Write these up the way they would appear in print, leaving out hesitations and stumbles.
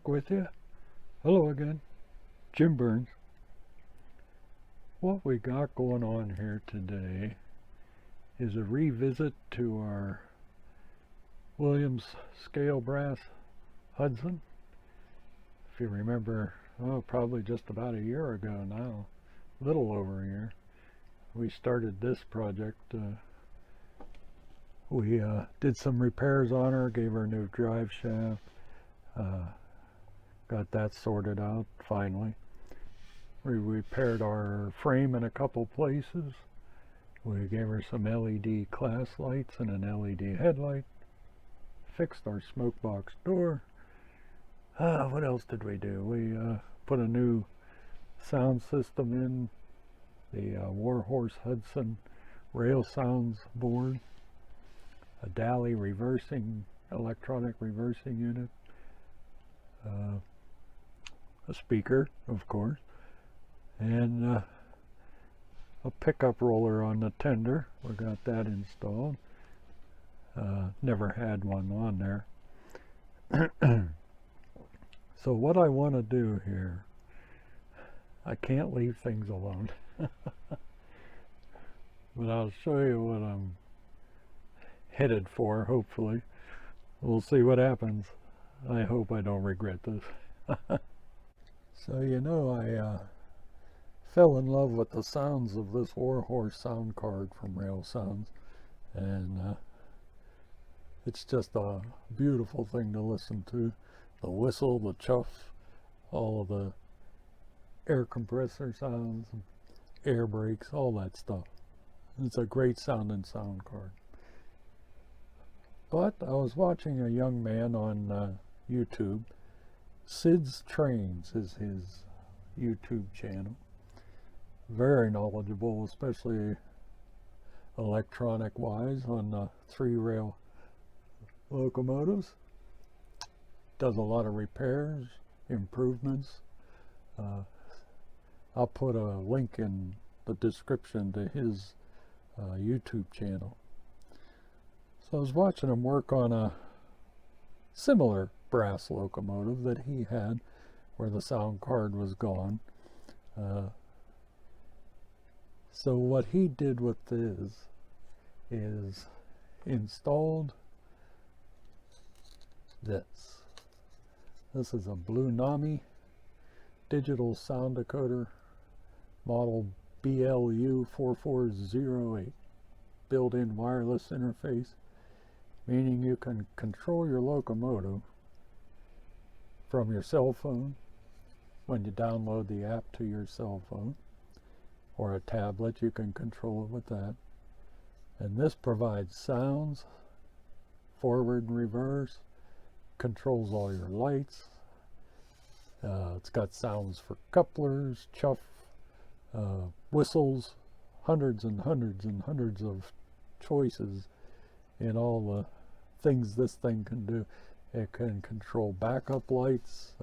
back with you. Hello again, Jim Burns. What we got going on here today is a revisit to our Williams Scale Brass Hudson. If you remember, probably just about a year ago now, a little over a year, we started this project. We did some repairs on her, gave her a new drive shaft, got that sorted out finally. We repaired our frame in a couple places. We gave her some LED class lights and an LED headlight. Fixed our smoke box door. What else did we do? We put a new sound system in, the Warhorse Hudson rail sounds board, a Dali electronic reversing unit, a speaker, of course, and a pickup roller on the tender. We got that installed. Never had one on there. So what I want to do here, I can't leave things alone. But I'll show you what I'm headed for, hopefully. We'll see what happens. I hope I don't regret this. So I fell in love with the sounds of this Warhorse sound card from Rail Sounds, and it's just a beautiful thing to listen to. The whistle, the chuff, all of the air compressor sounds, air brakes, all that stuff. It's a great sounding sound card. But I was watching a young man on YouTube. Sid's Trains is his YouTube channel. Very knowledgeable, especially electronic wise, on 3-rail locomotives. Does a lot of repairs, improvements. I'll put a link in the description to his YouTube channel. So I was watching him work on a similar brass locomotive that he had, where the sound card was gone. So what he did with this is installed this. This is a Blunami digital sound decoder, model BLU 4408, built-in wireless interface, meaning you can control your locomotive from your cell phone when you download the app to your cell phone, or a tablet. You can control it with that. And this provides sounds, forward and reverse, controls all your lights. It's got sounds for couplers, chuff, whistles, hundreds and hundreds and hundreds of choices in all the things this thing can do. It can control backup lights,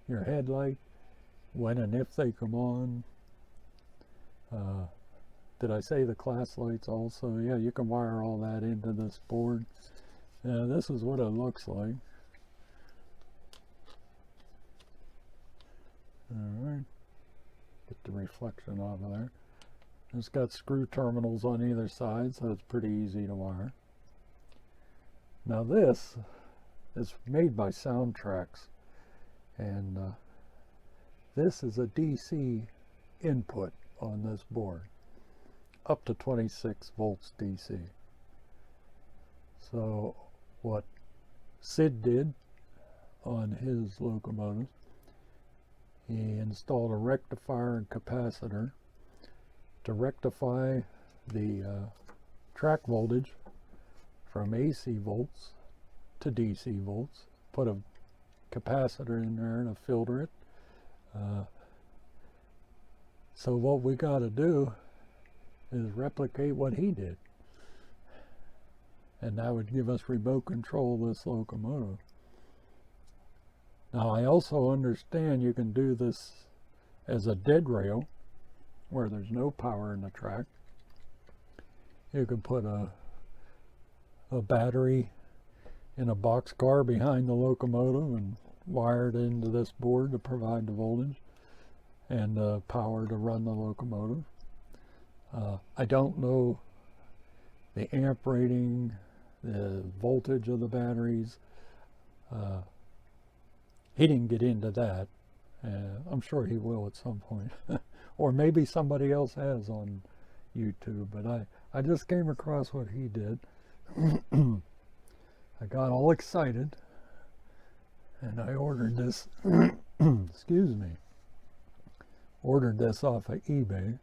your headlight, when and if they come on. Did I say the class lights also? Yeah, you can wire all that into this board. This is what it looks like. Alright, get the reflection off of there. It's got screw terminals on either side, so it's pretty easy to wire. Now this is made by Soundtracks, and this is a DC input on this board, up to 26 volts DC. So what Sid did on his locomotive, he installed a rectifier and capacitor to rectify the track voltage from AC volts to DC volts. Put a capacitor in there to filter it. So what we got to do is replicate what he did, and that would give us remote control of this locomotive. Now I also understand you can do this as a dead rail, where there's no power in the track. You can put a battery in a boxcar behind the locomotive and wired into this board to provide the voltage and the power to run the locomotive. I don't know the amp rating, the voltage of the batteries. He didn't get into that. I'm sure he will at some point. Or maybe somebody else has on YouTube, but I just came across what he did. I got all excited and I ordered this, excuse me, ordered this off of eBay,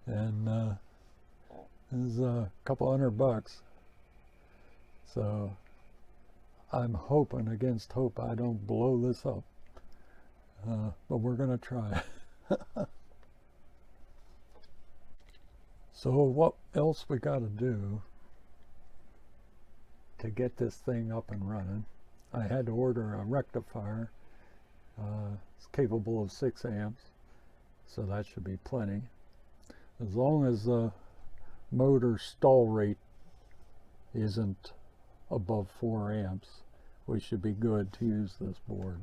and it was a couple $100. So I'm hoping against hope I don't blow this up, but we're gonna try. So what else we got to do to get this thing up and running? I had to order a rectifier. It's capable of 6 amps, so that should be plenty. As long as the motor stall rate isn't above 4 amps, we should be good to use this board.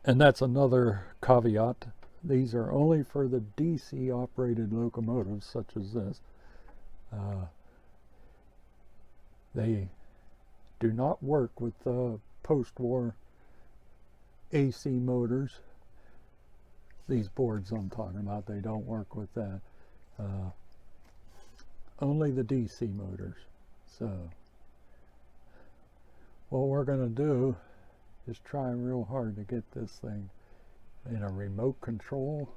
And that's another caveat. These are only for the DC operated locomotives such as this. They do not work with the post-war AC motors. These boards I'm talking about, they don't work with that. Only the DC motors. So what we're going to do is try real hard to get this thing in a remote control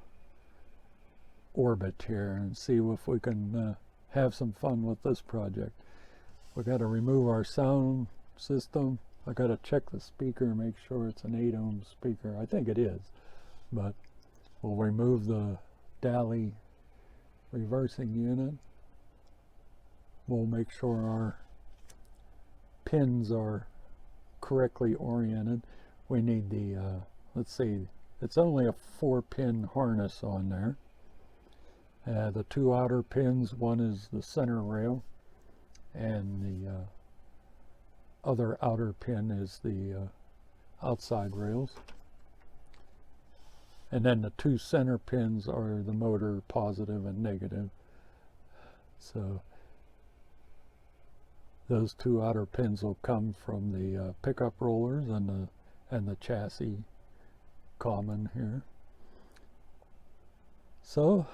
orbit here and see if we can have some fun with this project. We got to remove our sound system. I got to check the speaker, make sure it's an 8 ohm speaker. I think it is, but we'll remove the Dali reversing unit. We'll make sure our pins are correctly oriented. We need the let's see, it's only a 4-pin harness on there. The 2 outer pins, one is the center rail, and the other outer pin is the outside rails. And then the 2 center pins are the motor positive and negative. So those 2 outer pins will come from the pickup rollers and the chassis common here. So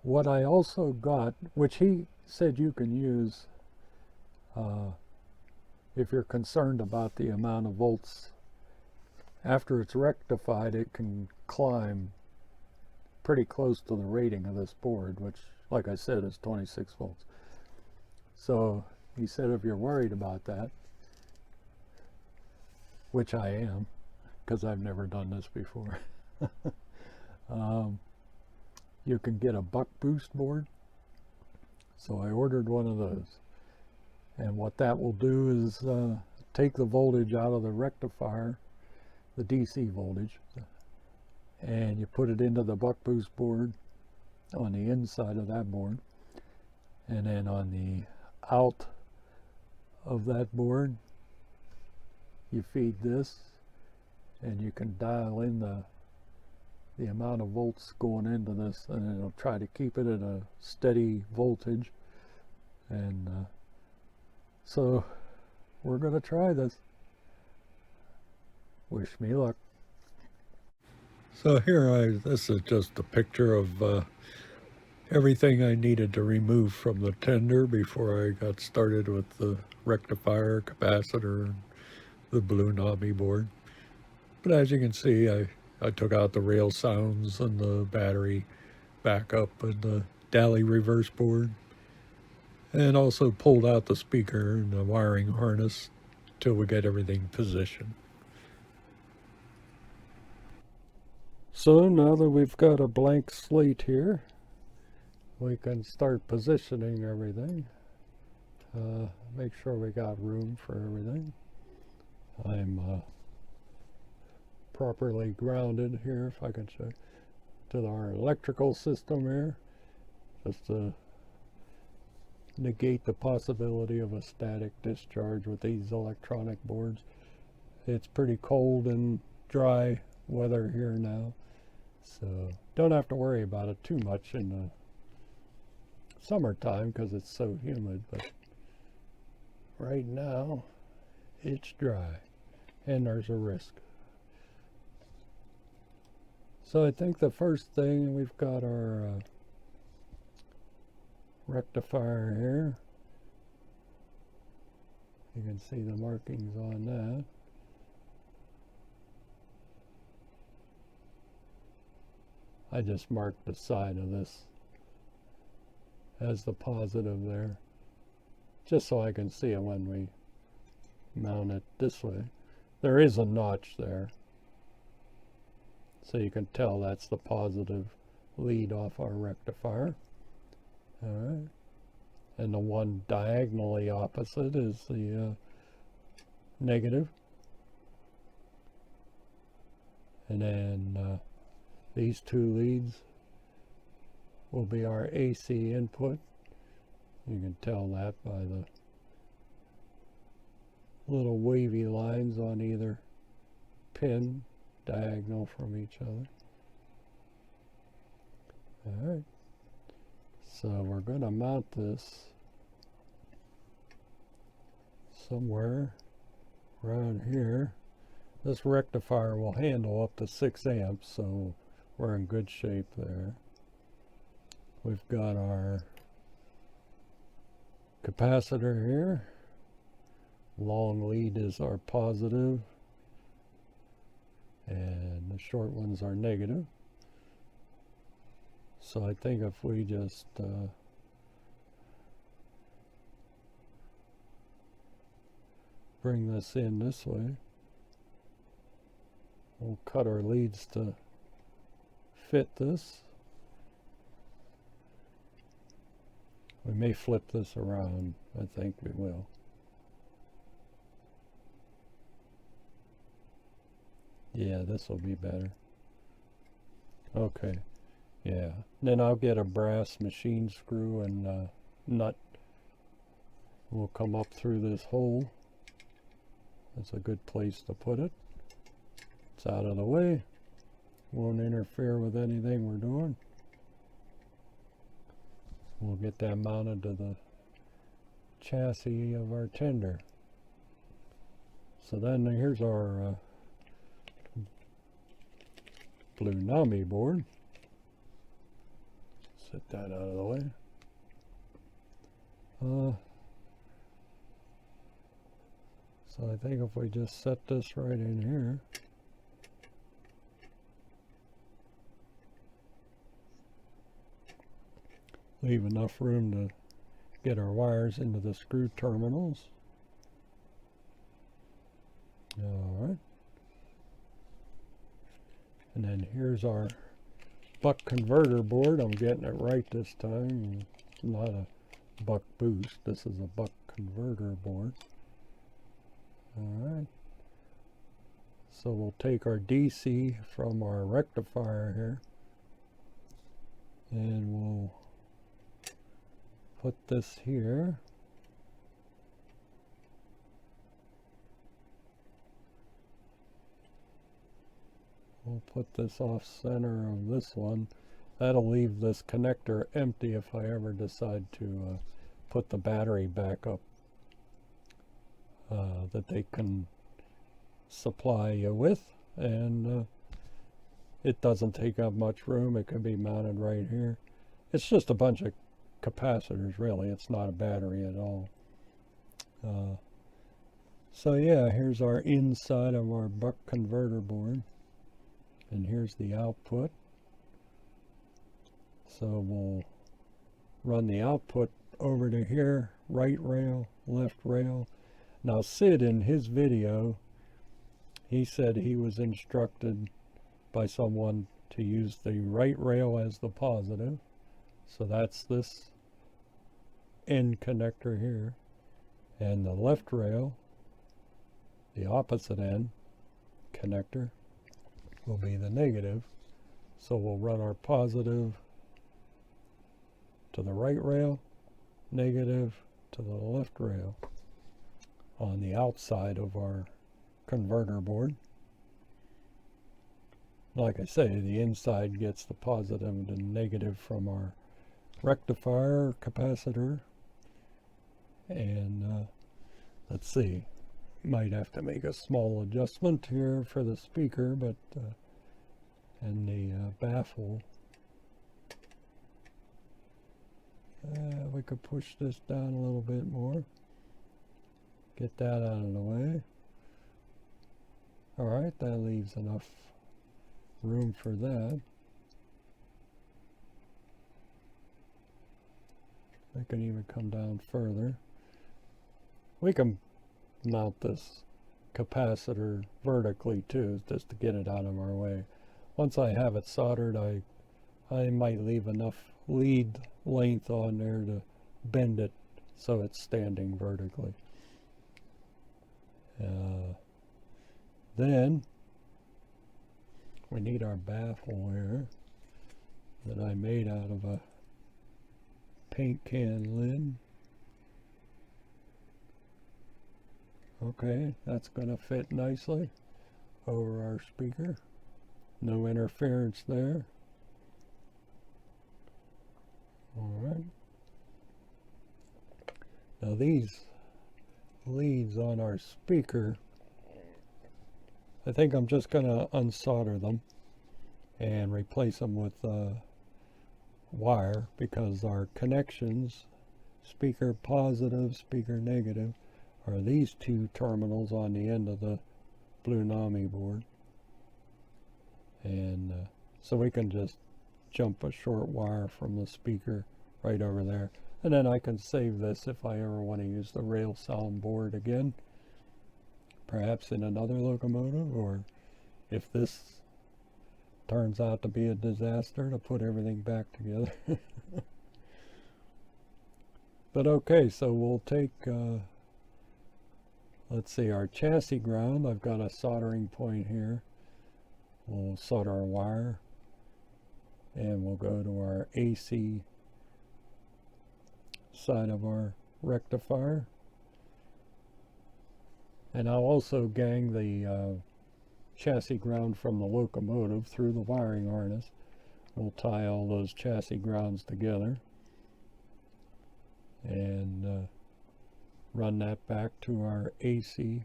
what I also got, which he said you can use if you're concerned about the amount of volts. After it's rectified, it can climb pretty close to the rating of this board, which, like I said, is 26 volts. So he said if you're worried about that, which I am, because I've never done this before, you can get a buck boost board. So I ordered one of those. And what that will do is take the voltage out of the rectifier, the DC voltage, and you put it into the buck boost board on the inside of that board. And then on the out of that board, you feed this, and you can dial in the amount of volts going into this, and it'll try to keep it at a steady voltage. And so we're going to try this. Wish me luck. So here this is just a picture of everything I needed to remove from the tender before I got started with the rectifier, capacitor, and the Blunami board. But as you can see, I took out the rail sounds and the battery backup and the Dali reverse board, and also pulled out the speaker and the wiring harness till we get everything positioned. So now that we've got a blank slate here, we can start positioning everything. Make sure we got room for everything. I'm properly grounded here, if I can show, to our electrical system here. Just negate the possibility of a static discharge with these electronic boards. It's pretty cold and dry weather here now, so don't have to worry about it too much in the summertime because it's so humid, but right now it's dry and there's a risk. So I think the first thing, we've got our rectifier here. You can see the markings on that. I just marked the side of this as the positive there, just so I can see it when we mount it this way. There is a notch there, so you can tell that's the positive lead off our rectifier. Alright, and the one diagonally opposite is the negative. And then these two leads will be our AC input. You can tell that by the little wavy lines on either pin, diagonal from each other. Alright, so we're going to mount this somewhere around here. This rectifier will handle up to 6 amps, so we're in good shape there. We've got our capacitor here. Long lead is our positive, and the short ones are negative. So I think if we just bring this in this way, we'll cut our leads to fit this. We may flip this around. I think we will. Yeah, this will be better. Okay. Yeah. Then I'll get a brass machine screw and nut. Will come up through this hole. That's a good place to put it. It's out of the way. Won't interfere with anything we're doing. We'll get that mounted to the chassis of our tender. So then here's our Blunami board. Set that out of the way. So I think if we just set this right in here, leave enough room to get our wires into the screw terminals. Alright. And then here's our buck converter board. I'm getting it right this time. It's not a buck boost. This is a buck converter board. Alright. So we'll take our DC from our rectifier here, and we'll put this here. We'll put this off center of this one. That'll leave this connector empty if I ever decide to put the battery back up that they can supply you with. And it doesn't take up much room. It can be mounted right here. It's just a bunch of capacitors, really. It's not a battery at all. So yeah, here's our inside of our buck converter board, and here's the output. So we'll run the output over to here, right rail, left rail. Now Sid, in his video, he said he was instructed by someone to use the right rail as the positive. So that's this end connector here, and the left rail, the opposite end connector, will be the negative. So we'll run our positive to the right rail, negative to the left rail on the outside of our converter board. Like I say, the inside gets the positive and negative from our rectifier capacitor. And let's see, might have to make a small adjustment here for the speaker, but and the baffle. We could push this down a little bit more. Get that out of the way. Alright, that leaves enough room for that. I can even come down further. We can mount this capacitor vertically too, just to get it out of our way. Once I have it soldered, I might leave enough lead length on there to bend it so it's standing vertically. Then we need our baffle here that I made out of a paint can lid. Okay, that's going to fit nicely over our speaker. No interference there. Alright. Now these leads on our speaker, I think I'm just going to unsolder them and replace them with wire, because our connections, speaker positive, speaker negative, are these two terminals on the end of the Blunami board. And so we can just jump a short wire from the speaker right over there. And then I can save this if I ever want to use the rail sound board again, perhaps in another locomotive, or if this turns out to be a disaster, to put everything back together. But okay, so we'll take let's see, our chassis ground. I've got a soldering point here. We'll solder our wire, and we'll go to our AC side of our rectifier. And I'll also gang the chassis ground from the locomotive through the wiring harness. We'll tie all those chassis grounds together and run that back to our AC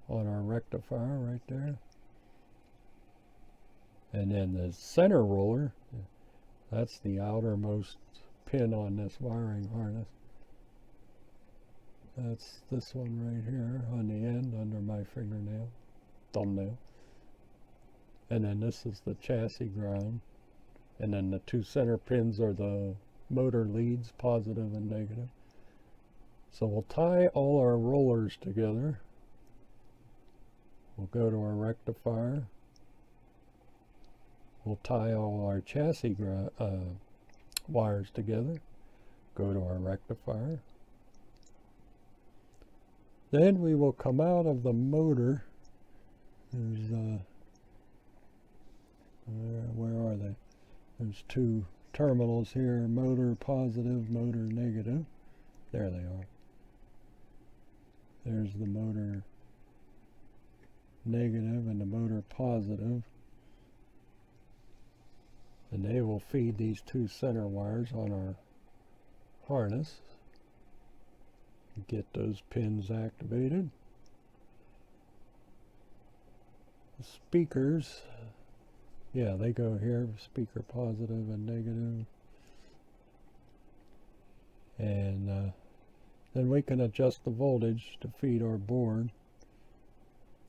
on our rectifier right there. And then the center roller, that's the outermost pin on this wiring harness. That's this one right here on the end under my fingernail, thumbnail. And then this is the chassis ground. And then the two center pins are the motor leads, positive and negative. So we'll tie all our rollers together. We'll go to our rectifier. We'll tie all our chassis wires together. Go to our rectifier. Then we will come out of the motor. There's where are they? There's two terminals here, motor positive, motor negative. There they are. There's the motor negative and the motor positive. And they will feed these two center wires on our harness. Get those pins activated. The speakers, yeah, they go here, speaker positive and negative. And then we can adjust the voltage to feed our board.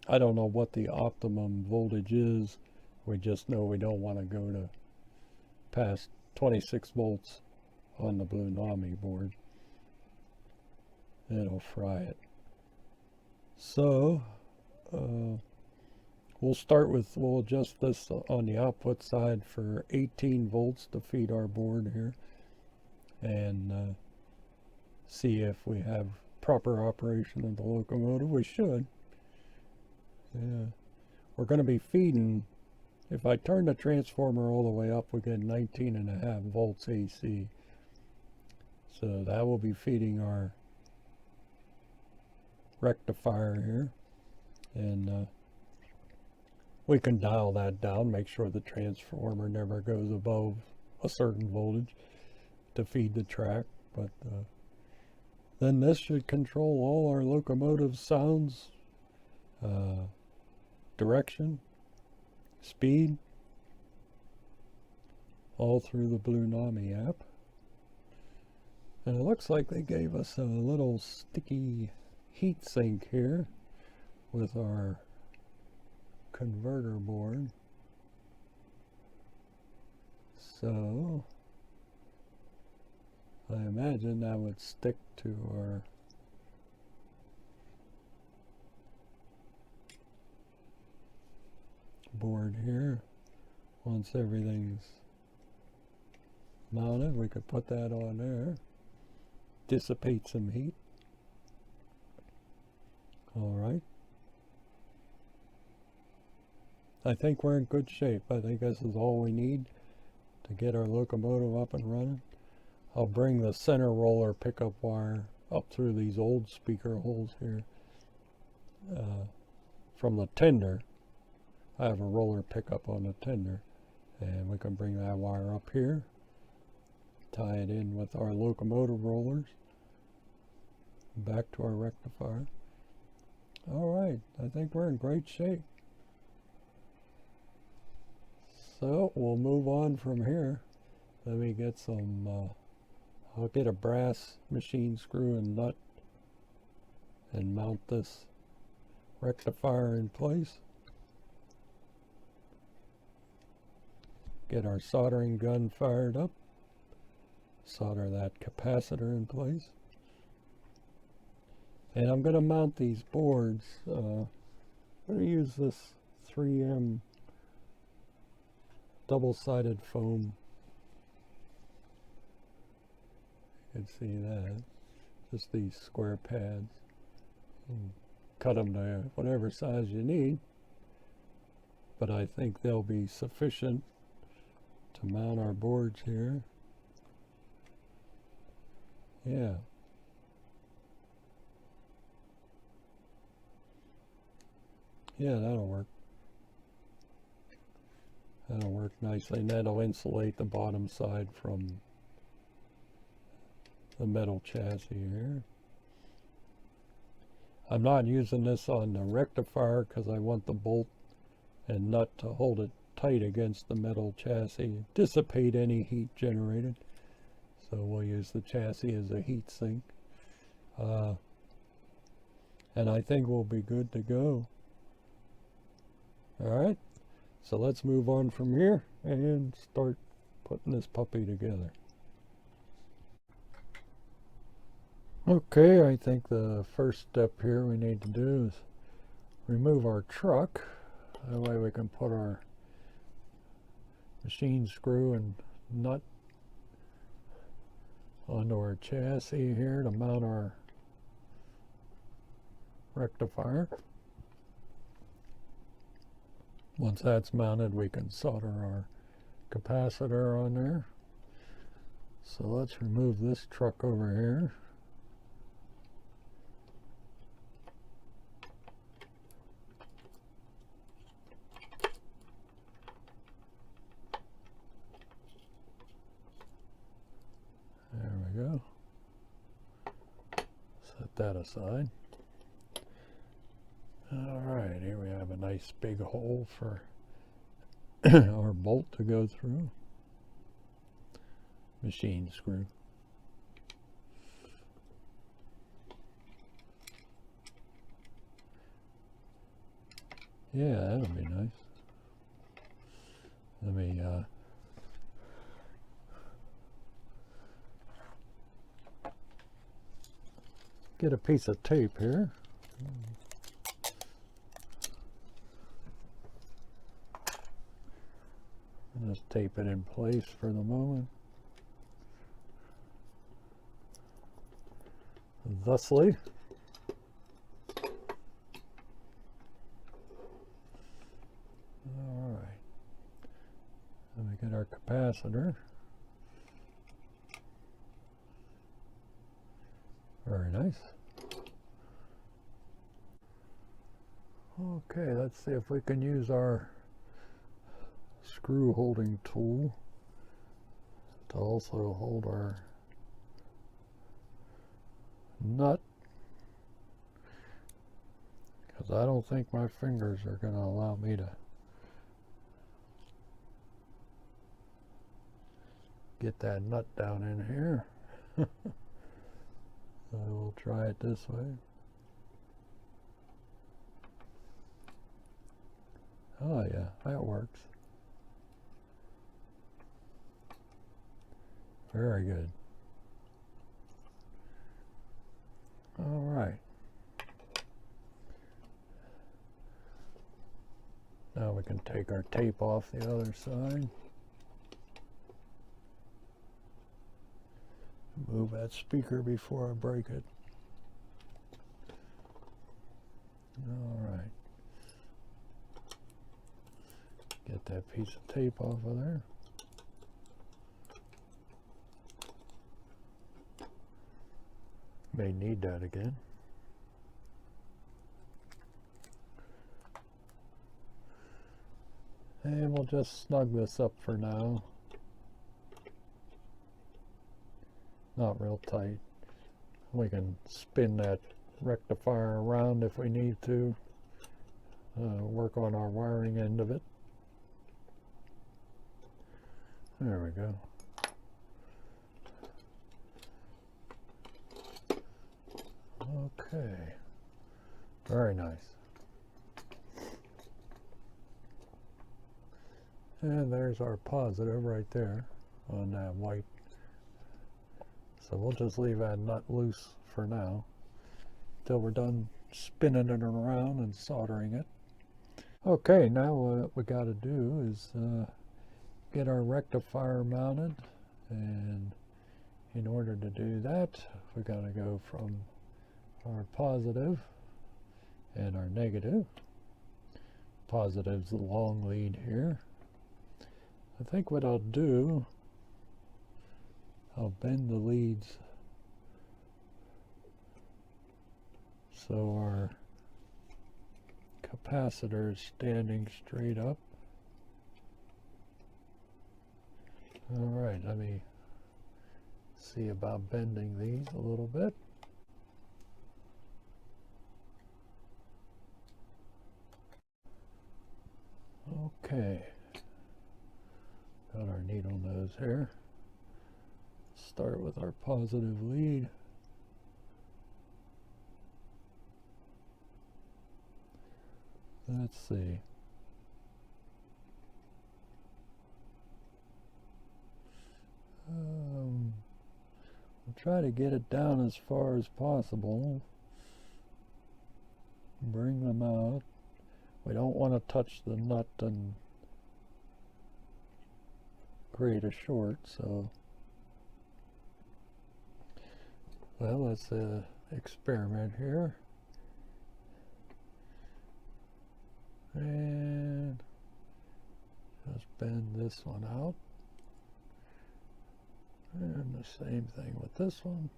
I don't know what the optimum voltage is. We just know we don't want to go to past 26 volts on the Blunami board. It'll fry it. So we'll adjust this on the output side for 18 volts to feed our board here, and see if we have proper operation of the locomotive. We should. Yeah, we're going to be feeding, if I turn the transformer all the way up, we get 19.5 volts AC. So that will be feeding our rectifier here, and we can dial that down, make sure the transformer never goes above a certain voltage to feed the track. But then this should control all our locomotive sounds, direction, speed, all through the Blunami app. And it looks like they gave us a little sticky heat sink here with our converter board. So I imagine that would stick to our board here. Once everything's mounted, we could put that on there, dissipate some heat. All right. I think we're in good shape. I think this is all we need to get our locomotive up and running. I'll bring the center roller pickup wire up through these old speaker holes here from the tender. I have a roller pickup on the tender, and we can bring that wire up here, tie it in with our locomotive rollers, back to our rectifier. All right, I think we're in great shape. So we'll move on from here. Let me get some, I'll get a brass machine screw and nut and mount this rectifier in place. Get our soldering gun fired up. Solder that capacitor in place. And I'm going to mount these boards. I'm going to use this 3M double-sided foam. You can see that. Just these square pads. And cut them to whatever size you need. But I think they'll be sufficient to mount our boards here. Yeah. Yeah, that'll work. That'll work nicely, and that'll insulate the bottom side from the metal chassis here. I'm not using this on the rectifier because I want the bolt and nut to hold it tight against the metal chassis, dissipate any heat generated. So we'll use the chassis as a heat sink. And I think we'll be good to go. Alright, so let's move on from here and start putting this puppy together. Okay, I think the first step here we need to do is remove our truck. That way we can put our machine screw and nut onto our chassis here to mount our rectifier. Once that's mounted, we can solder our capacitor on there. So let's remove this truck over here. There we go. Set that aside. Alright, here we have a nice big hole for our bolt to go through. Machine screw. Yeah, that'll be nice. Let me get a piece of tape here. Just tape it in place for the moment. Thusly. Alright. Then we get our capacitor. nice. Okay, let's see if we can use our screw holding tool to also hold our nut, because I don't think my fingers are going to allow me to get that nut down in here. So we'll try it this way. Oh yeah, that works. Very good. All right. Now we can take our tape off the other side. Move that speaker before I break it. All right. Get that piece of tape off of there. May need that again. And we'll just snug this up for now. Not real tight. We can spin that rectifier around if we need to. Work on our wiring end of it. There we go. Okay. Very nice. And there's our positive right there on that white. So we'll just leave that nut loose for now till we're done spinning it around and soldering it. Okay, now what we got to do is get our rectifier mounted, and in order to do that we got to go from our positive and our negative. Positive's the long lead here. I think what I'll do, I'll bend the leads so our capacitor is standing straight up. All right, let me see about bending these a little bit. Okay, got our needle nose here. Start with our positive lead. Let's see. I'll try to get it down as far as possible. Bring them out. We don't want to touch the nut and create a short, so well, let's experiment here. And just bend this one out. And the same thing with this one.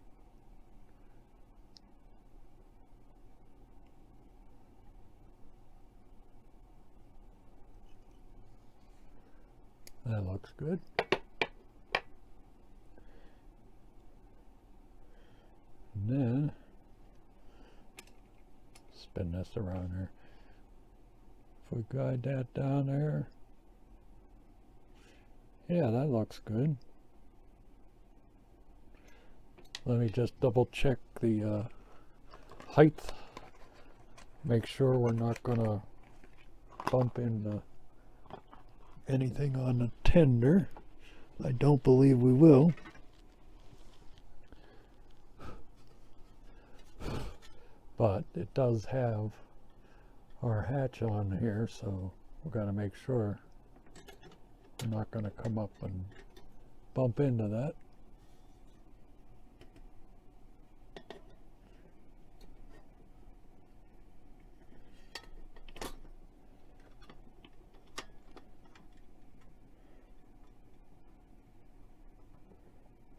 That looks good. And then spin this around here. If we guide that down there, yeah, that looks good. Let me just double check the height. Make sure we're not gonna bump into anything on the tender. I don't believe we will. But it does have our hatch on here, so we've got to make sure we're not going to come up and bump into that.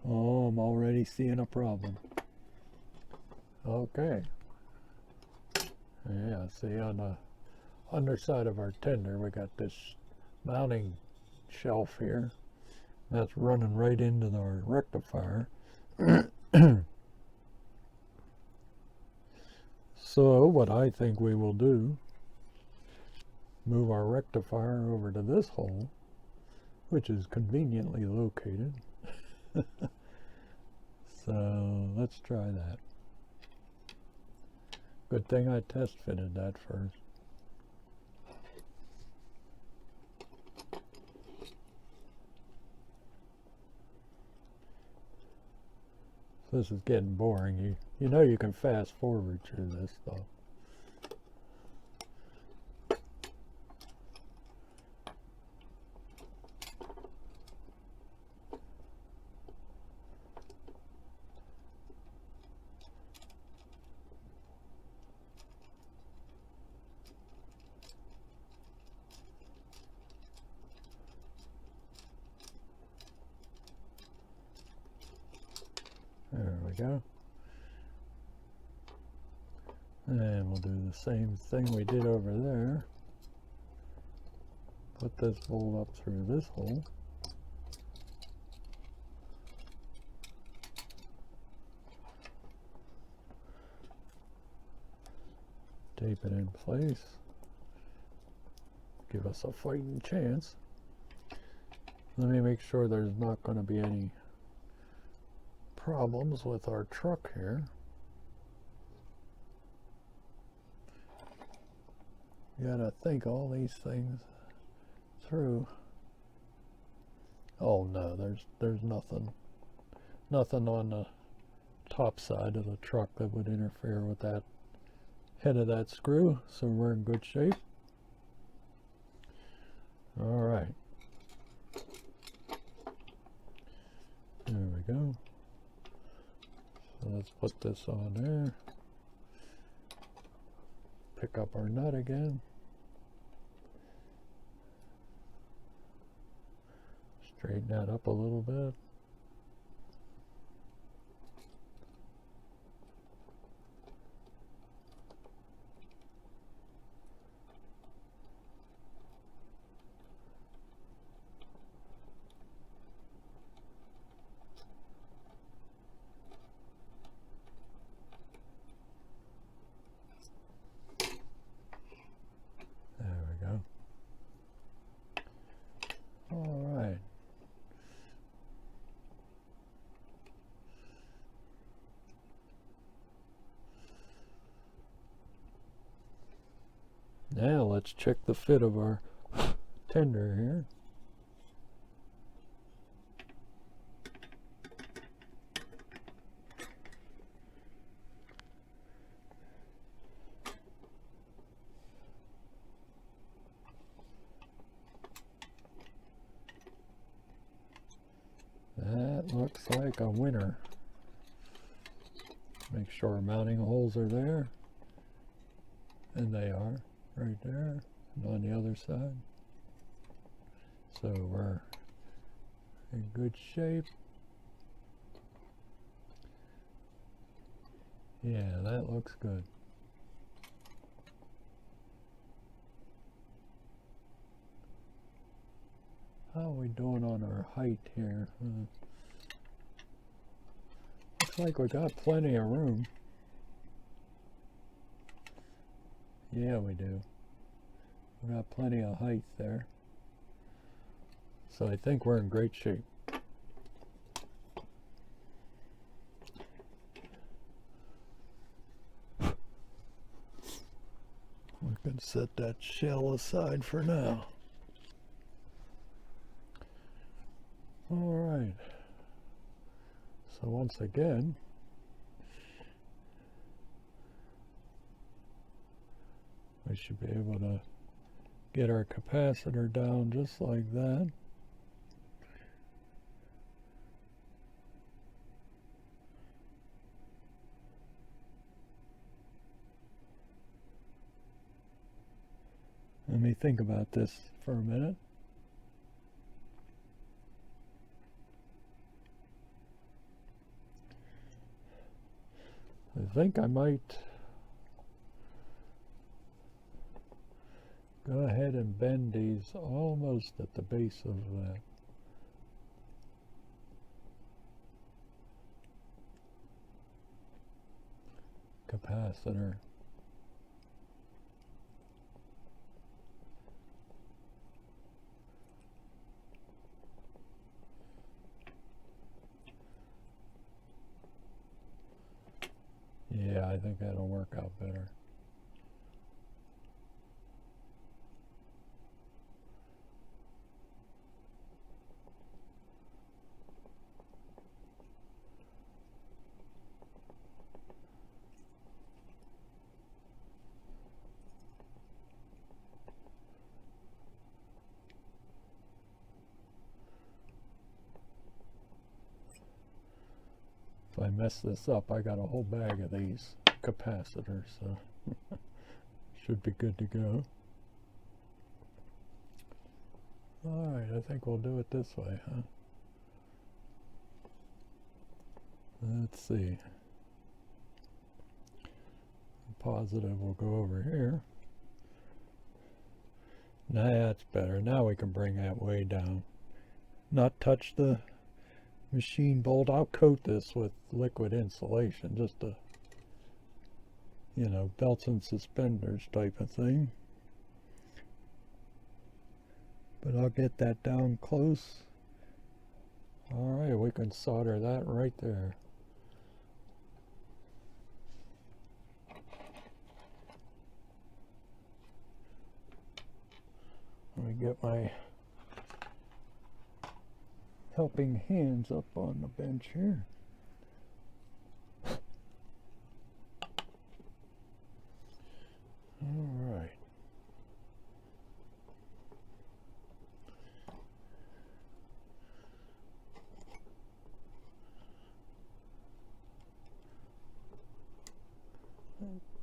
Oh, I'm already seeing a problem. Okay. Yeah, see on the underside of our tender we got this mounting shelf here. That's running right into our rectifier. So what I think we will do, move our rectifier over to this hole, which is conveniently located. So let's try that. Good thing I test fitted that first. This is getting boring. You know you can fast forward through this stuff. There we go. And we'll do the same thing we did over there. Put this bolt up through this hole. Tape it in place. Give us a fighting chance. Let me make sure there's not going to be any problems with our truck here. You gotta think all these things through. Oh no, there's nothing on the top side of the truck that would interfere with that head of that screw, so we're in good shape. All right, there we go. So let's put this on there. Pick up our nut again. Straighten that up a little bit. All right. Now let's check the fit of our tender here. That looks like a winner. Make sure our mounting holes are there. And they are right there and on the other side. So we're in good shape. Yeah, that looks good. How are we doing on our height here? Looks like we got plenty of room. Yeah, we do. We got plenty of height there. So I think we're in great shape. We can set that shell aside for now. All right. So once again, we should be able to get our capacitor down just like that. Let me think about this for a minute. think I might go ahead and bend these almost at the base of that capacitor. Yeah, I think that'll work out better. If I mess this up, I got a whole bag of these capacitors, so should be good to go. Alright, I think we'll do it this way, huh? Let's see. Positive will go over here. Now that's better. Now we can bring that way down. Not touch the machine bolt. I'll coat this with liquid insulation, just a, you know, belts and suspenders type of thing. But I'll get that down close. Alright, we can solder that right there. Let me get my helping hands up on the bench here. All right.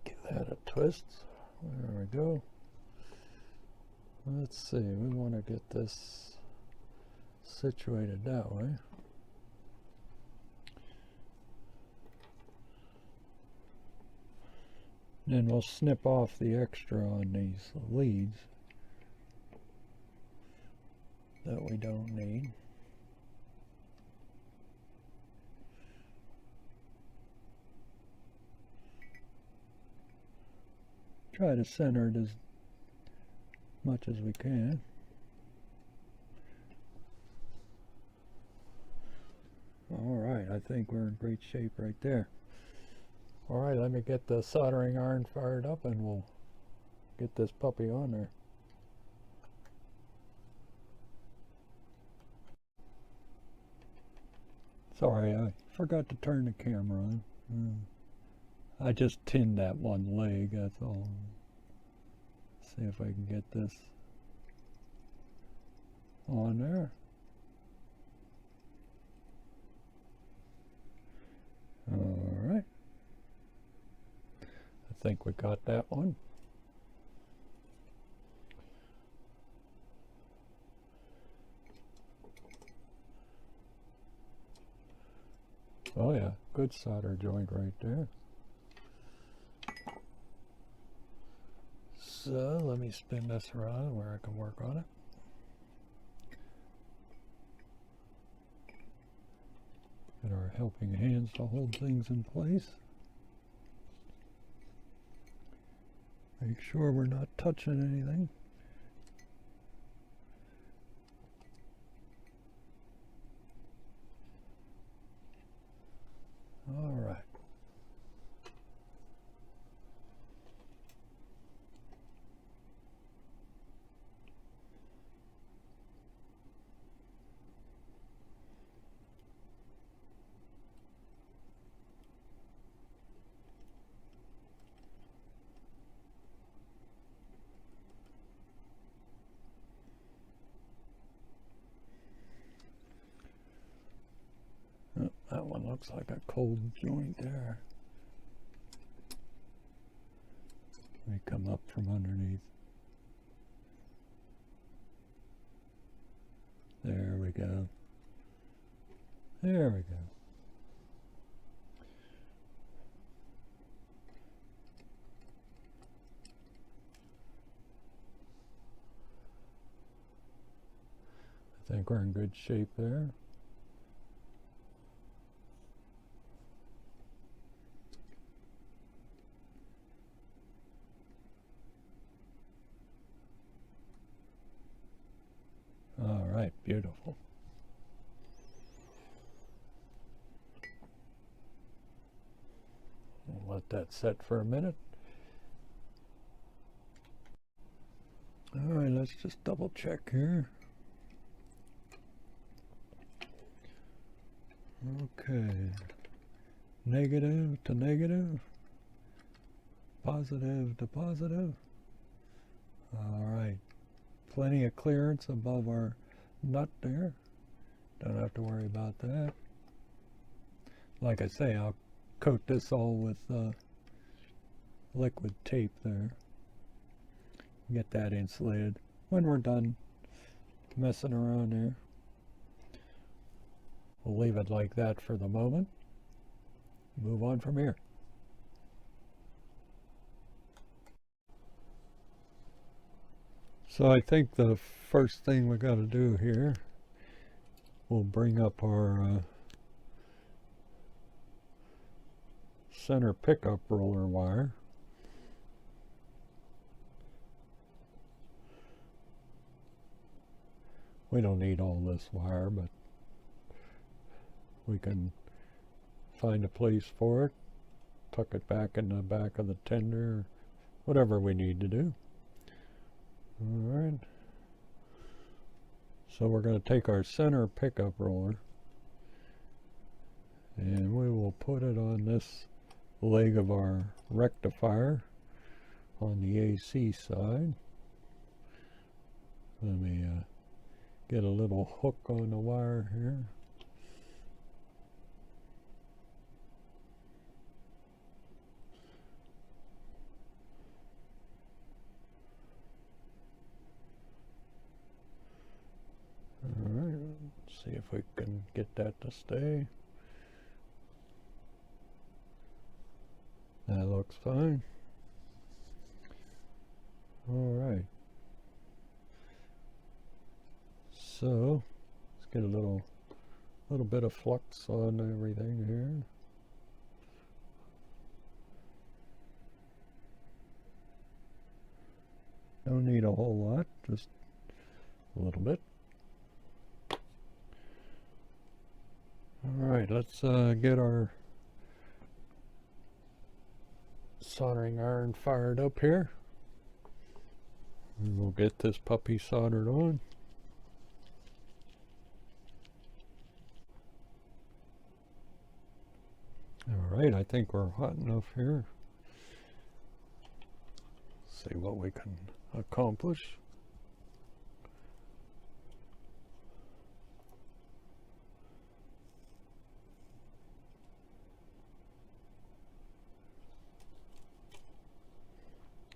Give that a twist. There we go. Let's see, we want to get this situated that way. Then we'll snip off the extra on these leads that we don't need. Try to center it as much as we can. Alright, I think we're in great shape right there. Alright, let me get the soldering iron fired up and we'll get this puppy on there. Sorry, I forgot to turn the camera on. I just tinned that one leg, that's all. See if I can get this on there. Alright. I think we got that one. Oh yeah, good solder joint right there. So let me spin this around where I can work on it. Get our helping hands to hold things in place. Make sure we're not touching anything. All right. That one looks like a cold joint there. Let me come up from underneath. There we go. There we go. think we're in good shape there. All right, beautiful. We'll let that set for a minute. All right, let's just double check here. Okay, negative to negative, positive to positive. All right, plenty of clearance above our nut there. Don't have to worry about that. Like I say, I'll coat this all with liquid tape there. Get that insulated when we're done messing around there. We'll leave it like that for the moment. Move on from here. So I think the first thing we got to do here, we'll bring up our center pickup roller wire. We don't need all this wire, but we can find a place for it, tuck it back in the back of the tender, whatever we need to do. All right. So we're going to take our center pickup roller and we will put it on this leg of our rectifier on the AC side. Let me get a little hook on the wire here. Alright, let's see if we can get that to stay. That looks fine. Alright. So let's get a little bit of flux on everything here. Don't need a whole lot, just a little bit. Alright, let's get our soldering iron fired up here. And we'll get this puppy soldered on. Alright, I think we're hot enough here. See what we can accomplish.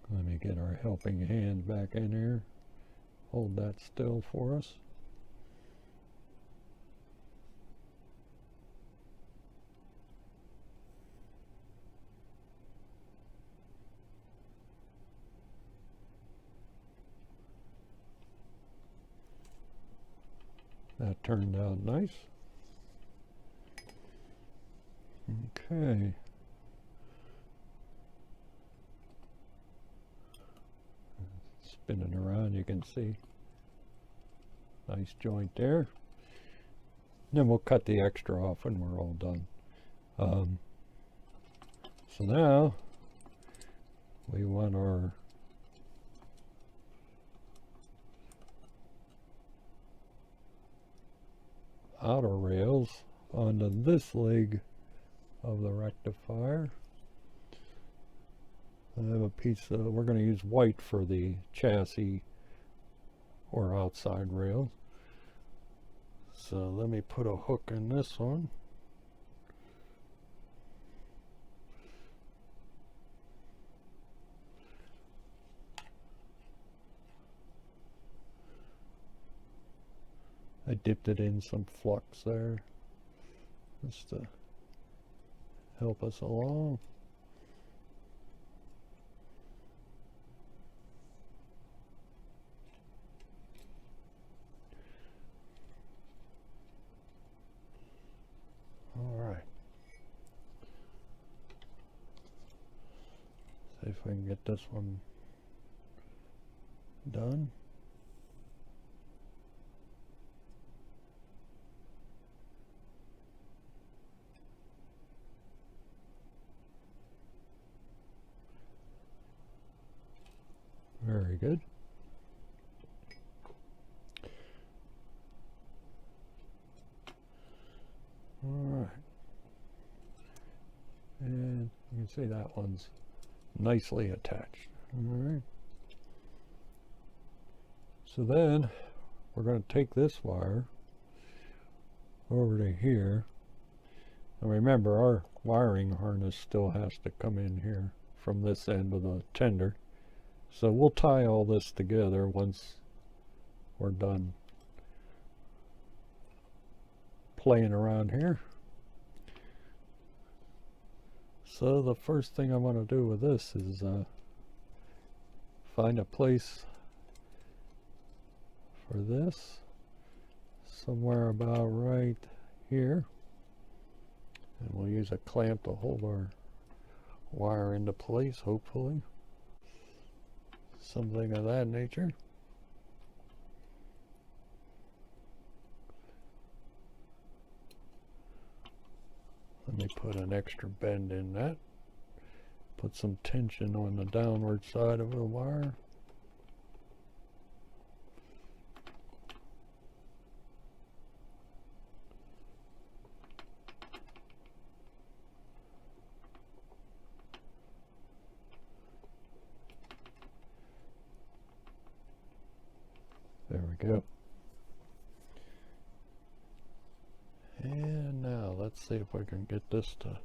Let me get our helping hand back in here. Hold that still for us. That turned out nice. Okay. Spinning around, you can see. Nice joint there. Then we'll cut the extra off when we're all done. So now we want our outer rails onto this leg of the rectifier. I have a piece of, we're going to use white for the chassis or outside rails. So let me put a hook in this one. I dipped it in some flux there just to help us along. if I can get this one done. Very good. All right. And you can see that one's nicely attached. All right. So then we're going to take this wire over to here. And remember, our wiring harness still has to come in here from this end of the tender. So we'll tie all this together once we're done playing around here. So the first thing I want to do with this is find a place for this somewhere about right here, and we'll use a clamp to hold our wire into place, hopefully. Something of that nature. Let me put an extra bend in that. Put some tension on the downward side of the wire. There we go. And now let's see if we can get this to...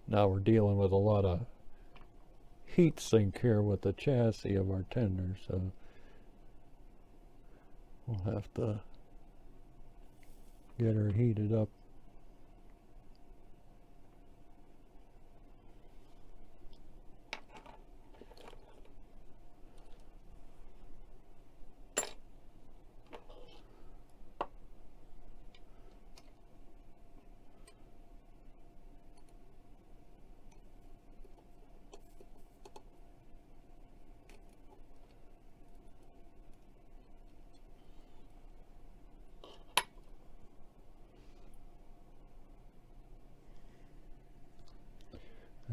Now we're dealing with a lot of heat sink here with the chassis of our tender, so we'll have to get her heated up.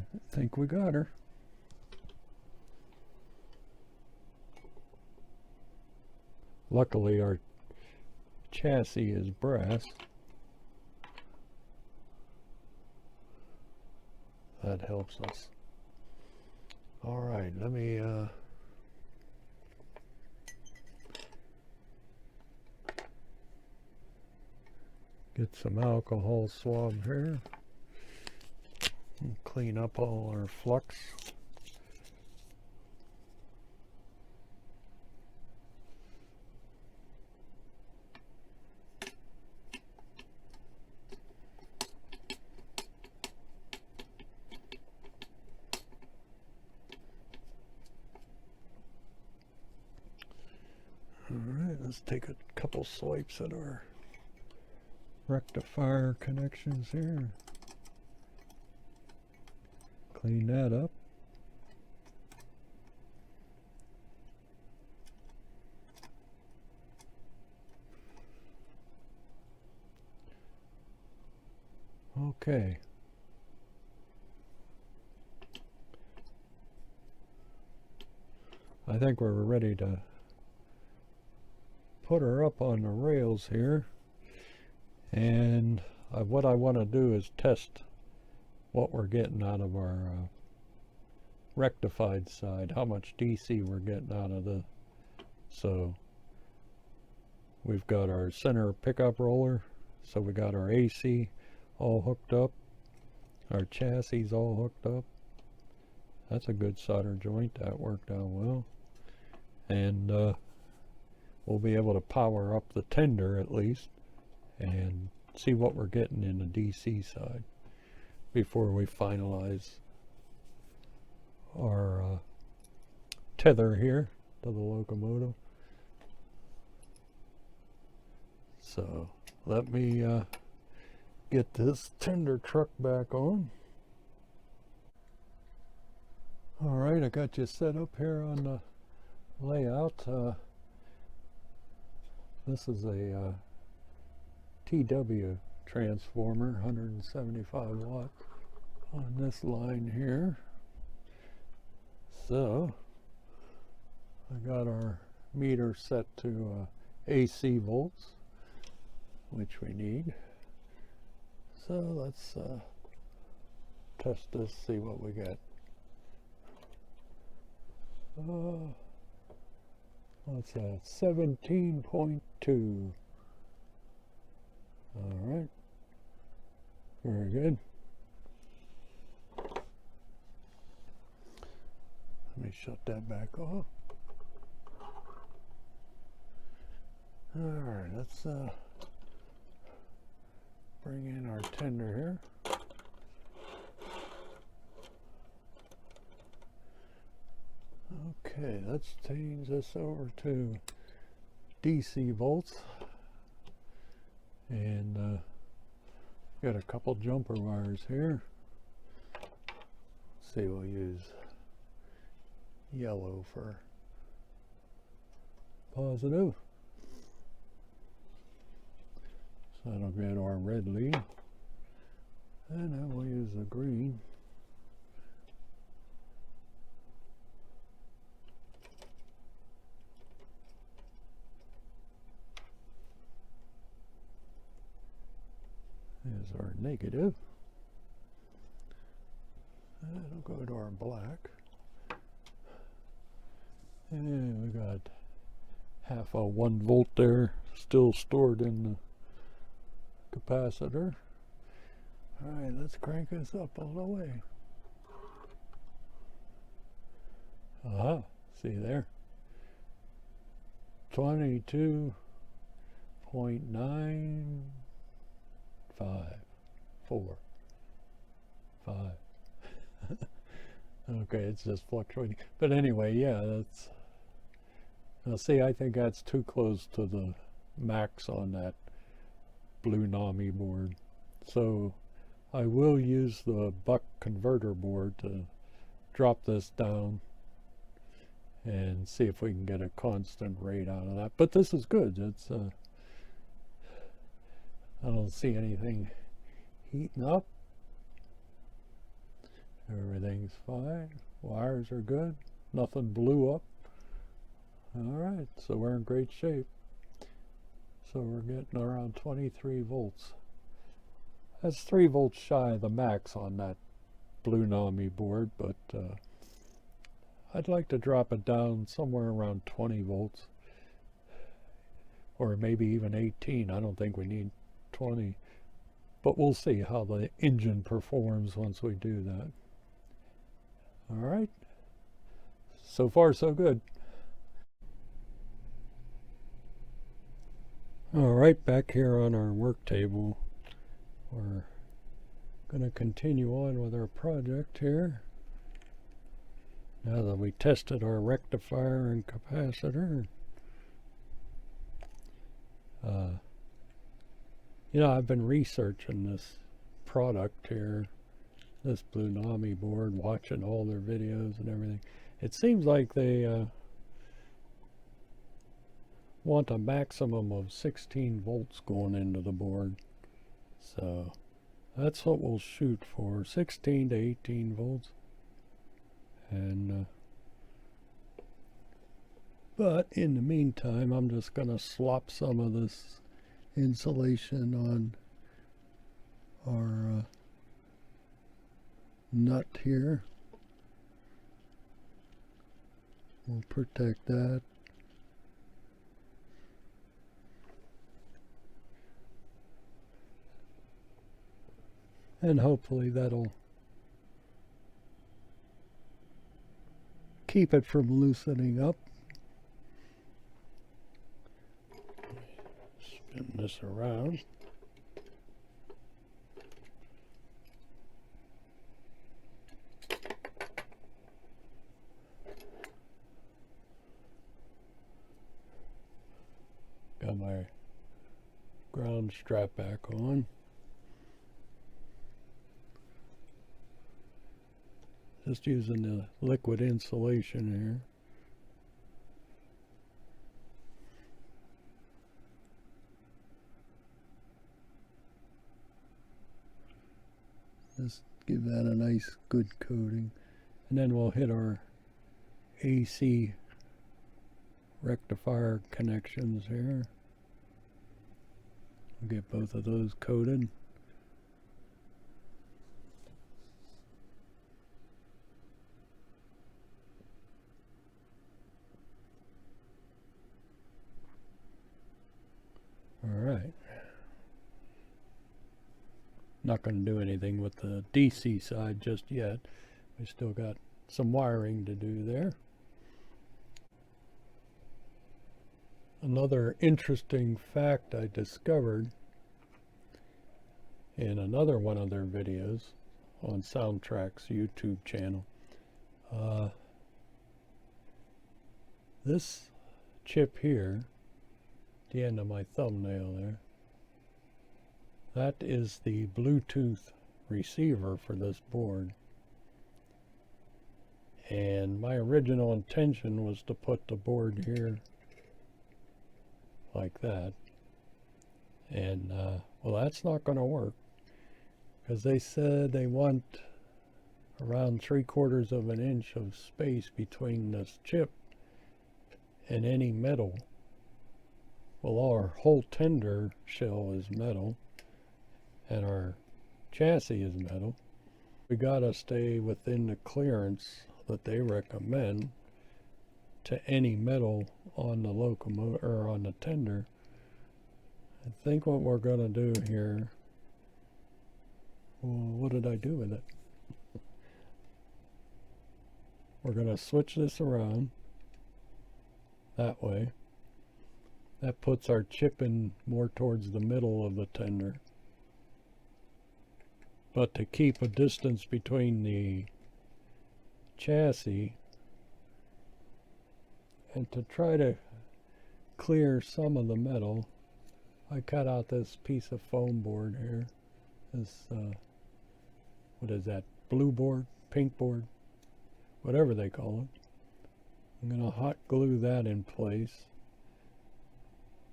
I think we got her. Luckily our chassis is brass. That helps us. All right, let me get some alcohol swab here. Clean up all our flux. All right, let's take a couple swipes at our rectifier connections here. Clean that up. Okay. I think we're ready to put her up on the rails here. And what I want to do is test what we're getting out of our rectified side, how much DC we're getting out of the... So we've got our center pickup roller, so we got our AC all hooked up, our chassis all hooked up. That's a good solder joint, that worked out well. And we'll be able to power up the tender at least and see what we're getting in the DC side before we finalize our tether here to the locomotive. So let me get this tender truck back on. All right, I got you set up here on the layout. This is a TW transformer, 175 watt on this line here. So I got our meter set to AC volts, which we need. So let's test this, see what we get. What's that? 17.2. All right. Very good. Let me shut that back off. All right, let's bring in our tender here. Okay, let's change this over to DC volts, and got a couple jumper wires here. Let's see, we'll use yellow for positive, so that'll get our red lead, and then we'll use the green. Is our negative, and it'll go to our black, and we got half a 1 volt there still stored in the capacitor. All right, let's crank this up all the way. See there, 22.9 4 5. Okay, it's just fluctuating, but anyway, yeah, that's, now see, I think that's too close to the max on that Blunami board, so I will use the buck converter board to drop this down and see if we can get a constant rate out of that. But this is good. It's I don't see anything heating up. Everything's fine. Wires are good. Nothing blew up. All right, so we're in great shape. So we're getting around 23 volts. That's 3 volts shy of the max on that Blunami board, but I'd like to drop it down somewhere around 20 volts, or maybe even 18. I don't think we need 20, but we'll see how the engine performs once we do that. All right, so far so good. All right, back here on our work table, we're going to continue on with our project here. Now that we tested our rectifier and capacitor, you know, I've been researching this product here, this Blunami board, watching all their videos and everything. It seems like they want a maximum of 16 volts going into the board. So that's what we'll shoot for, 16 to 18 volts. And but in the meantime, I'm just going to slop some of this insulation on our nut here. We'll protect that. And hopefully that'll keep it from loosening up. Spin this around. Got my ground strap back on. Just using the liquid insulation here. Just give that a nice good coating. And then we'll hit our AC rectifier connections here. We'll get both of those coated. Alright. Not going to do anything with the DC side just yet. We still got some wiring to do there. Another interesting fact I discovered in another one of their videos on Soundtrack's YouTube channel. This chip here, the end of my thumbnail there, that is the Bluetooth receiver for this board. And my original intention was to put the board here like that. And well, that's not going to work, because they said they want around 3/4 of an inch of space between this chip and any metal. Well, our whole tender shell is metal and our chassis is metal. We gotta stay within the clearance that they recommend to any metal on the locomotive or on the tender. I think what we're gonna do here, well, what did I do with it? We're gonna switch this around that way. That puts our chip in more towards the middle of the tender. But to keep a distance between the chassis and to try to clear some of the metal, I cut out this piece of foam board here. This, what is that, blue board, pink board, whatever they call it. I'm going to hot glue that in place.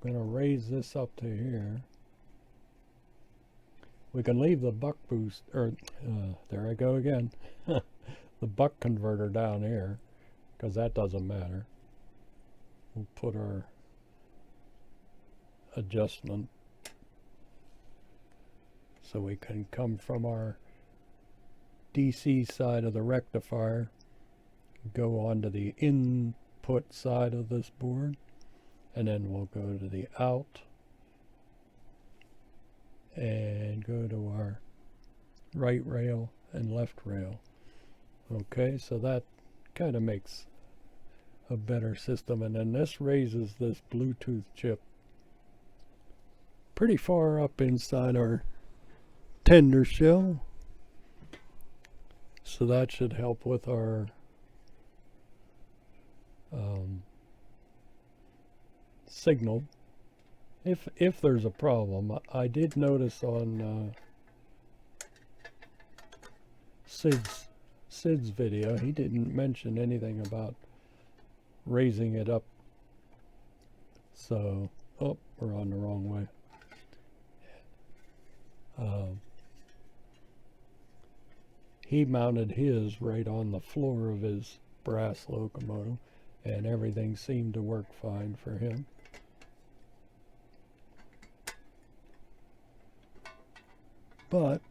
I'm going to raise this up to here. We can leave the buck boost, or there I go again, the buck converter down here, because that doesn't matter. We'll put our adjustment so we can come from our DC side of the rectifier, go onto the input side of this board, and then we'll go to the out and go to our right rail and left rail. Okay, so that kind of makes a better system. And then this raises this Bluetooth chip pretty far up inside our tender shell, so that should help with our signal if there's a problem. I did notice on Sid's video, he didn't mention anything about raising it up. So, oh, we're on the wrong way. He mounted his right on the floor of his brass locomotive, and everything seemed to work fine for him. But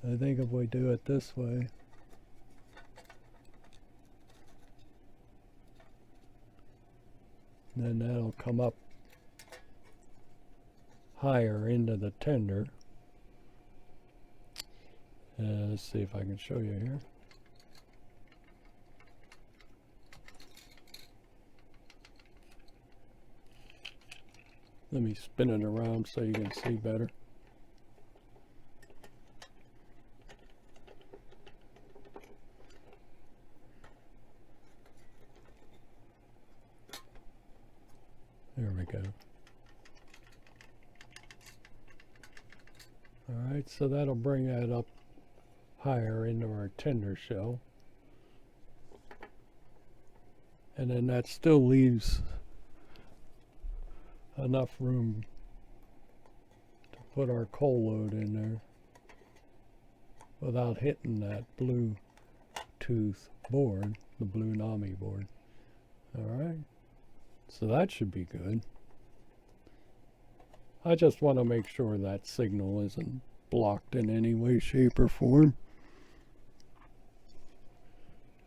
I think if we do it this way, then that'll come up higher into the tender. Let's see if I can show you here. Let me spin it around so you can see better. There we go. Alright, so that'll bring that up higher into our tender shell. And then that still leaves enough room to put our coal load in there without hitting that Bluetooth board, the Blunami board. Alright, so that should be good. I just want to make sure that signal isn't blocked in any way, shape, or form.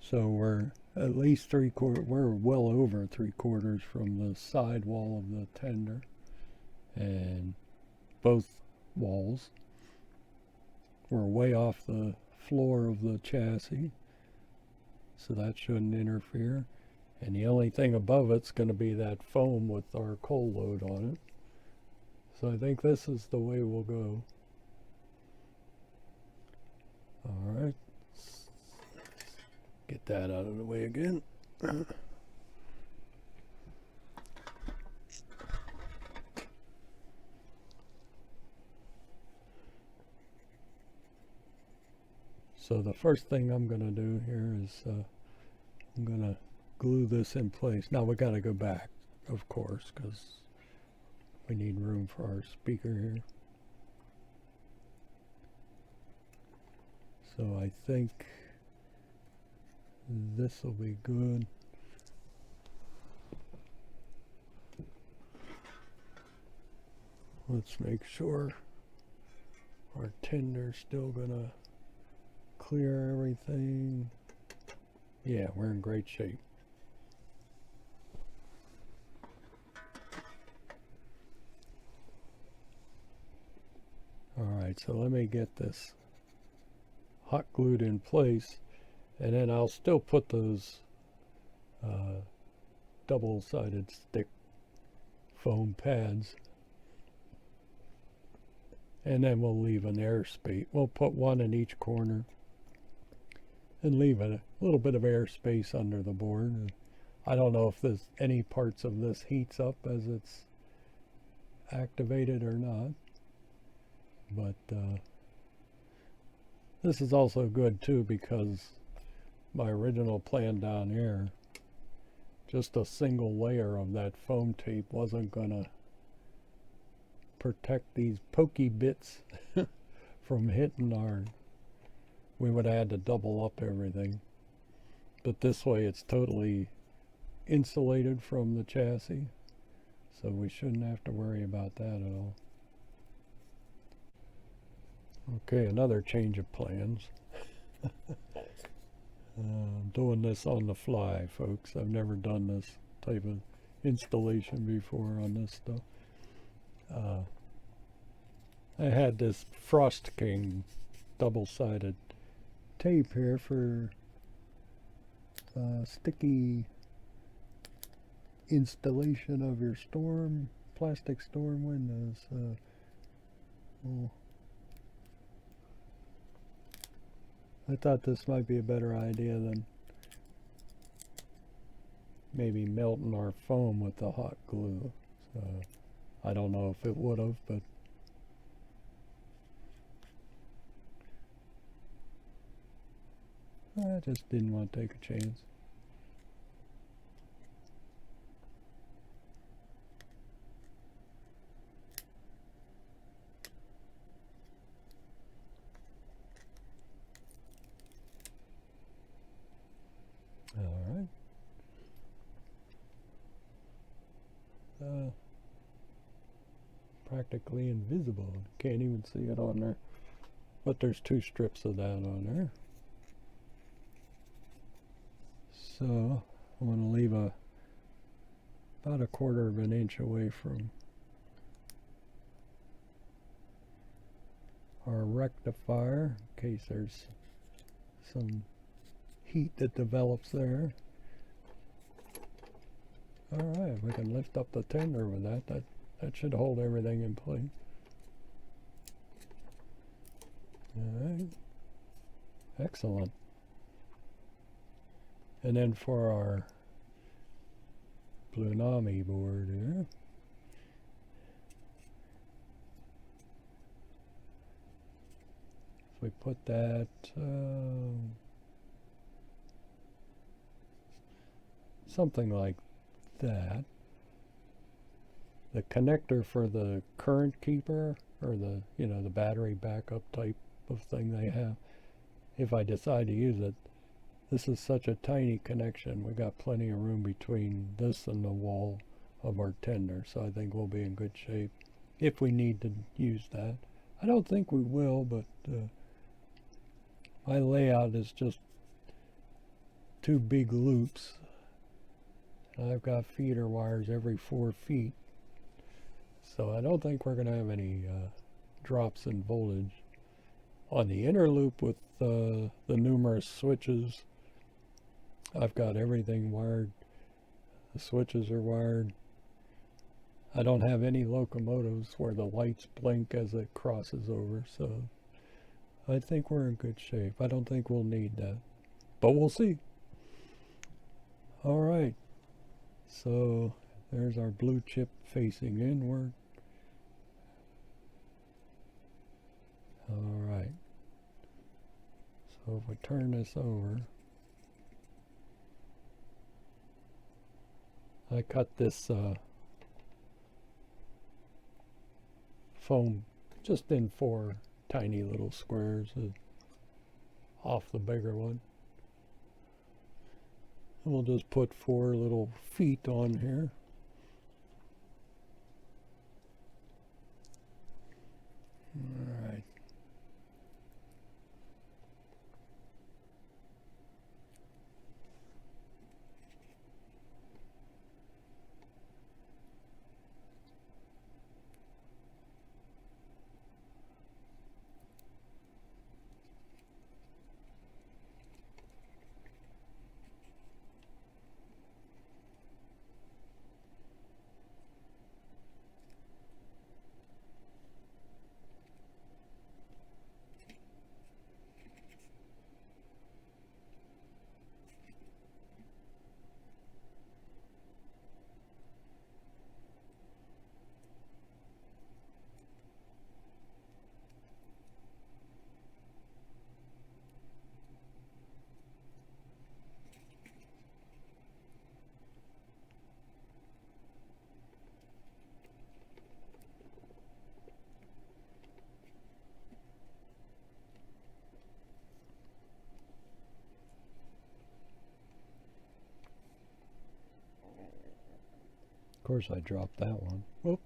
So we're at least we're well over 3/4 from the side wall of the tender, and both walls. We're way off the floor of the chassis, so that shouldn't interfere. And the only thing above it's going to be that foam with our coal load on it. So I think this is the way we'll go. Alright, get that out of the way again. So the first thing I'm going to do here is I'm going to glue this in place. Now we got to go back, of course, because we need room for our speaker here. So I think this will be good. Let's make sure our tender's still gonna clear everything. Yeah, we're in great shape. Alright, so let me get this hot glued in place, and then I'll still put those double-sided stick foam pads, and then we'll leave an airspace. We'll put one in each corner and leave a little bit of airspace under the board. I don't know if there's any parts of this heats up as it's activated or not, but this is also good too, because my original plan down here, just a single layer of that foam tape wasn't gonna protect these pokey bits from hitting our, we would have had to double up everything. But this way it's totally insulated from the chassis, so we shouldn't have to worry about that at all. Okay, another change of plans. I'm doing this on the fly, folks. I've never done this type of installation before on this stuff. I had this Frost King double-sided tape here for sticky installation of your plastic storm windows. Well, I thought this might be a better idea than maybe melting our foam with the hot glue. So I don't know if it would have, but I just didn't want to take a chance. Alright. Practically invisible. Can't even see it on there. But there's 2 strips of that on there. So I'm going to leave about a 1/4 of an inch away from our rectifier in case there's some heat that develops there. Alright, we can lift up the tender with that. That should hold everything in place. Alright, excellent. And then for our Blunami board here, we put that something like that. The connector for the current keeper, or the, you know, the battery backup type of thing they have, if I decide to use it, this is such a tiny connection. We got plenty of room between this and the wall of our tender, so I think we'll be in good shape if we need to use that. I don't think we will, but my layout is just 2 big loops. I've got feeder wires every 4 feet, so I don't think we're going to have any drops in voltage. On the inner loop with the numerous switches, I've got everything wired. The switches are wired. I don't have any locomotives where the lights blink as it crosses over, so I think we're in good shape. I don't think we'll need that, but we'll see. All right, so there's our blue chip facing inward. All right, so if we turn this over, I cut this foam just in 4 tiny little squares off the bigger one. And we'll just put 4 little feet on here. All right. Of course I dropped that one. Whoop.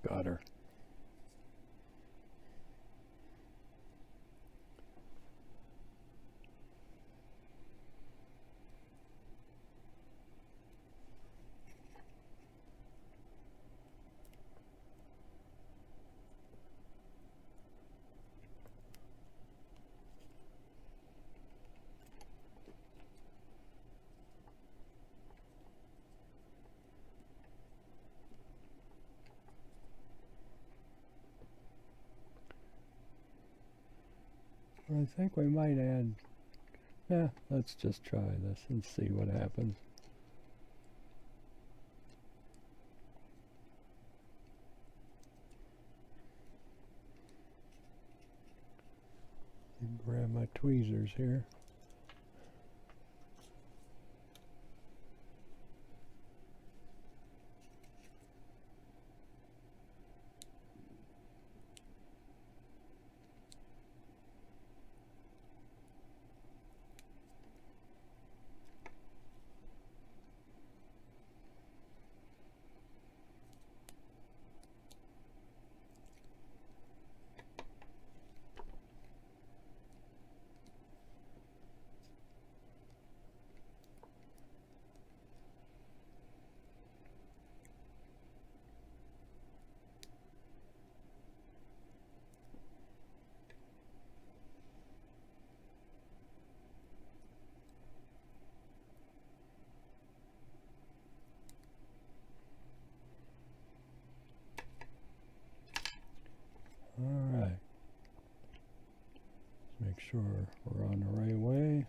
Got her. I think we might add, let's just try this and see what happens. Grab my tweezers here. sure we're on the right way.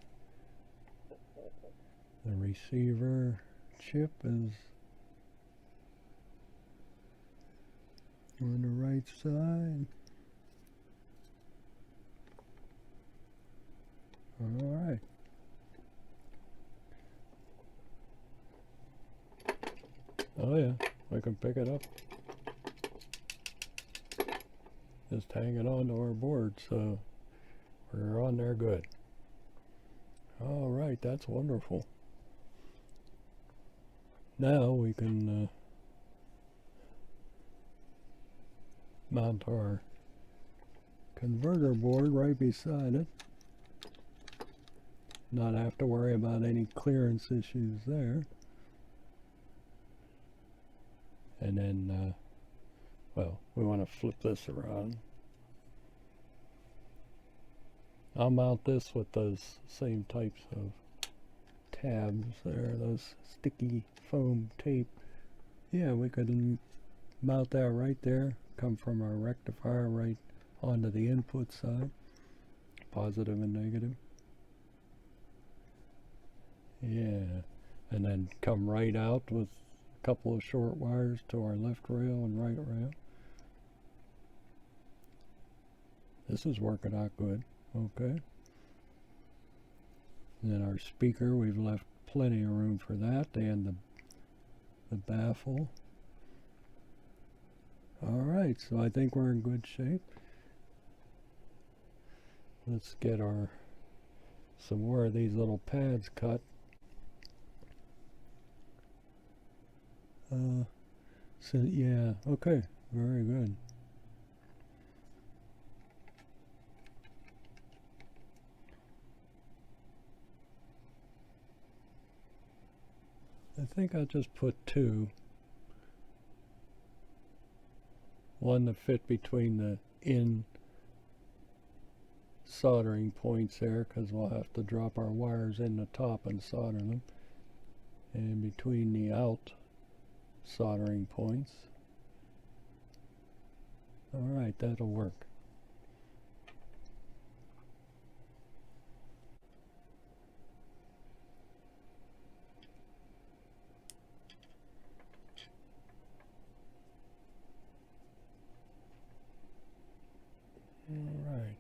The receiver chip is on the right side. All right. Oh yeah, I can pick it up. Just hanging on to our board, so we're on there good. All right, that's wonderful. Now we can mount our converter board right beside it. Not have to worry about any clearance issues there. And then, well, we want to flip this around. I'll mount this with those same types of tabs there, those sticky foam tape. Yeah, we could mount that right there, come from our rectifier right onto the input side, positive and negative. Yeah, and then come right out with a couple of short wires to our left rail and right rail. This is working out good. Okay. And then our speaker, we've left plenty of room for that, and the baffle. All right, so I think we're in good shape. Let's get some more of these little pads cut. So yeah, okay, very good. I think I'll just put two. One to fit between the in soldering points there, because we'll have to drop our wires in the top and solder them. And between the out soldering points. Alright, that'll work. Alright.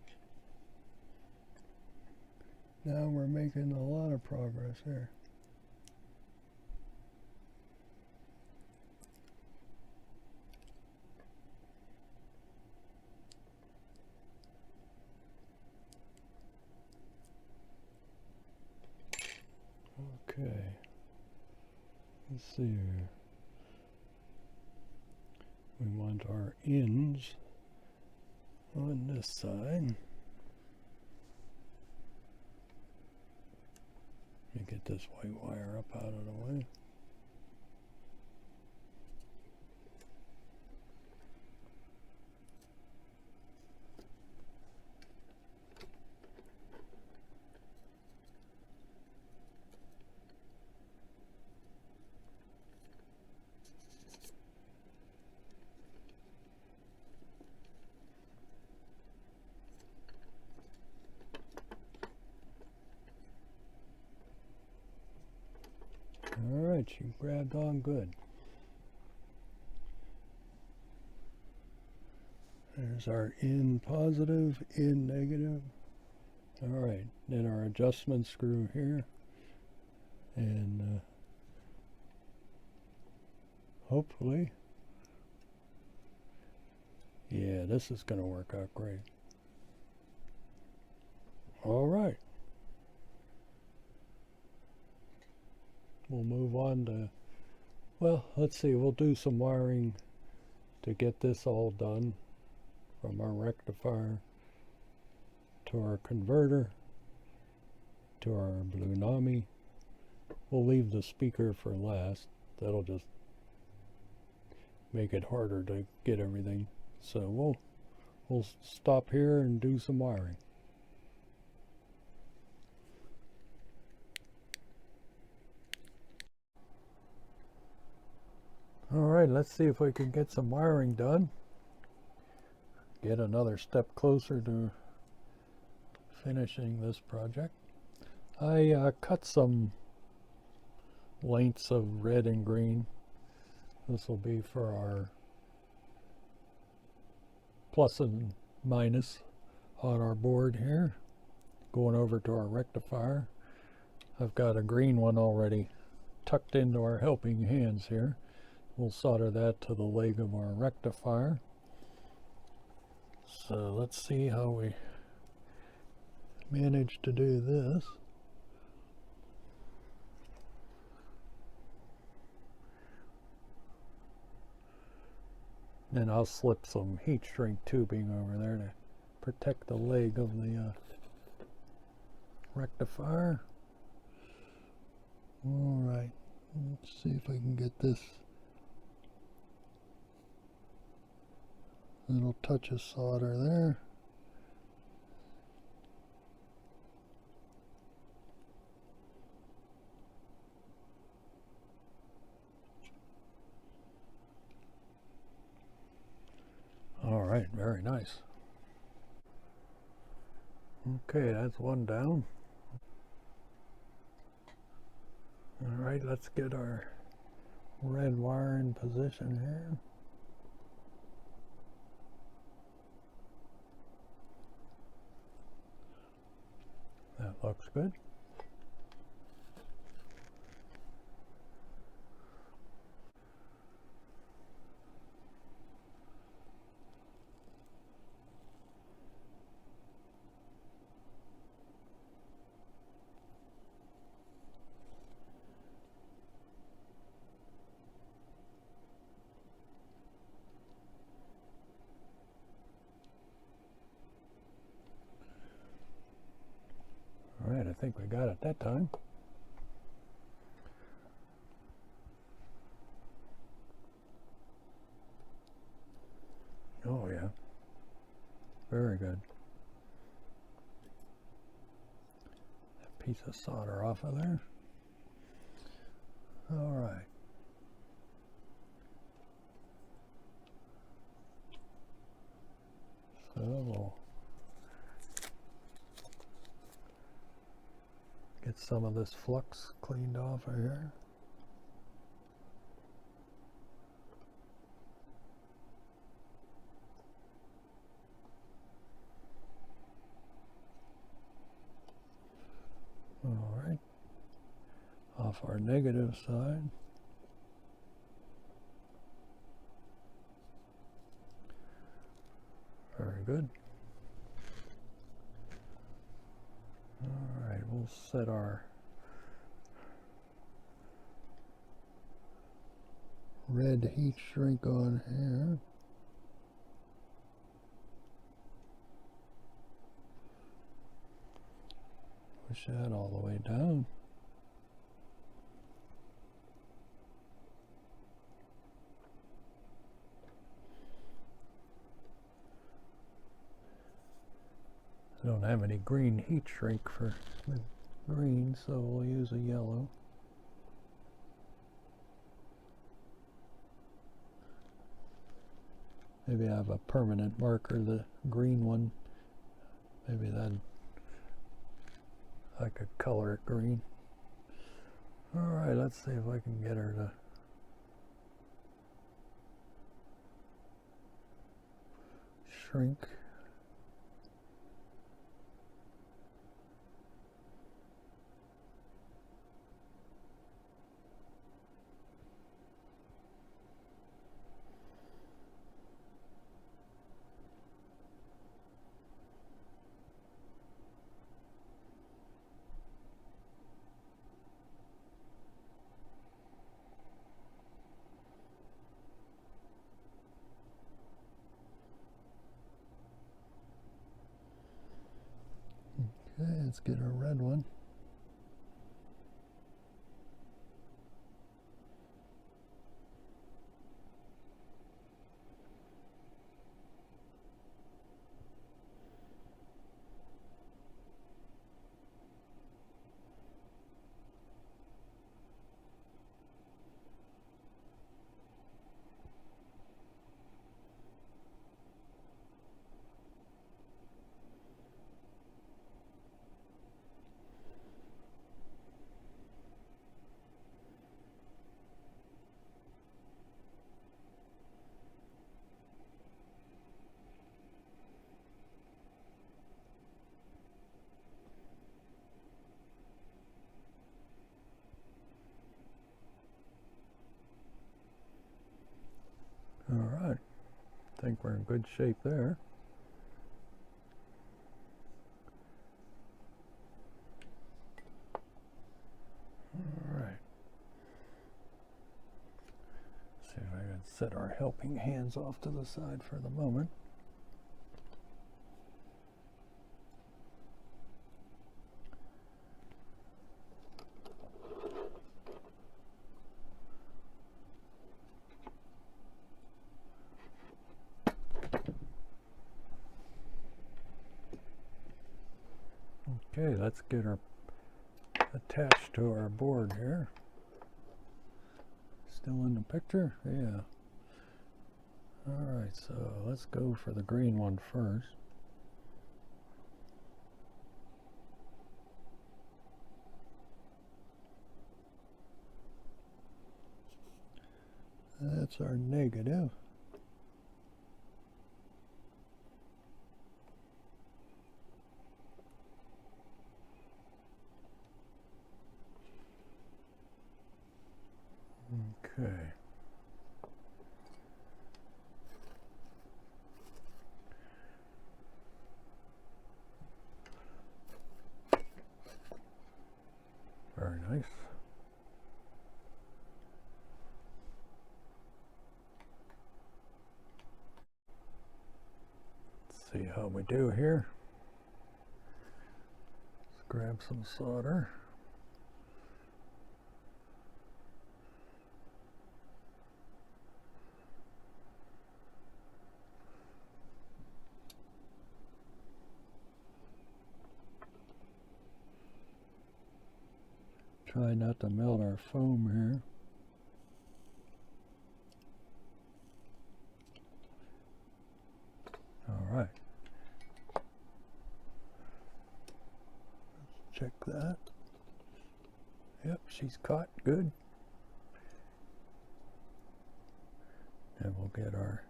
Now we're making a lot of progress here. Okay. Let's see here. We want our ends on this side. Let me get this white wire up out of the way. Alright, she grabbed on good. There's our in positive, in negative. Alright, then our adjustment screw here. And hopefully, yeah, this is going to work out great. Alright. We'll move on to, well, let's see, we'll do some wiring to get this all done, from our rectifier to our converter to our Blunami. We'll leave the speaker for last. That'll just make it harder to get everything. So we'll stop here and do some wiring. Alright, let's see if we can get some wiring done. Get another step closer to finishing this project. I cut some lengths of red and green. This will be for our plus and minus on our board here. Going over to our rectifier. I've got a green one already tucked into our helping hands here. We'll solder that to the leg of our rectifier. So let's see how we manage to do this. And I'll slip some heat shrink tubing over there to protect the leg of the rectifier. Alright, let's see if I can get this little touch of solder there. Alright, very nice. Okay, that's one down. Alright, let's get our red wire in position here. That looks good. Alright, I think we got it that time. Oh yeah, very good. That piece of solder off of there. Alright. So we'll get some of this flux cleaned off of here. All right, off our negative side. Very good. All right, we'll set our red heat shrink on here. Push that all the way down. I don't have any green heat shrink for the green, so we'll use a yellow. Maybe I have a permanent marker, the green one. Maybe then I could color it green. Alright, let's see if I can get her to shrink. Okay, let's get a red one. I think we're in good shape there. All right. See if I can set our helping hands off to the side for the moment. Okay, let's get her attached to our board here. Still in the picture? Yeah. Alright, so let's go for the green one first. That's our negative. Okay. Very nice. Let's see how we do here. Let's grab some solder. Try not to melt our foam here. All right. Let's check that. Yep, she's caught. Good. And we'll get our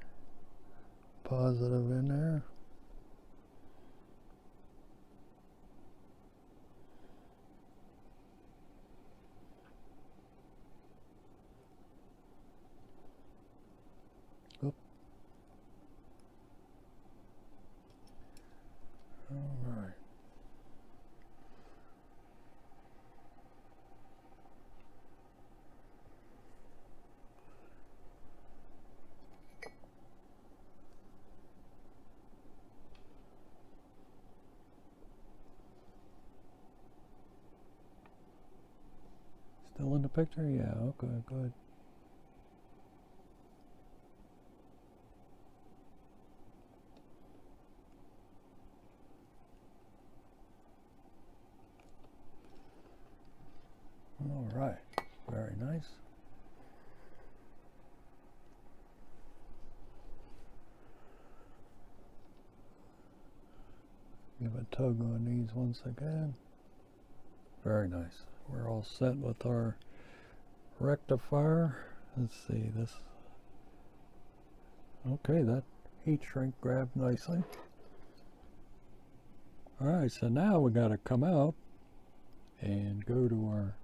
positive in there. All right. Still in the picture? Yeah, okay, good. All right, very nice. Give a tug on these once again. Very nice. We're all set with our rectifier. Let's see this. Okay, that heat shrink grabbed nicely. All right, so now we got to come out and go to our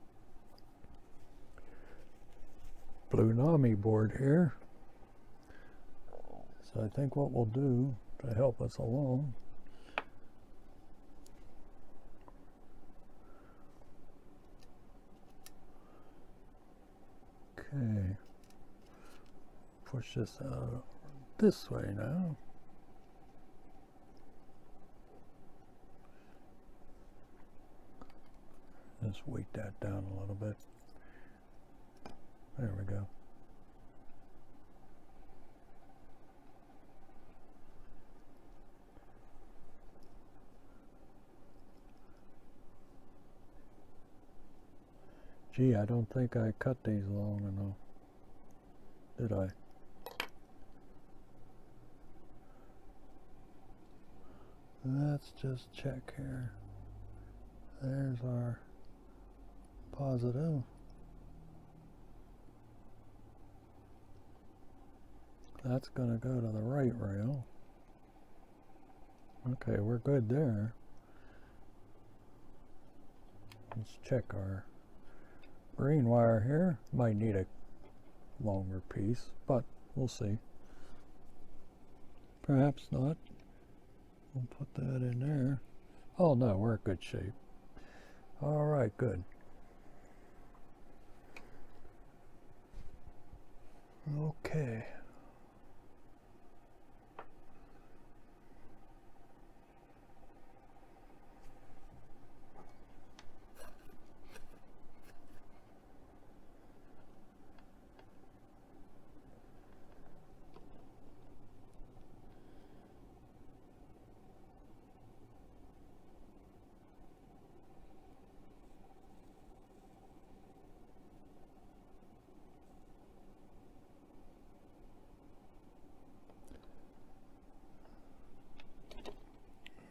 Blunami board here. So I think what we'll do to help us along, okay, push this out this way now. Just weight that down a little bit. There we go. Gee, I don't think I cut these long enough. Did I? Let's just check here. There's our positive. That's going to go to the right rail. Okay, we're good there. Let's check our green wire here. Might need a longer piece, but we'll see. Perhaps not. We'll put that in there. Oh no, we're in good shape. All right, good. Okay.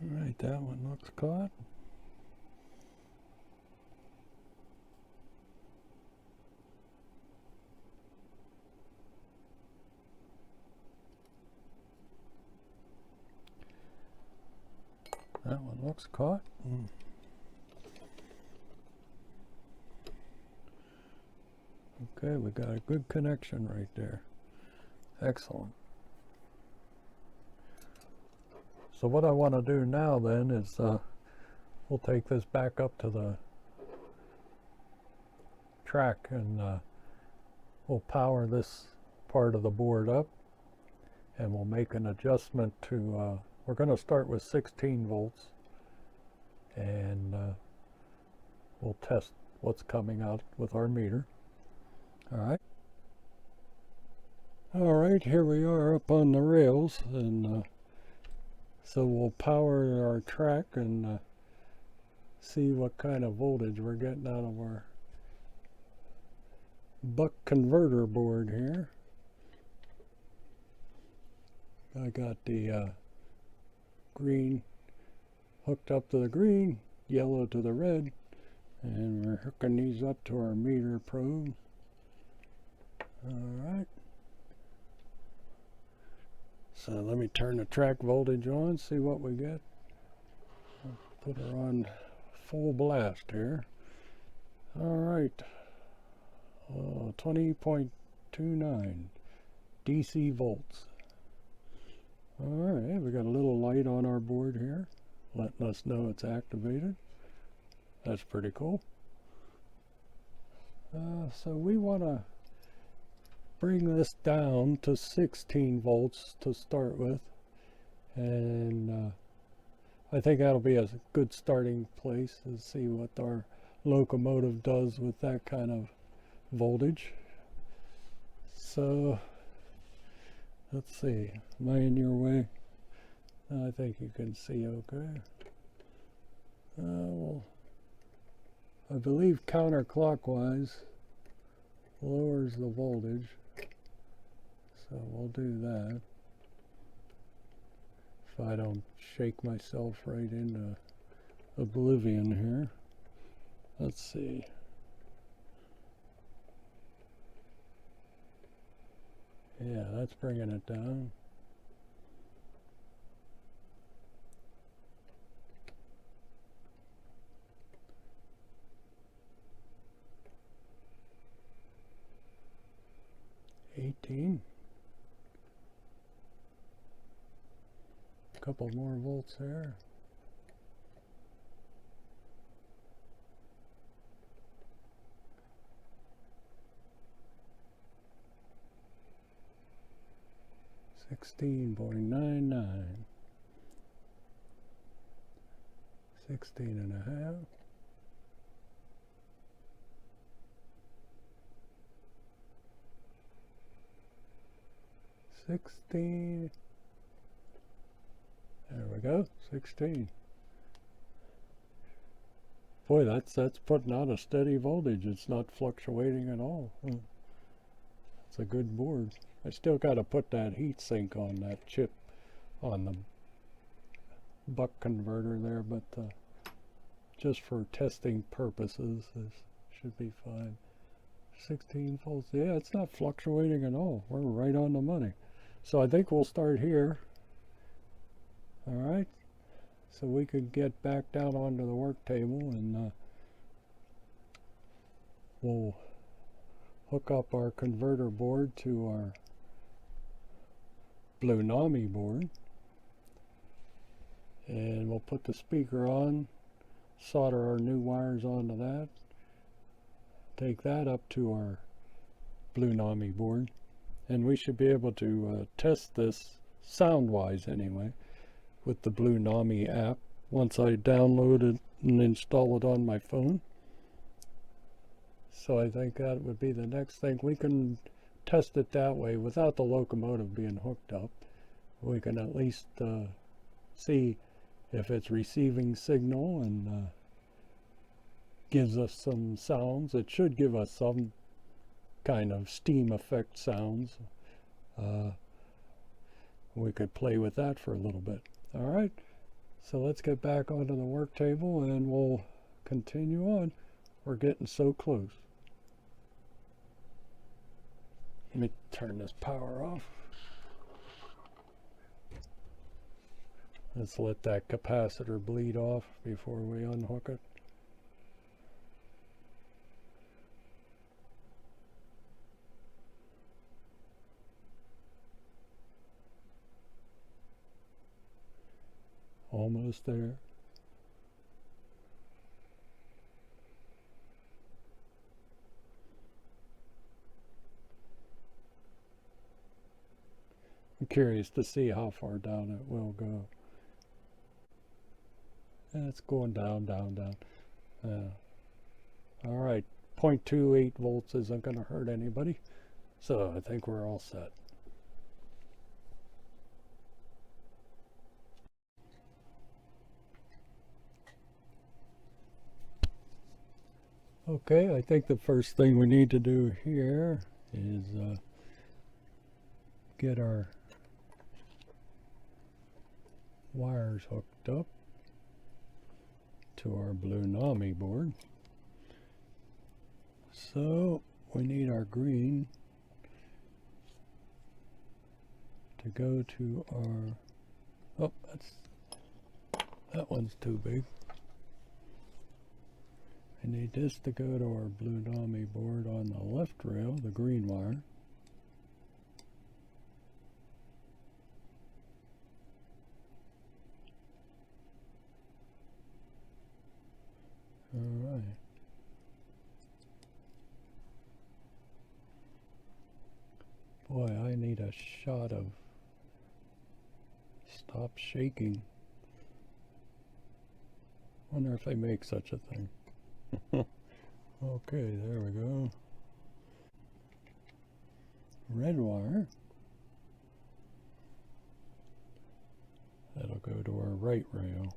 All right, that one looks caught. That one looks caught. Okay, we got a good connection right there. Excellent. So what I want to do now then is we'll take this back up to the track and we'll power this part of the board up, and we'll make an adjustment to we're going to start with 16 volts, and we'll test what's coming out with our meter. All right, here we are up on the rails, and so we'll power our track and see what kind of voltage we're getting out of our buck converter board here. I got the green hooked up to the green, yellow to the red, and we're hooking these up to our meter probe. All right. So let me turn the track voltage on, see what we get. I'll put her on full blast here. All right. 20.29 DC volts. All right, we got a little light on our board here, letting us know it's activated. That's pretty cool. So we want to bring this down to 16 volts to start with, and I think that'll be a good starting place to see what our locomotive does with that kind of voltage. So let's see, am I in your way? I think you can see okay. Well, I believe counterclockwise lowers the voltage, so we'll do that. If I don't shake myself right into oblivion here. Let's see. Yeah, that's bringing it down. A couple more volts there. $16.99. 16.5. 16. There we go, 16. Boy, that's putting out a steady voltage. It's not fluctuating at all. It's a good board. I still got to put that heat sink on that chip on the buck converter there, but just for testing purposes, this should be fine. 16 volts. Yeah, it's not fluctuating at all. We're right on the money. So I think we'll start here. All right. So we could get back down onto the work table, and we'll hook up our converter board to our Blunami board. and we'll put the speaker on, solder our new wires onto that, take that up to our Blunami board, and we should be able to test this sound-wise anyway with the Blunami app once I download it and install it on my phone. So I think that would be the next thing. We can test it that way without the locomotive being hooked up. We can at least see if it's receiving signal and gives us some sounds. It should give us some kind of steam effect sounds. We could play with that for a little bit. All right, so let's get back onto the work table and we'll continue on. We're getting so close. Let me turn this power off. Let's let that capacitor bleed off before we unhook it. Almost there. I'm curious to see how far down it will go. And it's going down, down, down. All right, 0.28 volts isn't going to hurt anybody. So I think we're all set. Okay, I think the first thing we need to do here is get our wires hooked up to our Blunami board. So we need our green to go to our, oh, that one's too big. I need this to go to our Blunami board on the left rail, the green wire. All right. Boy, I need a shot of stop shaking. Wonder if they make such a thing. Okay, there we go. Red wire. That'll go to our right rail.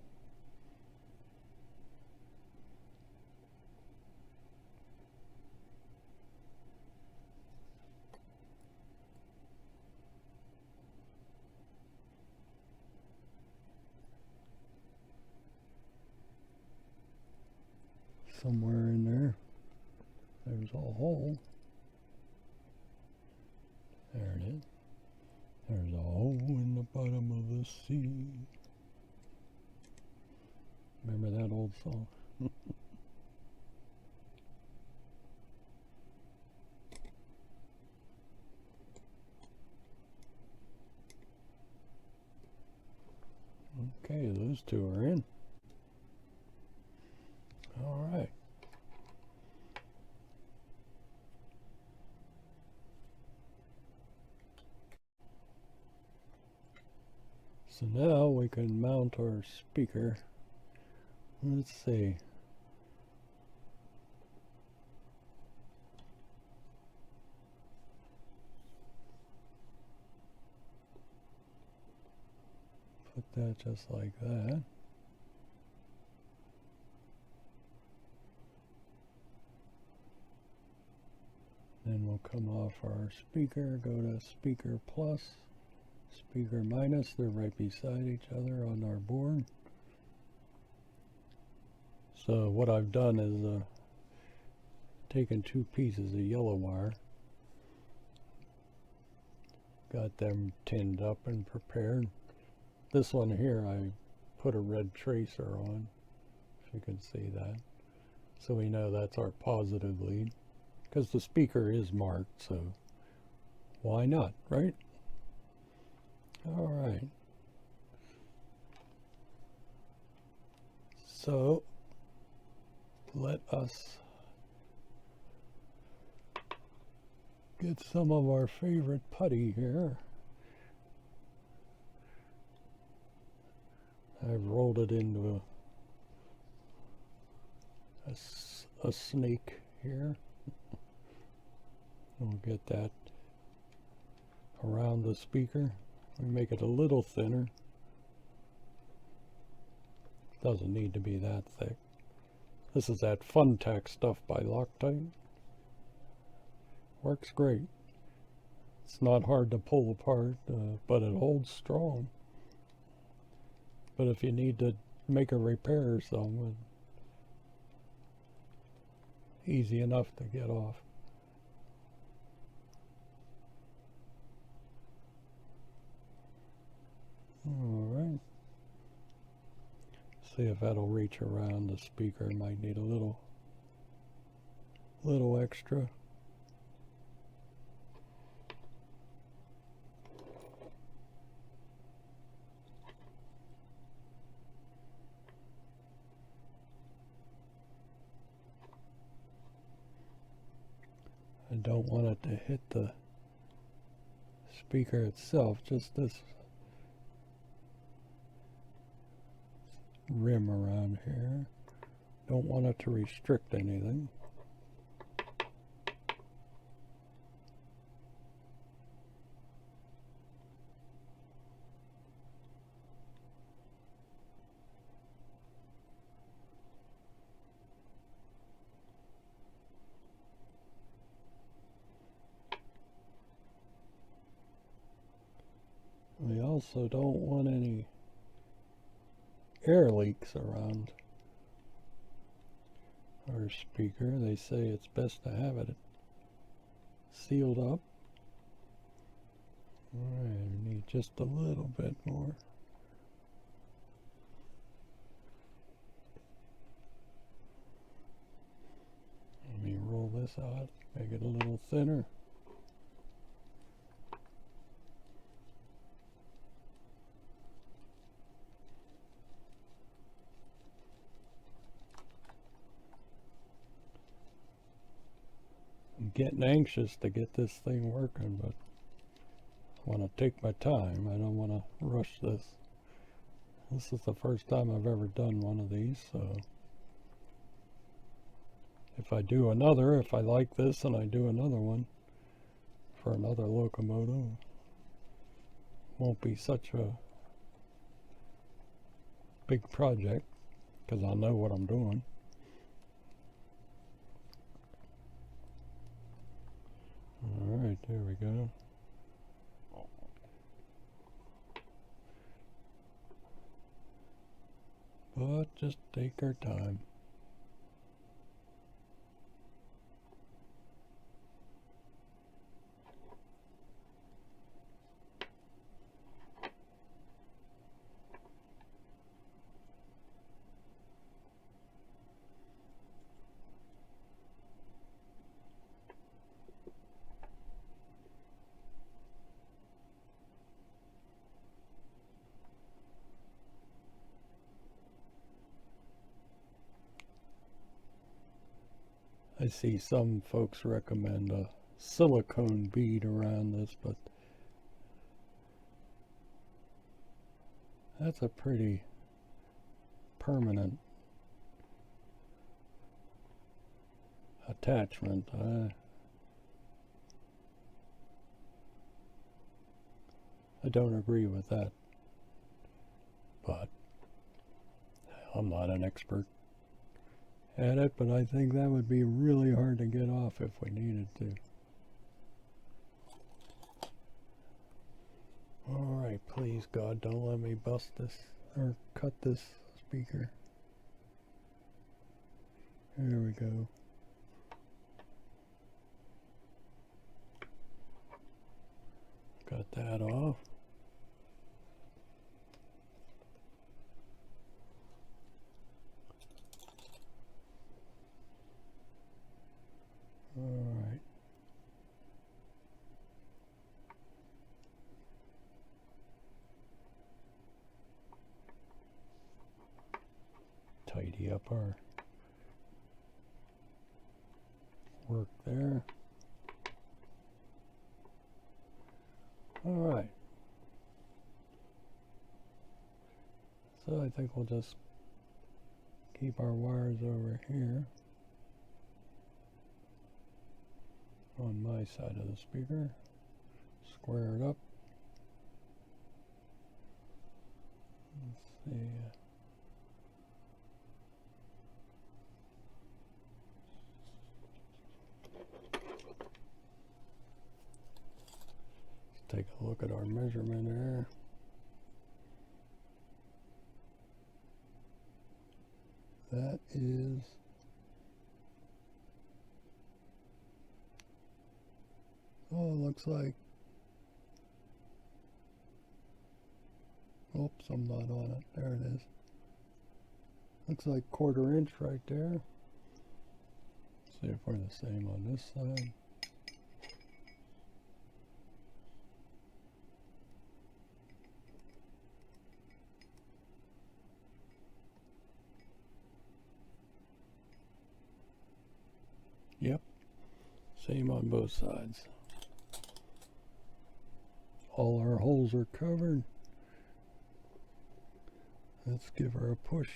Somewhere in there, there's a hole. There it is. There's a hole in the bottom of the sea. Remember that old song? Okay, those two are in. All right. So now we can mount our speaker. Let's see. Put that just like that. Then we'll come off our speaker, go to speaker plus, speaker minus. They're right beside each other on our board. So what I've done is taken two pieces of yellow wire, got them tinned up and prepared. This one here I put a red tracer on, if you can see that. So we know that's our positive lead, because the speaker is marked, so why not, right? All right. So let us get some of our favorite putty here. I've rolled it into a snake here. We'll get that around the speaker. We make it a little thinner. Doesn't need to be that thick. This is that Funtac stuff by Loctite. Works great. It's not hard to pull apart, but it holds strong. But if you need to make a repair or something, easy enough to get off. Alright. See if that'll reach around the speaker. Might need a little extra. I don't want it to hit the speaker itself, just this rim around here. Don't want it to restrict anything. We also don't want any air leaks around our speaker. They say it's best to have it sealed up. Alright, we need just a little bit more. Let me roll this out, make it a little thinner. Getting anxious to get this thing working, but I want to take my time. I don't want to rush this. This is the first time I've ever done one of these, so if I do another, if I like this and I do another one for another locomotive, won't be such a big project because I'll know what I'm doing. Alright, there we go. But just take our time. I see some folks recommend a silicone bead around this, but that's a pretty permanent attachment. I don't agree with that, but I'm not an expert at it, but I think that would be really hard to get off if we needed to. Alright, please God, don't let me bust this or cut this speaker. There we go. Got that off. Alright. tidy up our work there. All right. So I think we'll just keep our wires over here on my side of the speaker. Square it up. Let's see. Let's take a look at our measurement there. That is it looks like, oops, I'm not on it. There it is. Looks like 1/4 inch right there. See if we're the same on this side. Yep, same on both sides. All our holes are covered. Let's give her a push.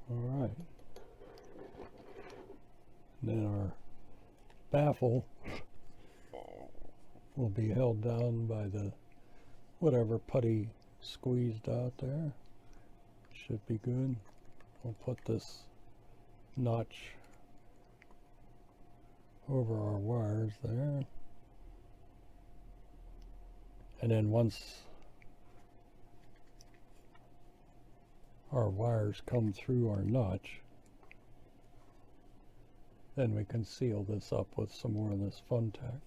All right. Then our baffle will be held down by the whatever putty squeezed out there. Should be good. We'll put this notch over our wires there. And then once our wires come through our notch, then we can seal this up with some more of this fun tack.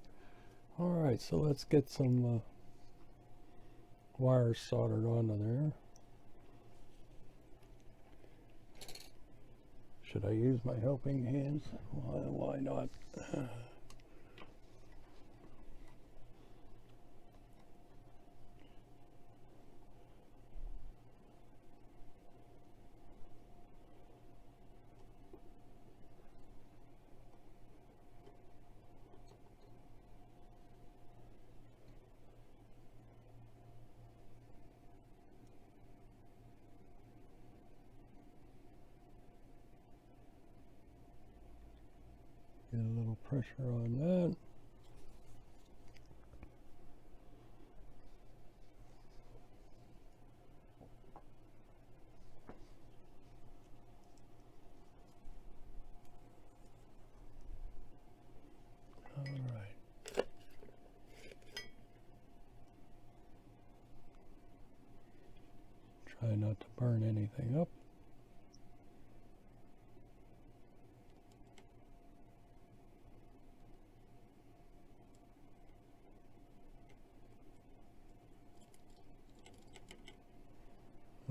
Alright, so let's get some wires soldered onto there. Should I use my helping hands? Why not? Get a little pressure on that. All right. Try not to burn anything up.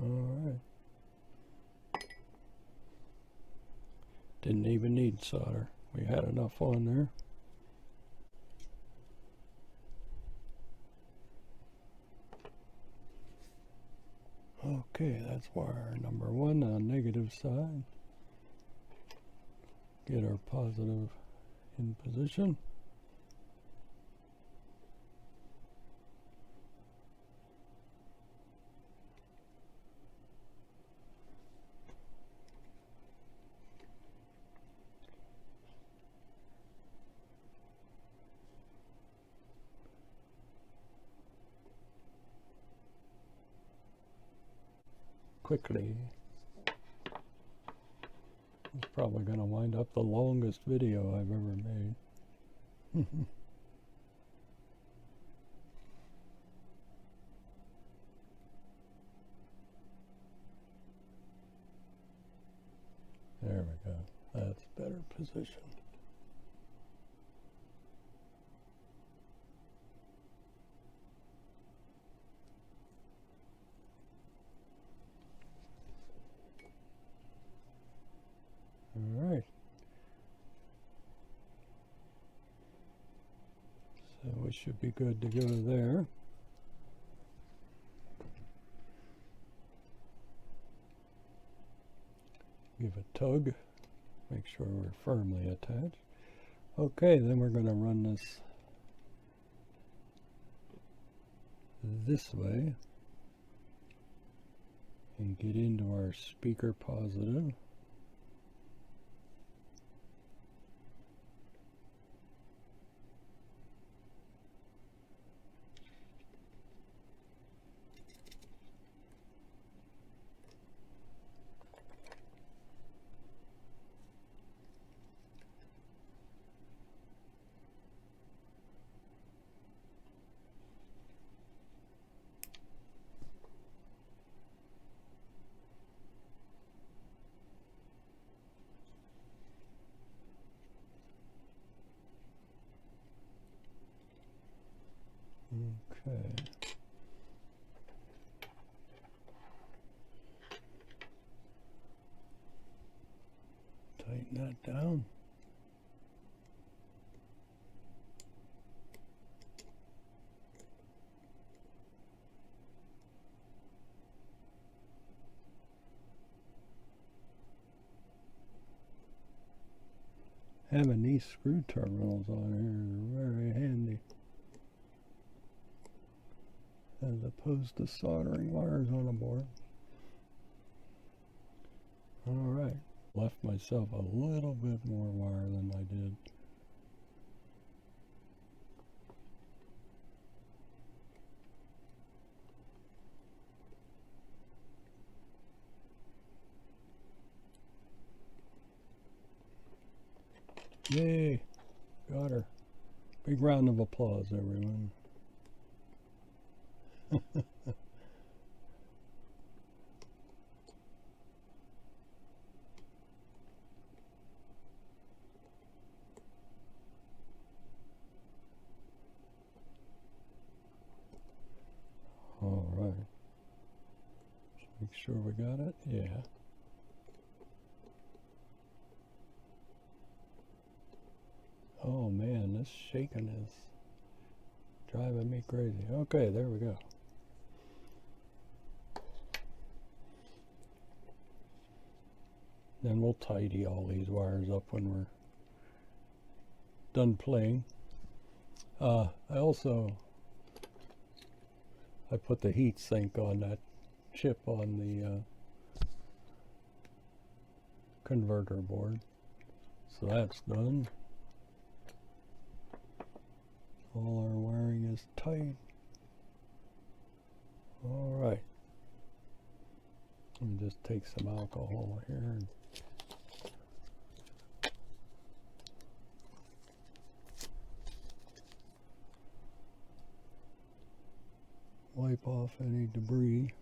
Alright. Didn't even need solder. We had enough on there. Okay, that's wire number 1 on negative side. Get our positive in position. Quickly. It's probably going to wind up the longest video I've ever made. There we go. That's better position. we should be good to go there. Give a tug, make sure we're firmly attached. Okay, then we're going to run this way and get into our speaker positive. Okay. Tighten that down. Having these screw terminals on here is very handy, as opposed to soldering wires on a board. Alright, left myself a little bit more wire than I did. Yay! Got her. Big round of applause, everyone. All right. Make sure we got it. Yeah. Oh man, this shaking is driving me crazy. Okay, there we go. Then we'll tidy all these wires up when we're done playing. I put the heat sink on that chip on the converter board. So that's done. All our wiring is tight. All right. Let me just take some alcohol here and wipe off any debris.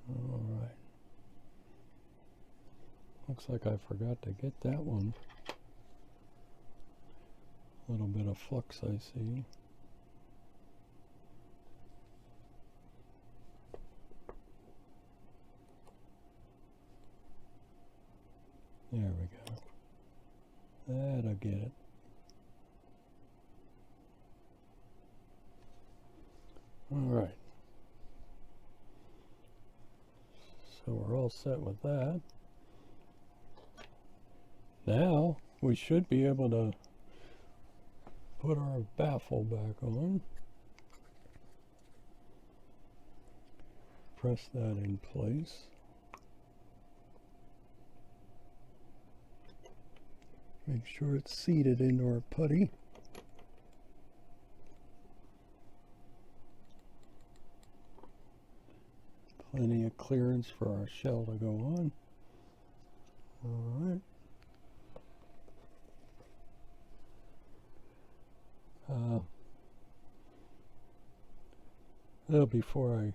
All right. Looks like I forgot to get that one. A little bit of flux I see. There we go. That'll get it. All right. So we're all set with that. Now we should be able to put our baffle back on. Press that in place. Make sure it's seated into our putty. Plenty of clearance for our shell to go on. All right. Before I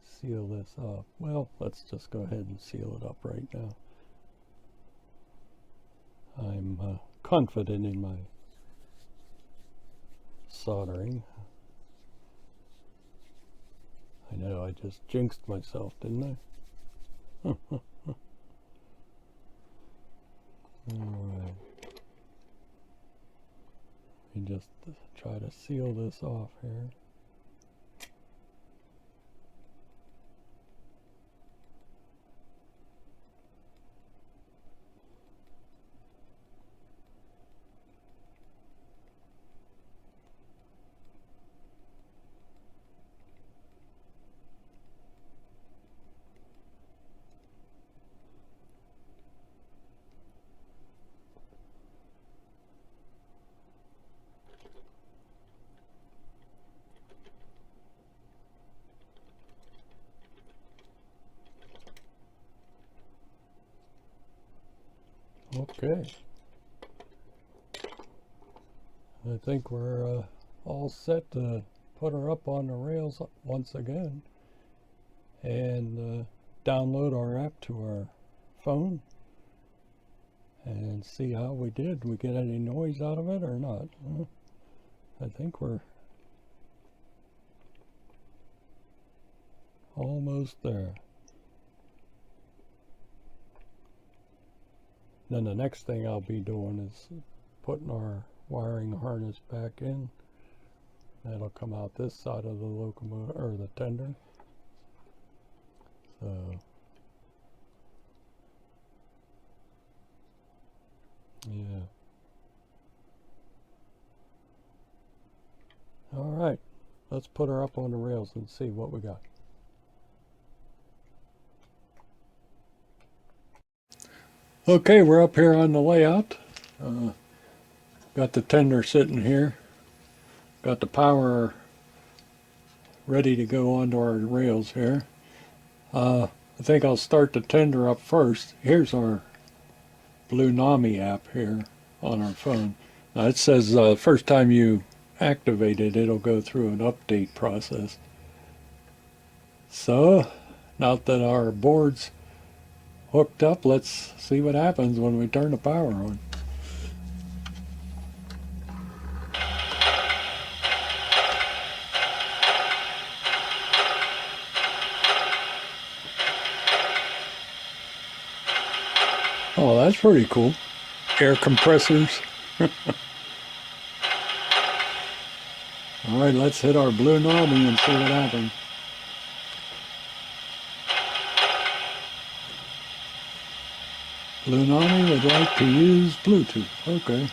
seal this up, well, let's just go ahead and seal it up right now. I'm confident in my soldering. I know, I just jinxed myself, didn't I? Alright. Let me just try to seal this off here. Okay, I think we're all set to put her up on the rails once again and download our app to our phone and see how we did. We get any noise out of it or not? I think we're almost there. Then the next thing I'll be doing is putting our wiring harness back in. That'll come out this side of the locomotive, or the tender. So, yeah. Alright, let's put her up on the rails and see what we got. Okay, we're up here on the layout. Got the tender sitting here. Got the power ready to go onto our rails here. I think I'll start the tender up first. Here's our Blunami app here on our phone. Now it says first time you activate it, it'll go through an update process. So, now that our board's hooked up, let's see what happens when we turn the power on. Oh, that's pretty cool. Air compressors. Alright, let's hit our Blunami and see what happens. Blunami would like to use Bluetooth. Okay.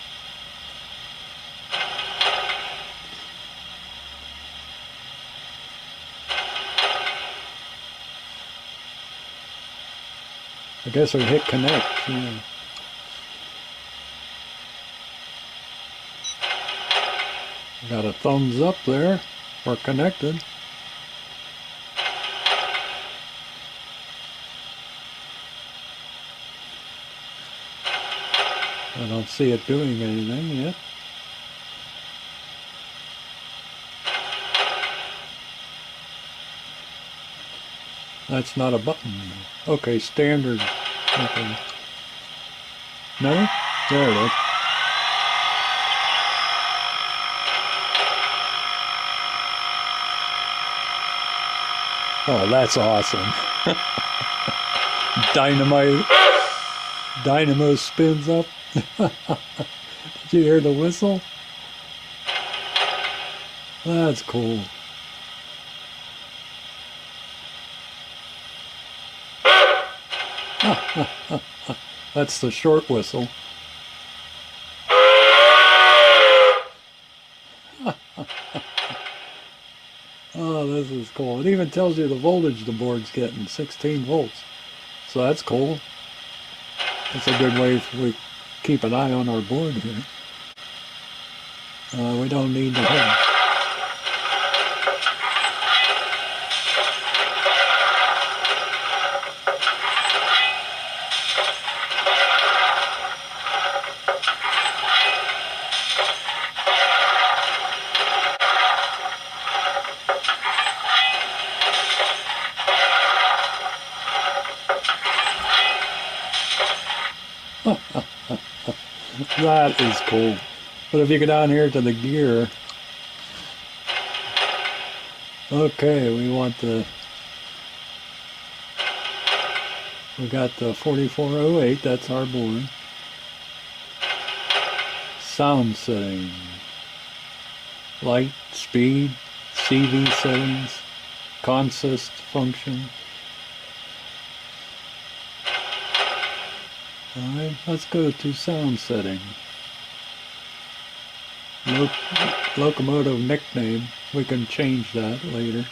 I guess we hit connect. Yeah. Got a thumbs up there. We're connected. I don't see it doing anything yet. That's not a button. Okay, standard. Okay. No? There it is. Oh, that's awesome. Dynamo spins up. Did you hear the whistle? That's cool. That's the short whistle. Oh, this is cool. It even tells you the voltage the board's getting, 16 volts. So that's cool. That's a good way we keep an eye on our board here. We don't need to have. That is cool. But if you go down here to the gear, Okay, we got the 4408, that's our board. Sound setting, light, speed, CV settings, consist function. Alright, let's go to sound setting. Locomotive nickname, we can change that later.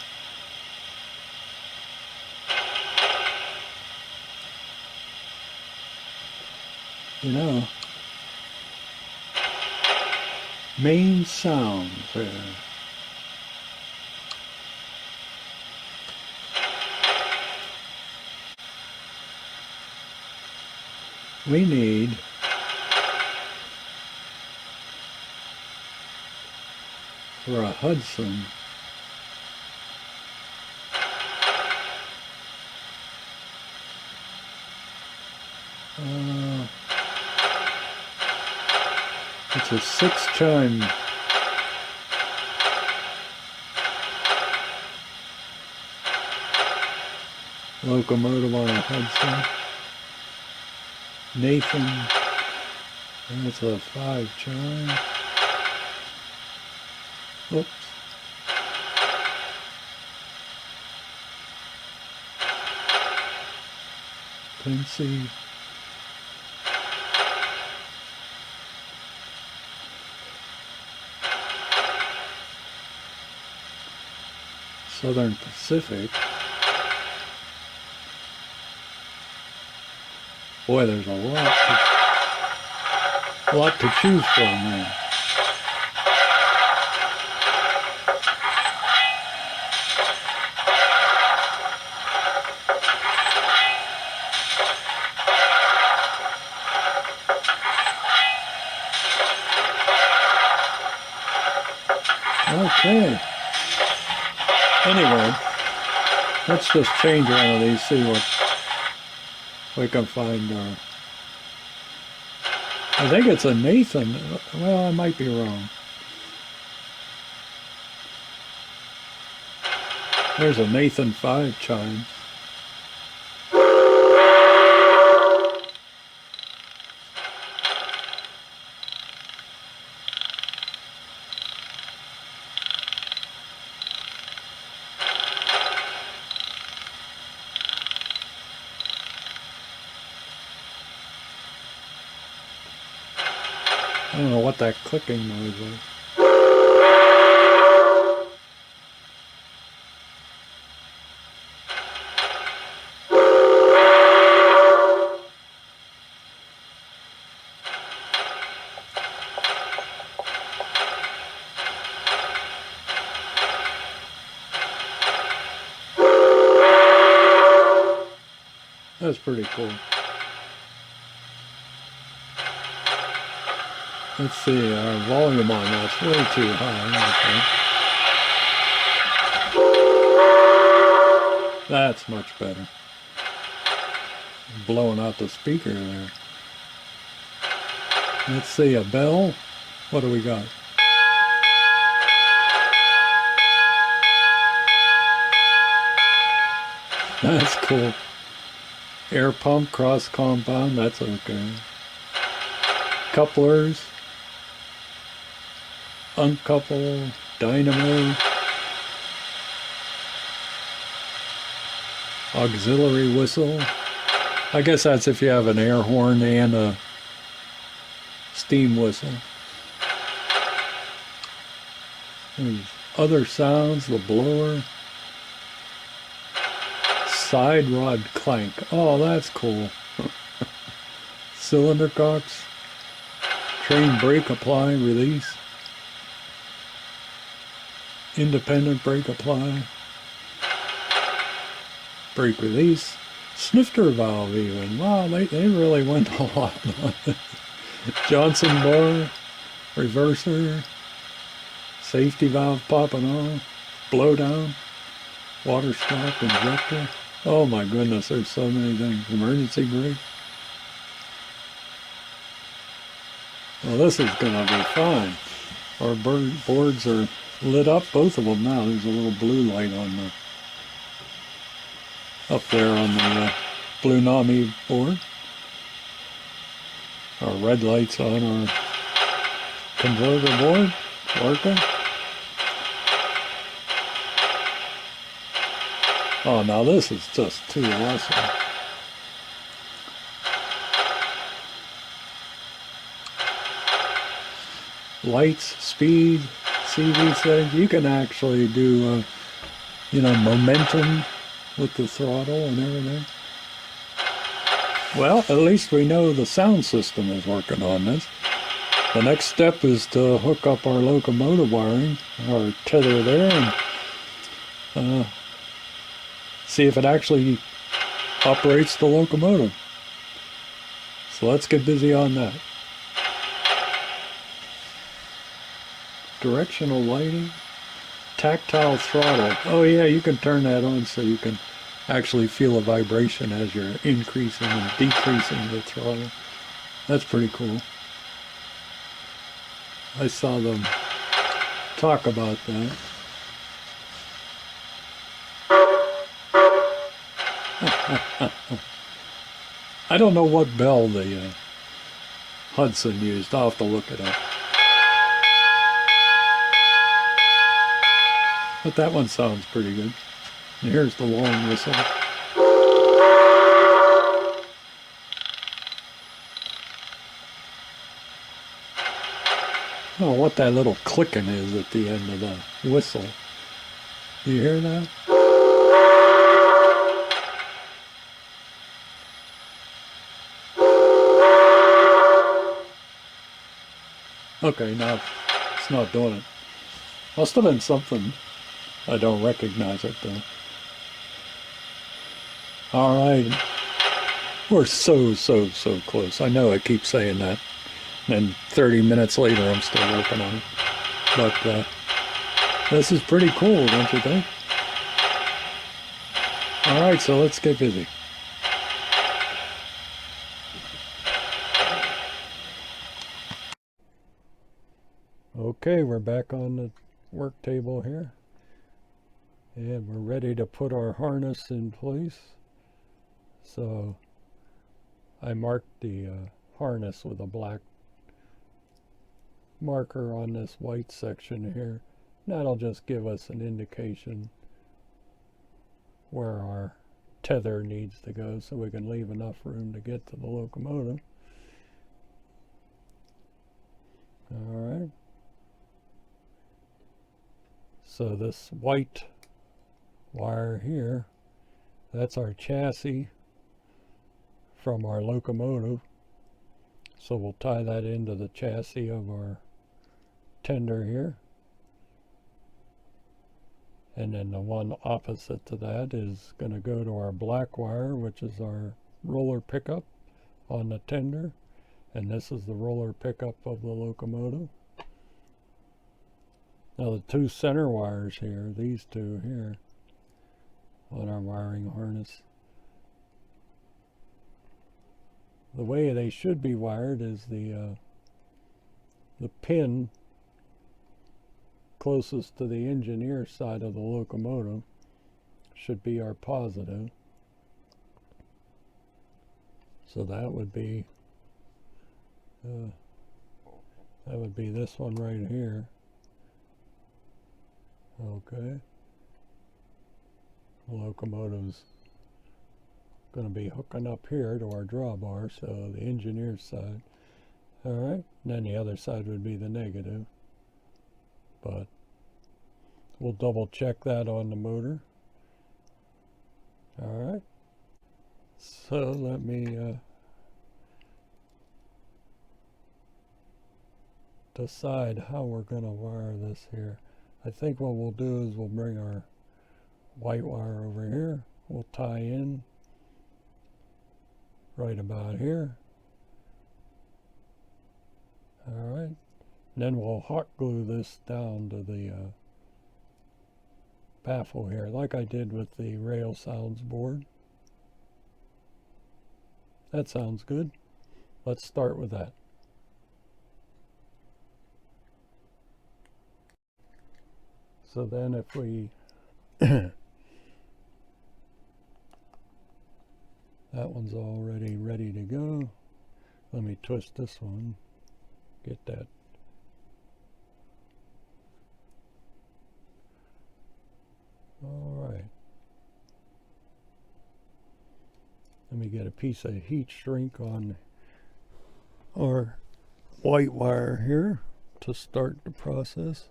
You know, main sound there. We need for a Hudson it's a 6-chime locomotive on a Hudson. Nathan, that's a 5-chime. Oops. Quincy. Southern Pacific. Boy, there's a lot to choose from there. Okay. Anyway, let's just change one of these, see what we can find. I think it's a Nathan. Well, I might be wrong. There's a Nathan 5-chime. I don't know what that clicking noise was. That's pretty cool. Let's see, our volume on that's way too high, I think. That's much better. Blowing out the speaker there. Let's see, a bell. What do we got? That's cool. Air pump, cross compound, that's okay. Couplers. Uncouple, dynamo, auxiliary whistle. I guess that's if you have an air horn and a steam whistle. There's other sounds, the blower. Side rod clank. Oh, that's cool. Cylinder cocks. Train brake apply, release. Independent brake apply, brake release, snifter valve even. Wow, they really went a lot on it. Johnson bar, reverser, safety valve popping on, blow down, water stop, injector. Oh my goodness, there's so many things. Emergency brake. Well, this is gonna be fun. Our boards are lit up, both of them now. There's a little blue light on the up there on the Blunami board. Our red light's on our converter board, working. Oh, now this is just too awesome. Lights, speed, CV settings. You can actually do, you know, momentum with the throttle and everything. Well, at least we know the sound system is working on this. The next step is to hook up our locomotive wiring, our tether there, and see if it actually operates the locomotive. So let's get busy on that. Directional lighting, tactile throttle. Oh yeah, you can turn that on so you can actually feel a vibration as you're increasing and decreasing the throttle. That's pretty cool. I saw them talk about that. I don't know what bell the Hudson used. I'll have to look it up. But that one sounds pretty good. And here's the long whistle. Oh, what that little clicking is at the end of the whistle. Do you hear that? Okay, now it's not doing it. Must have been something. I don't recognize it though. Alright. We're so close. I know I keep saying that. And 30 minutes later I'm still working on it. But this is pretty cool, don't you think? Alright, so let's get busy. Okay, we're back on the work table here. And we're ready to put our harness in place. So I marked the harness with a black marker on this white section here. That'll just give us an indication where our tether needs to go so we can leave enough room to get to the locomotive. Alright. So this white wire here, that's our chassis from our locomotive. So we'll tie that into the chassis of our tender here. And then the one opposite to that is going to go to our black wire, which is our roller pickup on the tender. And this is the roller pickup of the locomotive. Now the two center wires here, these two here, on our wiring harness, the way they should be wired is the pin closest to the engineer side of the locomotive should be our positive. So that would be this one right here. Okay. The locomotive's going to be hooking up here to our drawbar, so the engineer's side. Alright, and then the other side would be the negative. But we'll double check that on the motor. Alright. So let me decide how we're going to wire this here. I think what we'll do is we'll bring our white wire over here. We'll tie in right about here. Alright. Then we'll hot glue this down to the baffle here, like I did with the rail sounds board. That sounds good. Let's start with that. So then if we that one's already ready to go. Let me twist this one. Get that. All right. Let me get a piece of heat shrink on our white wire here to start the process.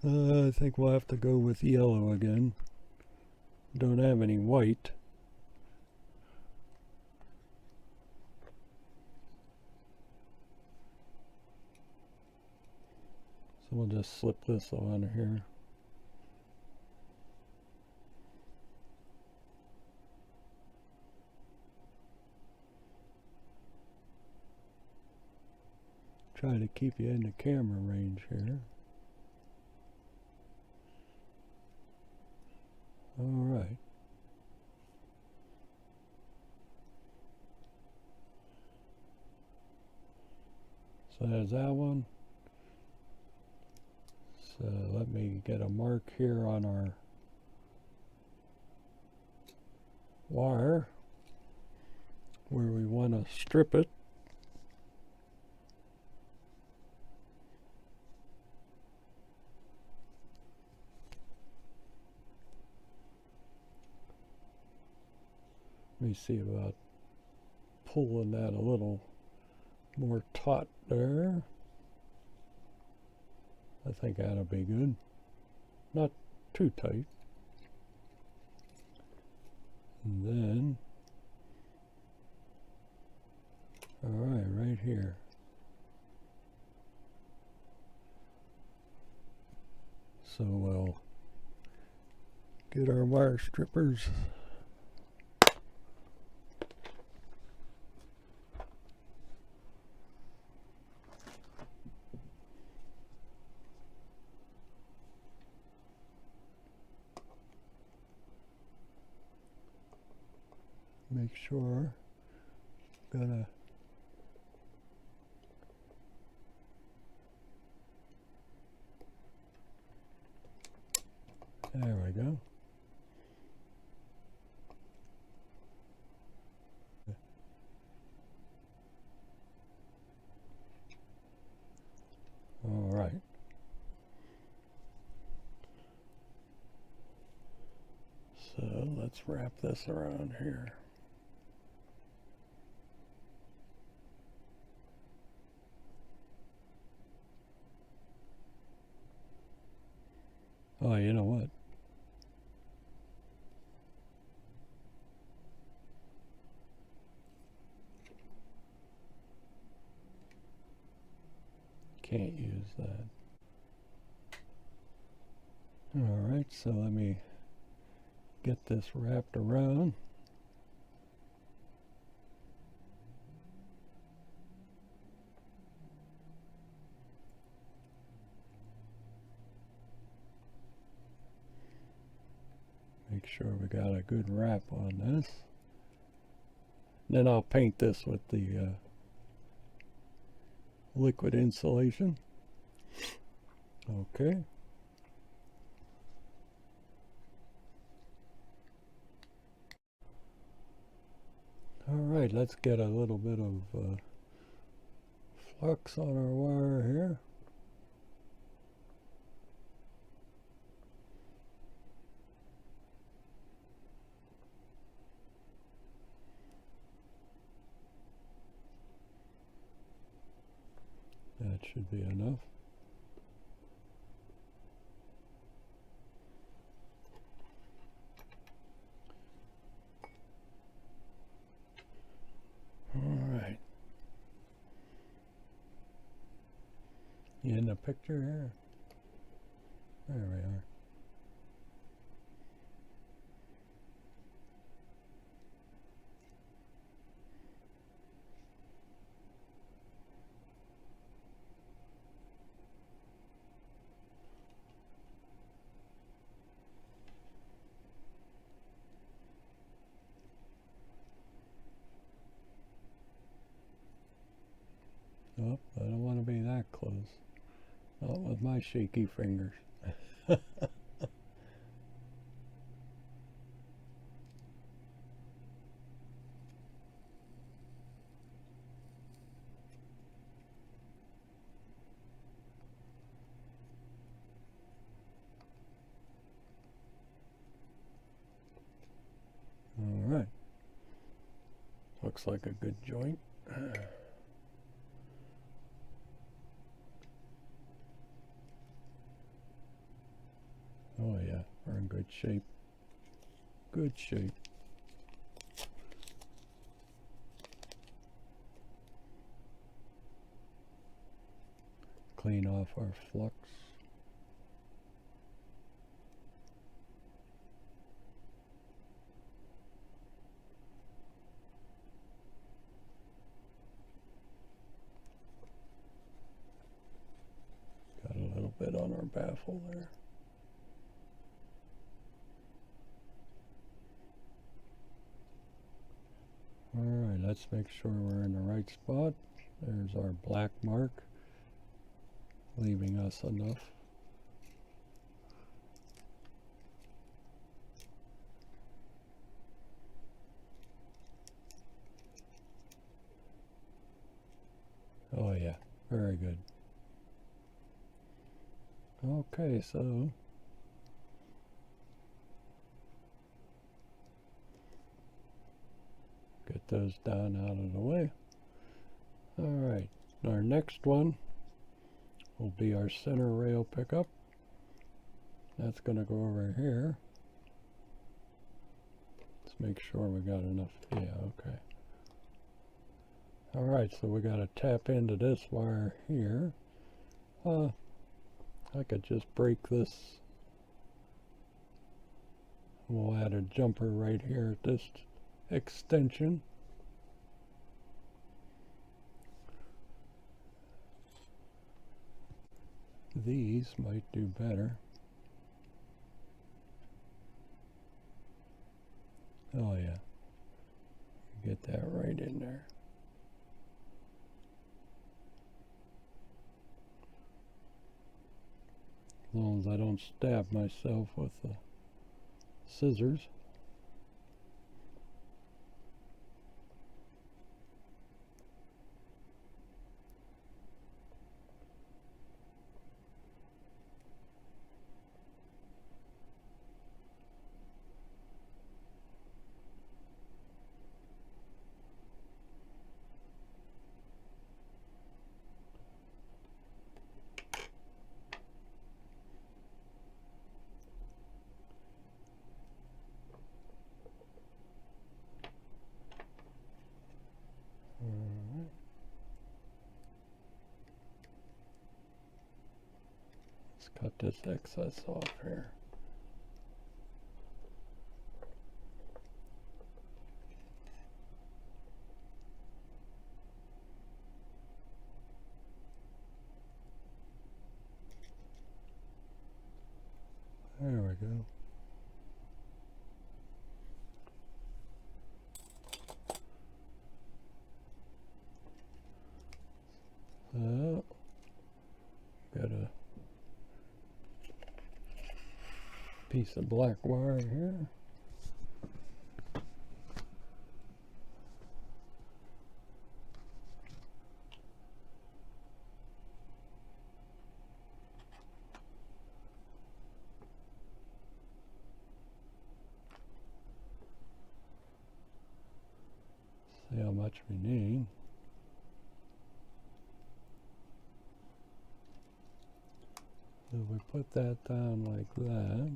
I think we'll have to go with yellow again. Don't have any white. So we'll just slip this on here. Try to keep you in the camera range here. All right. So there's that one. So let me get a mark here on our wire where we want to strip it. Let me see about pulling that a little more taut there. I think that'll be good. Not too tight. And then, all right, right here. So we'll get our wire strippers. Make sure, gotta there we go. All right. So let's wrap this around here. Oh, you know what? Can't use that. All right, so let me get this wrapped around. Make sure we got a good wrap on this. Then I'll paint this with the liquid insulation. Okay. All right, let's get a little bit of flux on our wire here. That should be enough. All right. You in the picture here? There we are. Oh, I don't want to be that close. Not with my shaky fingers. All right. Looks like a good joint. Oh yeah, we're in good shape. Good shape. Clean off our flux. Got a little bit on our baffle there. Alright, let's make sure we're in the right spot. There's our black mark, leaving us enough. Oh yeah, very good. Okay, so get those down out of the way. Alright, our next one will be our center rail pickup. That's going to go over here. Let's make sure we got enough. Yeah, okay. Alright, so we got to tap into this wire here. I could just break this. We'll add a jumper right here at this extension. These might do better. Oh yeah, get that right in there. As long as I don't stab myself with the scissors. Cut this excess off here. There we go. So, got a piece of black wire here. See how much we need. So we put that down like that.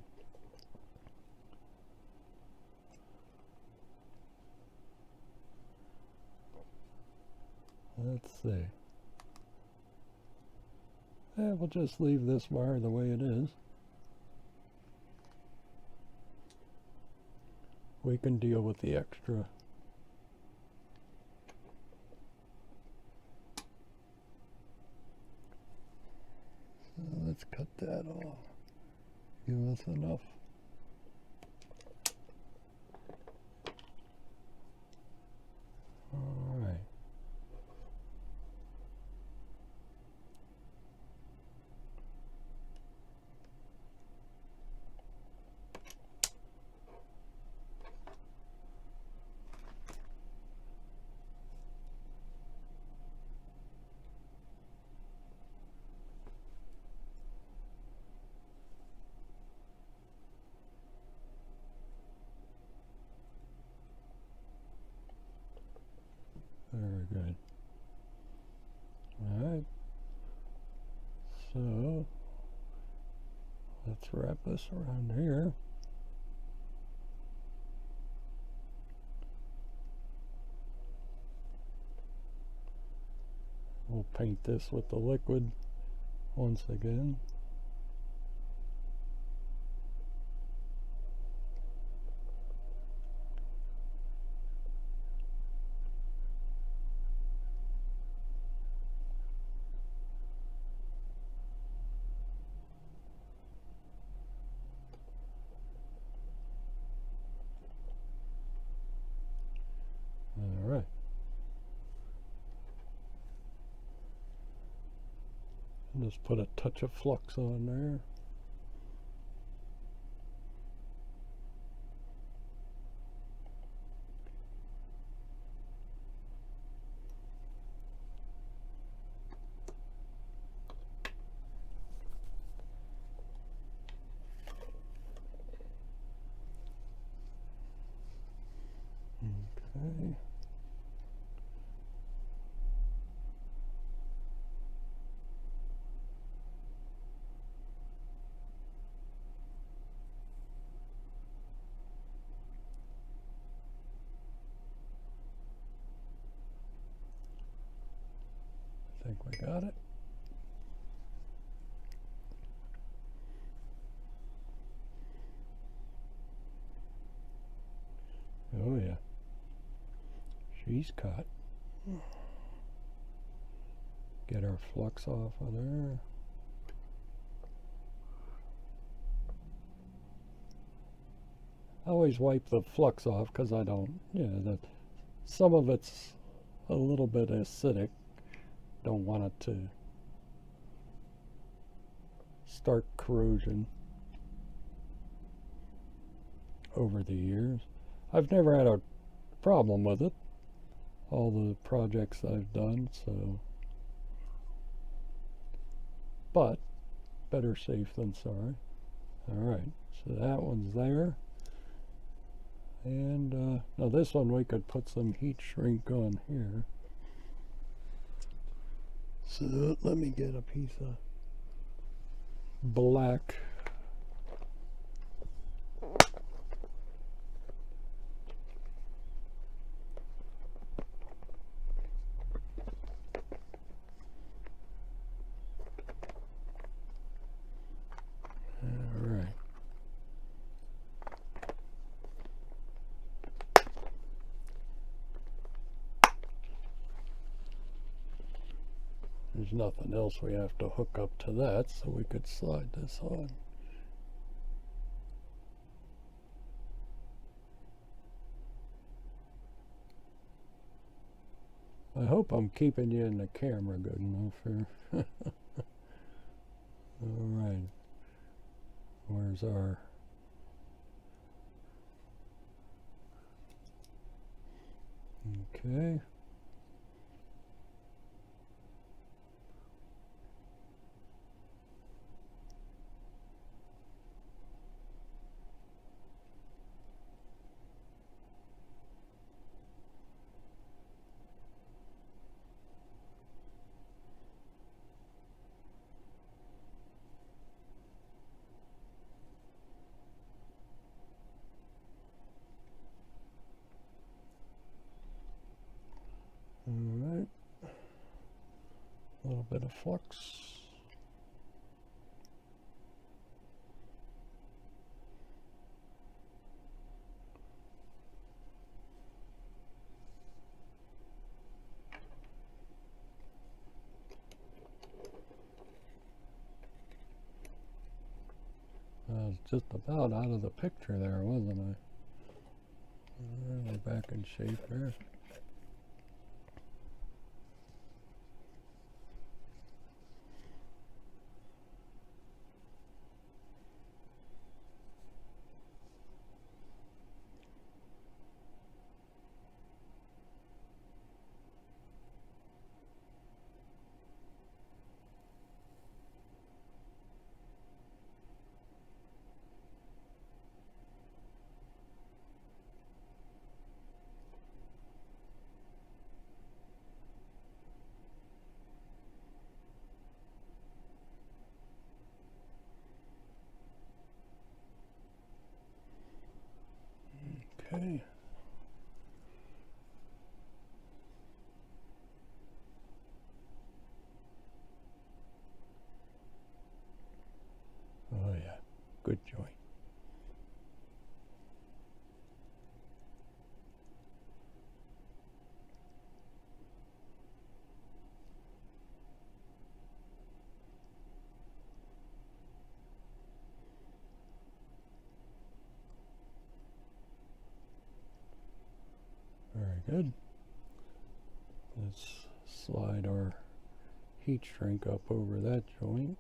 Let's see. Yeah, we'll just leave this wire the way it is. We can deal with the extra. So let's cut that off. Give us enough. All right. let's wrap this around here. We'll paint this with the liquid once again. All right. Just put a touch of flux on there. Okay. I think we got it. Oh yeah, she's caught. Get our flux off of there. I always wipe the flux off because I don't, some of it's a little bit acidic. Don't want it to start corrosion over the years. I've never had a problem with it, all the projects I've done, so, but better safe than sorry. Alright, so that one's there. And now this one we could put some heat shrink on here. So let me get a piece of black. All right. There's nothing else we have to hook up to that, so we could slide this on. I hope I'm keeping you in the camera good enough here. Alright. Where's our... Okay. Alright, a little bit of flux. I was just about out of the picture there, wasn't I? We're back in shape there. Okay. Oh yeah, good joint. Very good. Let's slide our heat shrink up over that joint.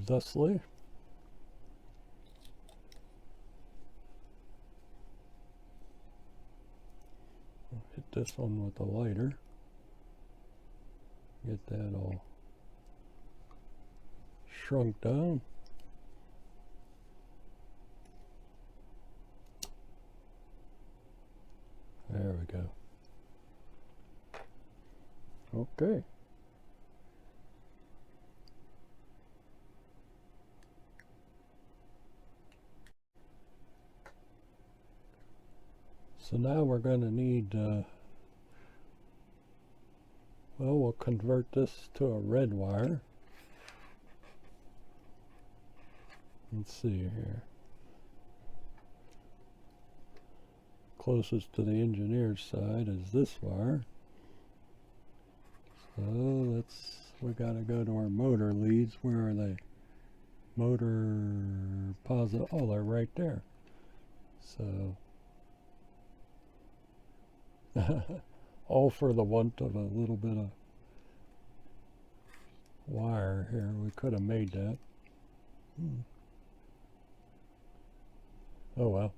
Thusly, I'll hit this one with the lighter. Get that all shrunk down. There we go. Okay. So now we're going to need, well, we'll convert this to a red wire. Let's see here. Closest to the engineer's side is this wire. So we got to go to our motor leads. Where are they? Motor positive. Oh, they're right there. So all for the want of a little bit of wire here. We could have made that. Oh well.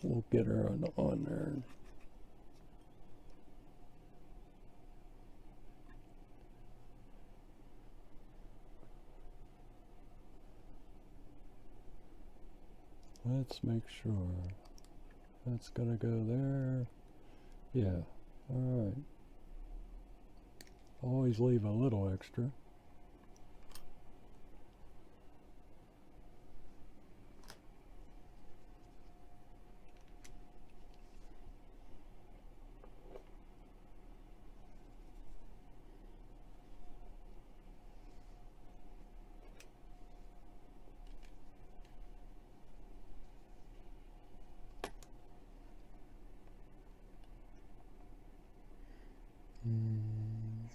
We'll get her on there. Let's make sure. That's gonna go there. Yeah, alright. Always leave a little extra.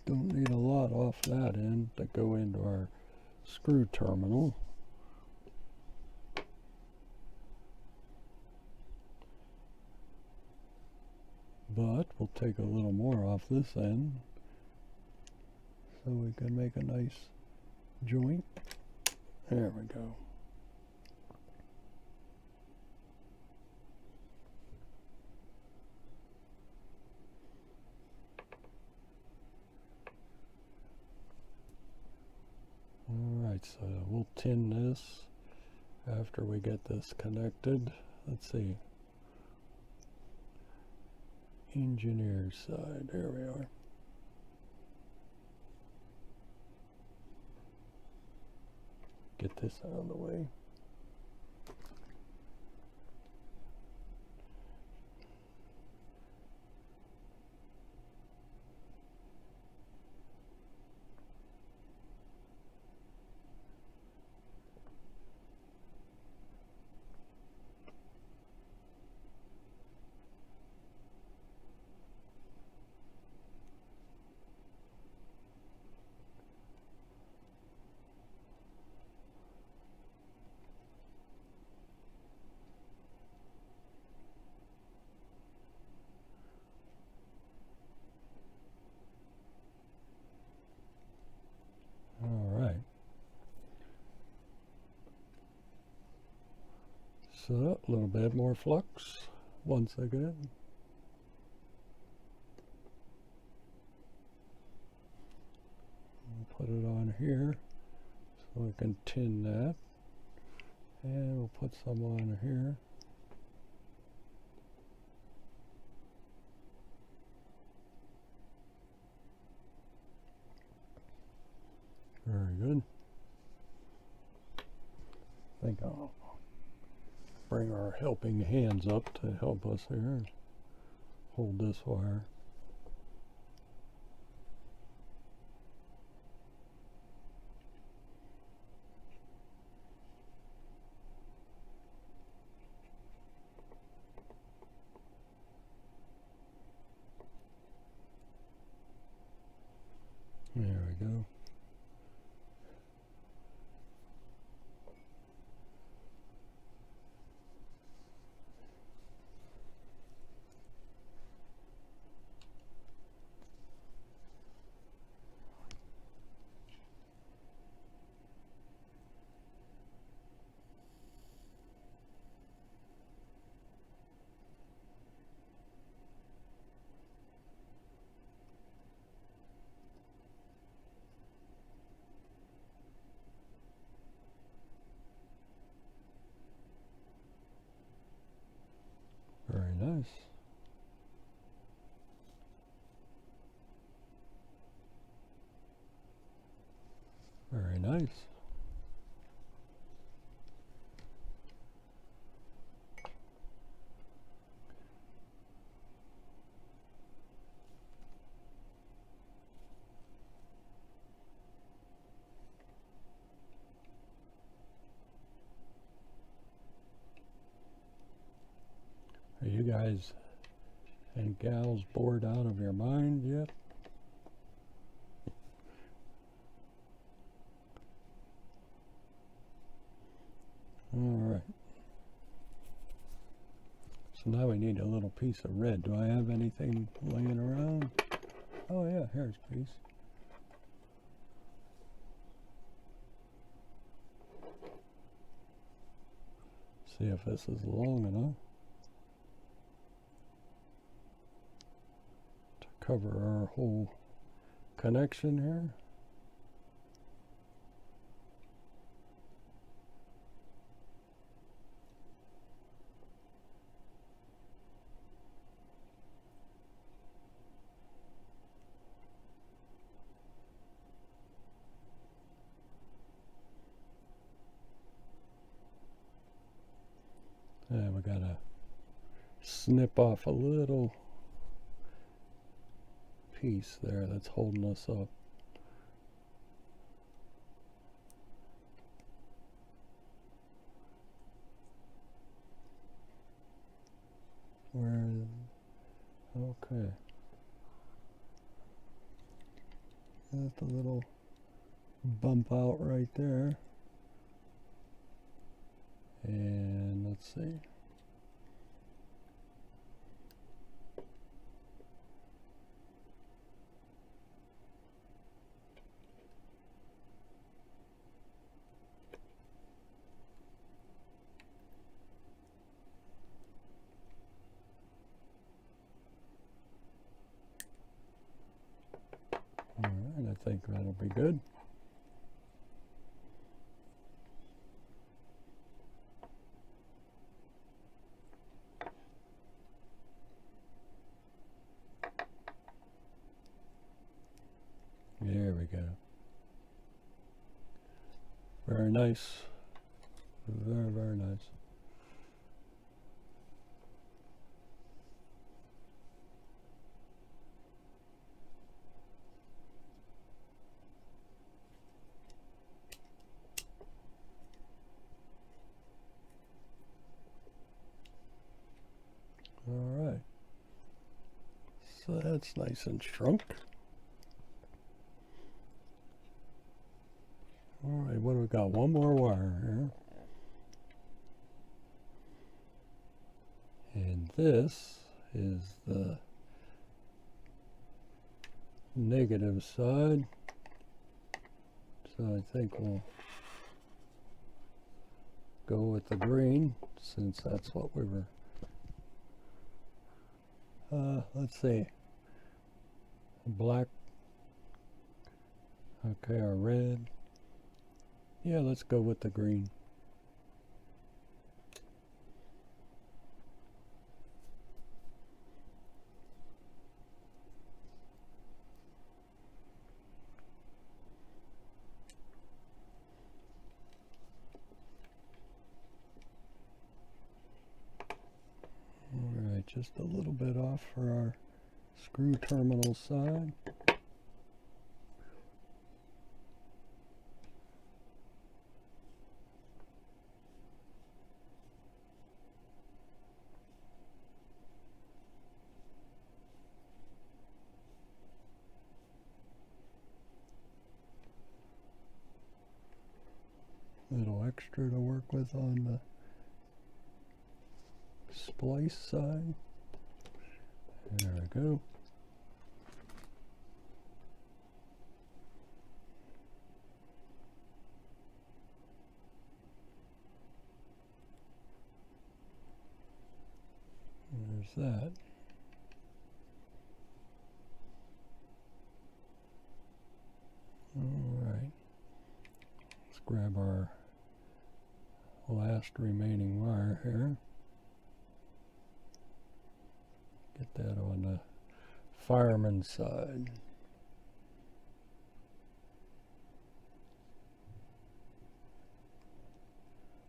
Don't need a lot off that end to go into our screw terminal. But we'll take a little more off this end so we can make a nice joint. There we go. Alright, so we'll tin this after we get this connected. Let's see. Engineer's side, there we are. Get this out of the way. Alright. So a little bit more flux once again. We'll put it on here so we can tin that. And we'll put some on here. Very good. I think I'll bring our helping hands up to help us here. Hold this wire. There we go. Very nice. Very nice. Are you guys and gals bored out of your mind yet? All right. So now we need a little piece of red. Do I have anything laying around? Oh yeah, here's a piece. See if this is long enough to cover our whole connection here. And we gotta snip off a little piece there that's holding us up. Okay. That's a little bump out right there. And let's see. All right, I think that'll be good. There we go. Very nice. Very, very nice. All right. So that's nice and shrunk. All right, what do we got? One more wire here. And this is the negative side. So I think we'll go with the green since that's what we were, let's see, black, okay, or red. Yeah, let's go with the green. Alright, just a little bit off for our screw terminal side. Little extra to work with on the splice side. There we go. There's that. Alright. Let's grab our last remaining wire here. Get that on the fireman's side.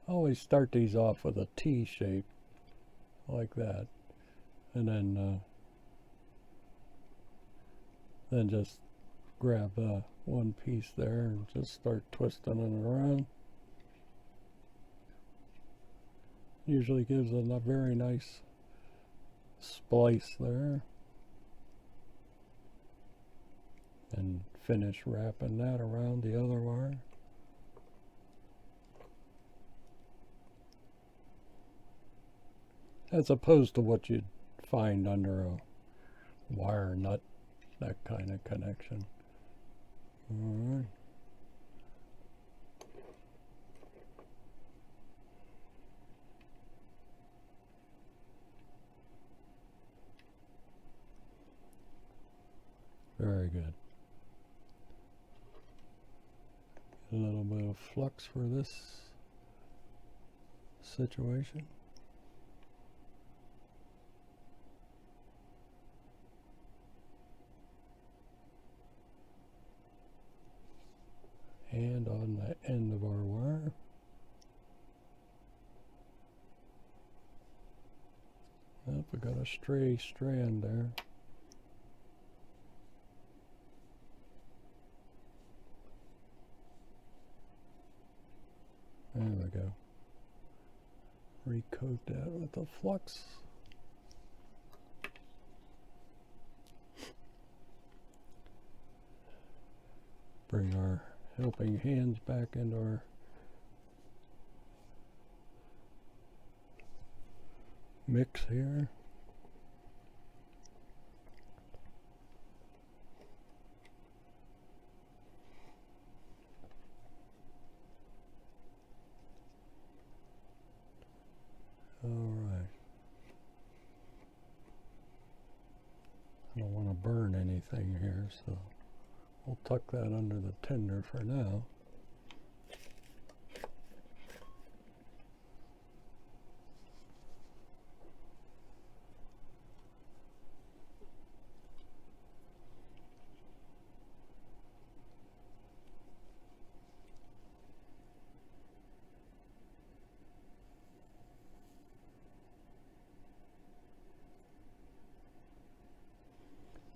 I always start these off with a T shape like that, and then just grab one piece there and just start twisting it around. Usually gives a very nice splice there. And finish wrapping that around the other wire. As opposed to what you'd find under a wire nut, that kind of connection. All right. Very good. A little bit of flux for this situation. And on the end of our wire. Oh, we got a stray strand there. There we go. Recoat that with the flux. Bring our helping hands back into our mix here. All right. I don't want to burn anything here, so we'll tuck that under the tender for now.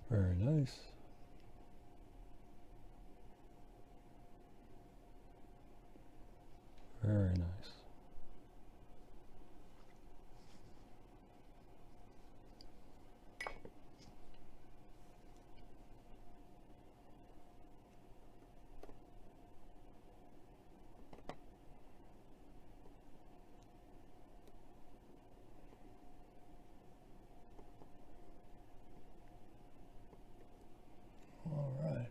Very nice. Very nice. All right.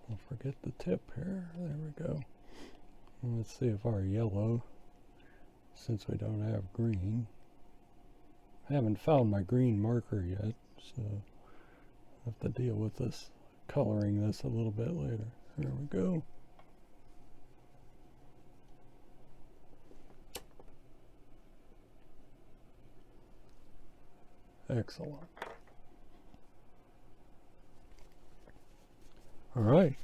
Don't forget the tip here. There we go. And let's see if our yellow, since we don't have green, I haven't found my green marker yet, so I'll have to deal with this, coloring this a little bit later. There we go. Excellent. All right,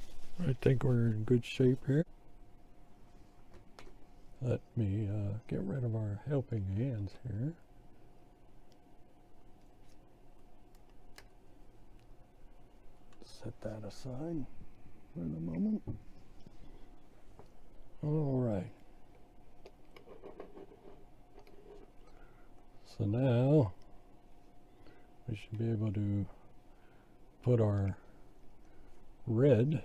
I think we're in good shape here. Let me get rid of our helping hands here. Set that aside for the moment. All right. So now we should be able to put our red,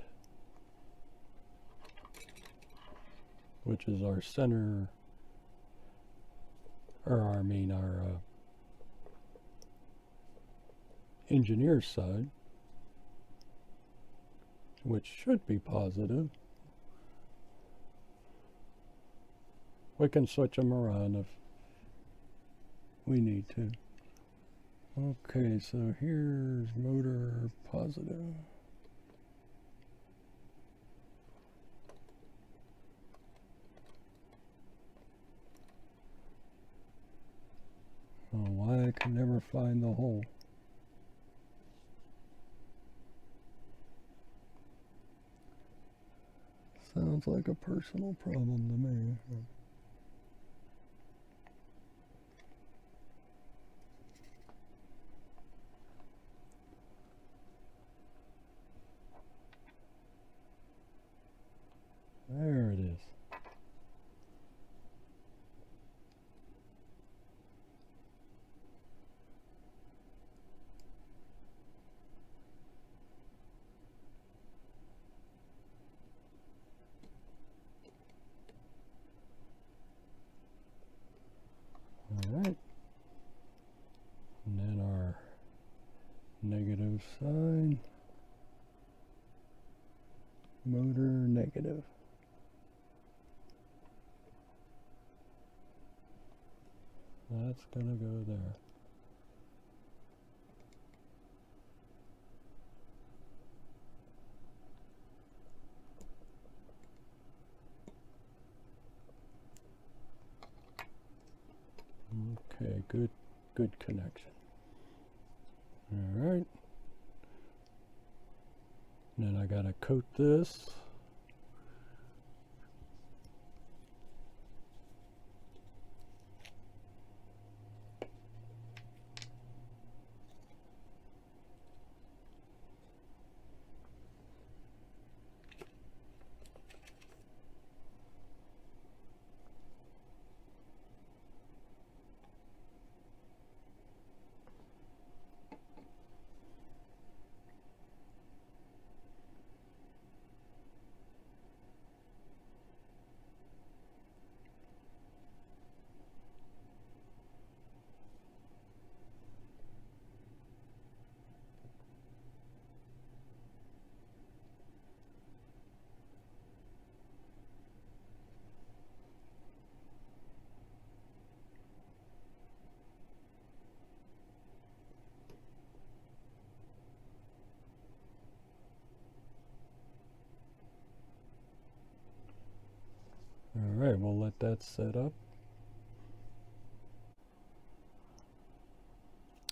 which is our center, or I mean our engineer's side, which should be positive. We can switch them around if we need to. Okay, so here's motor positive. Oh, why I can never find the hole. Sounds like a personal problem to me. There it is. Alright, and then our negative side, motor negative. That's gonna go there. Okay, good connection. All right. Then I gotta coat this. All right, we'll let that set up.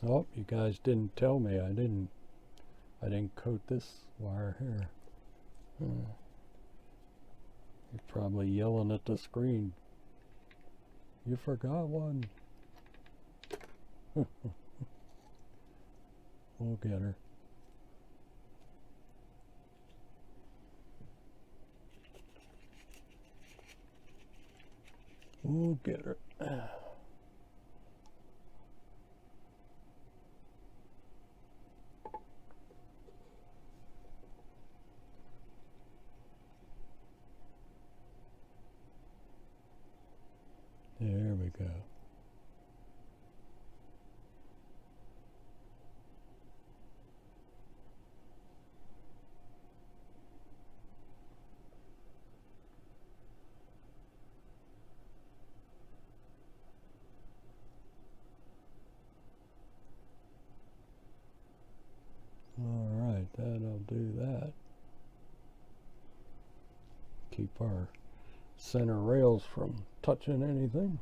Oh, you guys didn't tell me. I didn't coat this wire here. You're probably yelling at the screen. You forgot one. We'll get her. We'll get her. There we go. Alright, that'll do that. Keep our center rails from touching anything.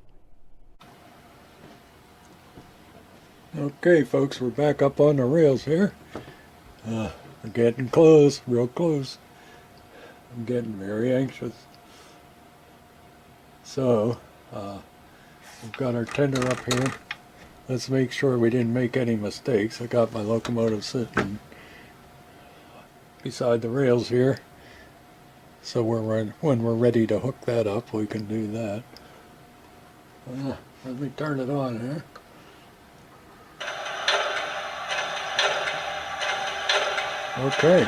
Okay folks, we're back up on the rails here. We're getting close, real close. I'm getting very anxious. So we've got our tender up here. Let's make sure we didn't make any mistakes. I got my locomotive sitting beside the rails here. So when we're ready to hook that up, we can do that. Let me turn it on here. Okay.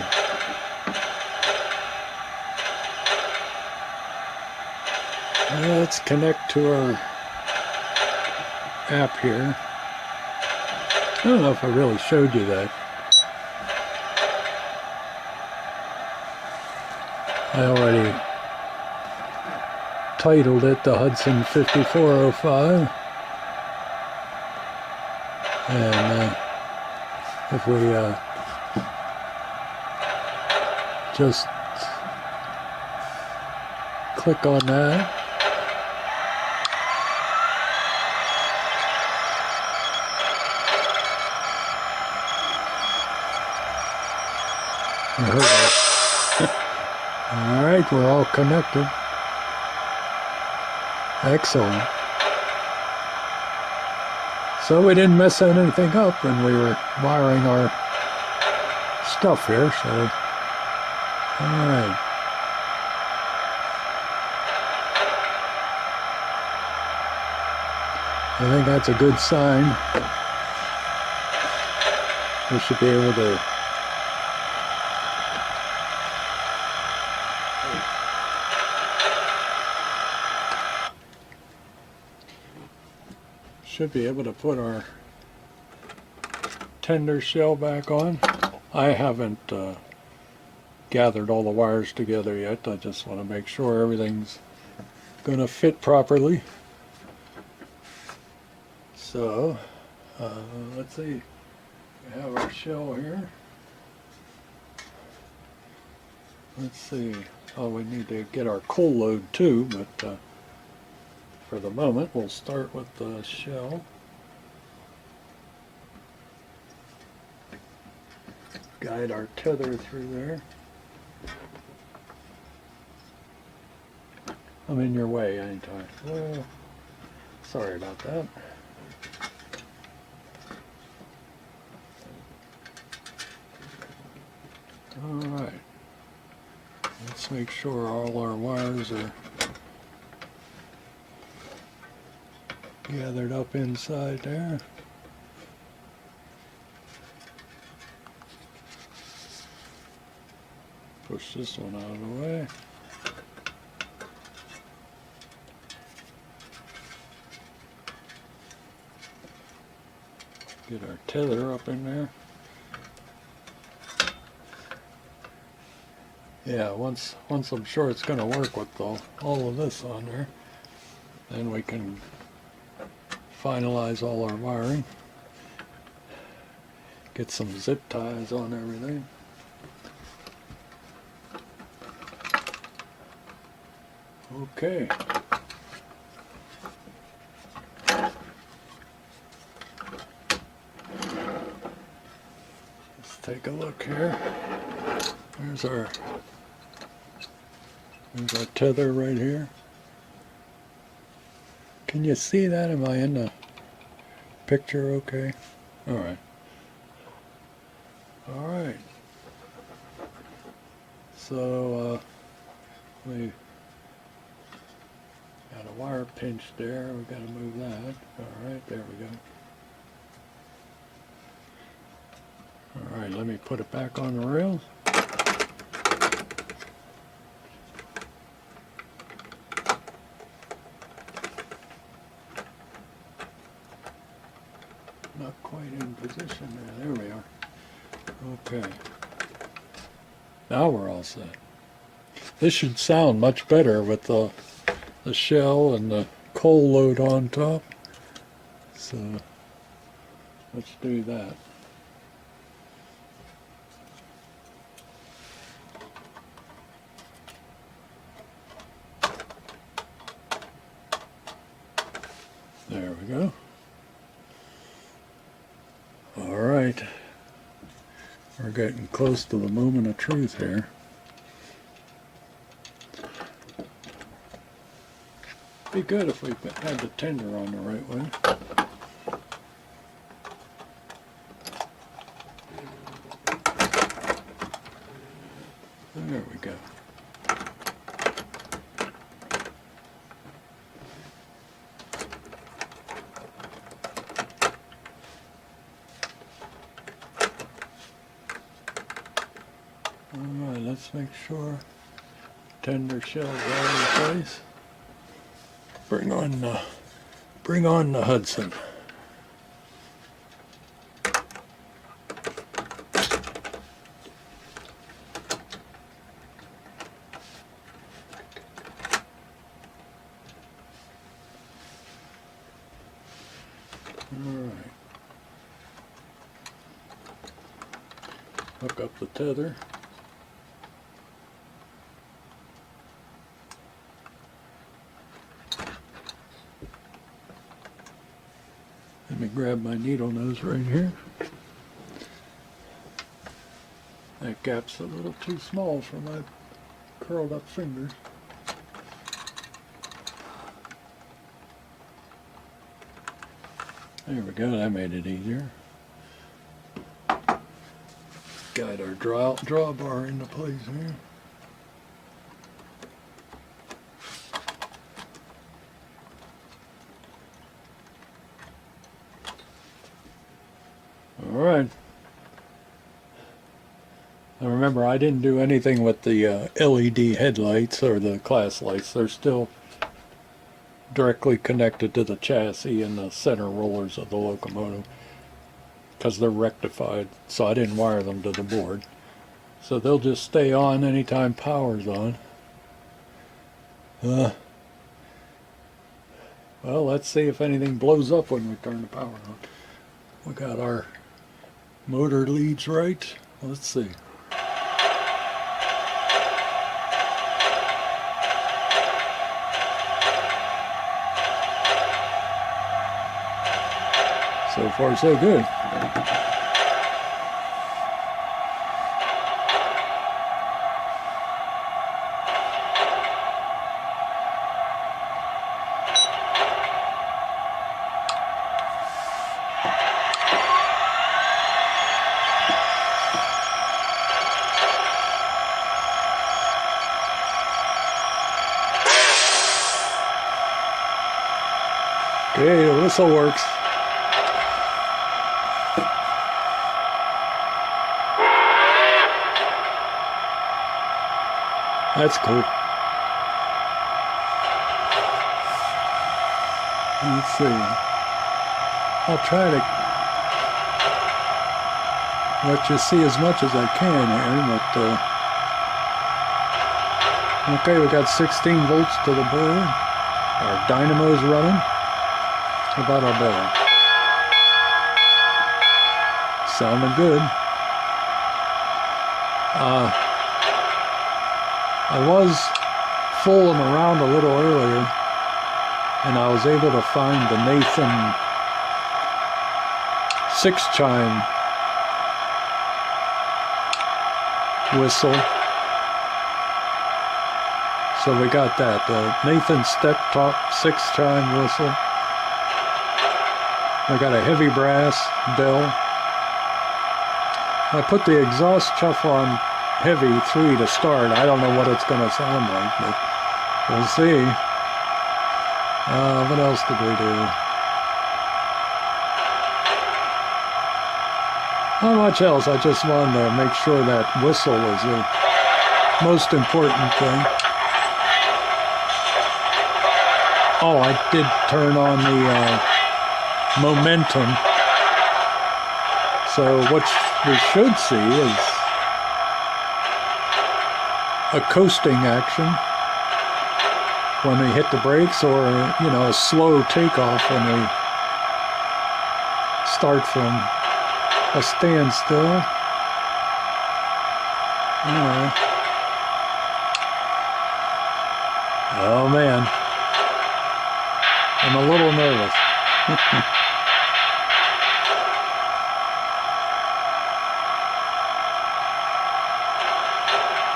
Let's connect to our app here. I don't know if I really showed you that. I already titled it the Hudson 5405. And if we just click on that. I heard that. All right, we're all connected. Excellent. So we didn't mess anything up when we were wiring our stuff here, so all right. I think that's a good sign. We should be able to put our tender shell back on. I haven't gathered all the wires together yet. I just want to make sure everything's going to fit properly. So let's see, we have our shell here. Let's see, oh, we need to get our coal load too, but for the moment we'll start with the shell. Guide our tether through there. I'm in your way anytime. Well, sorry about that. Alright, let's make sure all our wires are gathered up inside there. Push this one out of the way. Get our tether up in there. Yeah, once I'm sure it's going to work with all of this on there, then we can finalize all our wiring. Get some zip ties on everything. Okay. Let's take a look here. There's our tether right here. Can you see that? Am I in the picture okay? Alright. Alright. So we got a wire pinch there. We got to move that. Alright, there we go. Alright, let me put it back on the rails. Not quite in position there. There we are. Okay. Now we're all set. This should sound much better with the shell and the coal load on top. So let's do that. There we go. All right. We're getting close to the moment of truth here. Be good if we had the tender on the right way. There we go. Alright, let's make sure tender shells are in place. Bring on the Hudson. Alright. Hook up the tether. Let me grab my needle nose right here. That gap's a little too small for my curled up fingers. There we go, that made it easier. Got our drawbar into place here. All right. Now remember, I didn't do anything with the LED headlights or the class lights. They're still directly connected to the chassis and the center rollers of the locomotive because they're rectified, so I didn't wire them to the board. So they'll just stay on anytime power's on. Well, let's see if anything blows up when we turn the power on. We got our motor leads right. Let's see. So far, so good. Okay, the whistle works. That's cool. Let's see. I'll try to let you see as much as I can here, but okay, we got 16 volts to the board. Our dynamo's running. How about our bell? Sounding good. I was fooling around a little earlier, and I was able to find the Nathan 6-chime whistle. So we got that, the Nathan step top 6-chime whistle. I got a heavy brass bell. I put the exhaust chuff on heavy 3 to start. I don't know what it's going to sound like, but we'll see. What else did we do? Not much else. I just wanted to make sure that whistle is the most important thing. Oh, I did turn on the momentum. So what we should see is a coasting action when we hit the brakes, or a slow takeoff when we start from a standstill. Oh man, I'm a little nervous.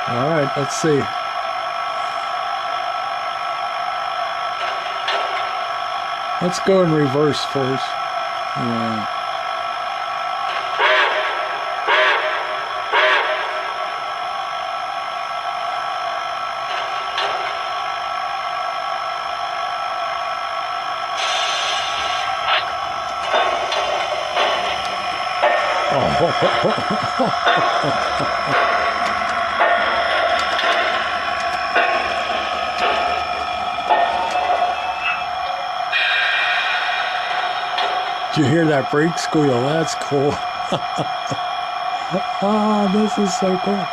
All right, let's see. Let's go in reverse first. Yeah. Did you hear that brake squeal? That's cool. Ah, this is so cool.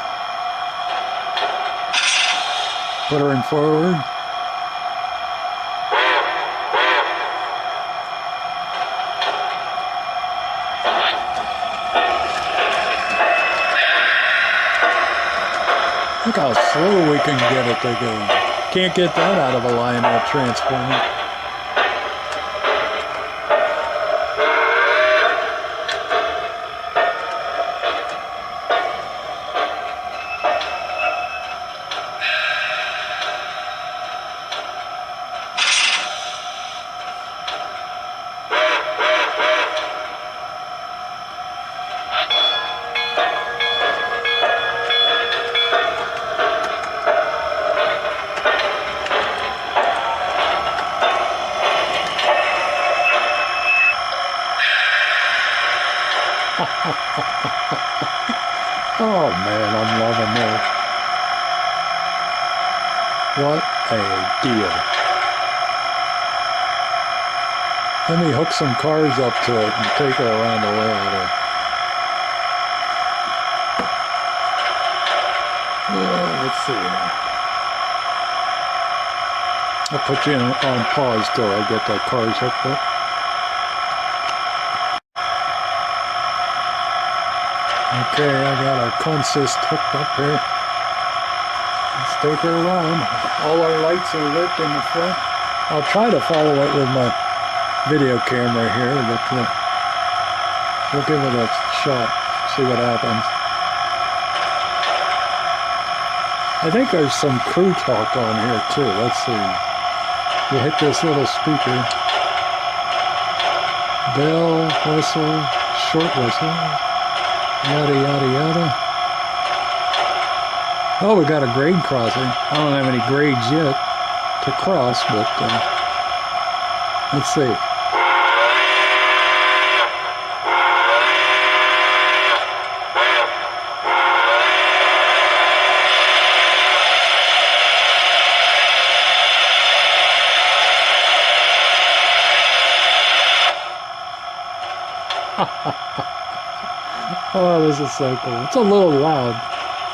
Put her in forward. Look how slow we can get it to go. Can't get that out of a line-up transformer. Oh man, I'm loving this. What a deal. Let me hook some cars up to it and take it around the world. Let's see. I'll put you on pause till I get the cars hooked up. Okay, I got our consist hooked up here. Let's take her around. All our lights are lit in the front. I'll try to follow it with my video camera here, but we'll give it a shot, see what happens. I think there's some crew talk on here too. Let's see. You hit this little speaker. Bell, whistle, short whistle. Yada, yada, yada. Oh, we got a grade crossing. I don't have any grades yet to cross, but let's see. Oh, this is so cool. It's a little loud.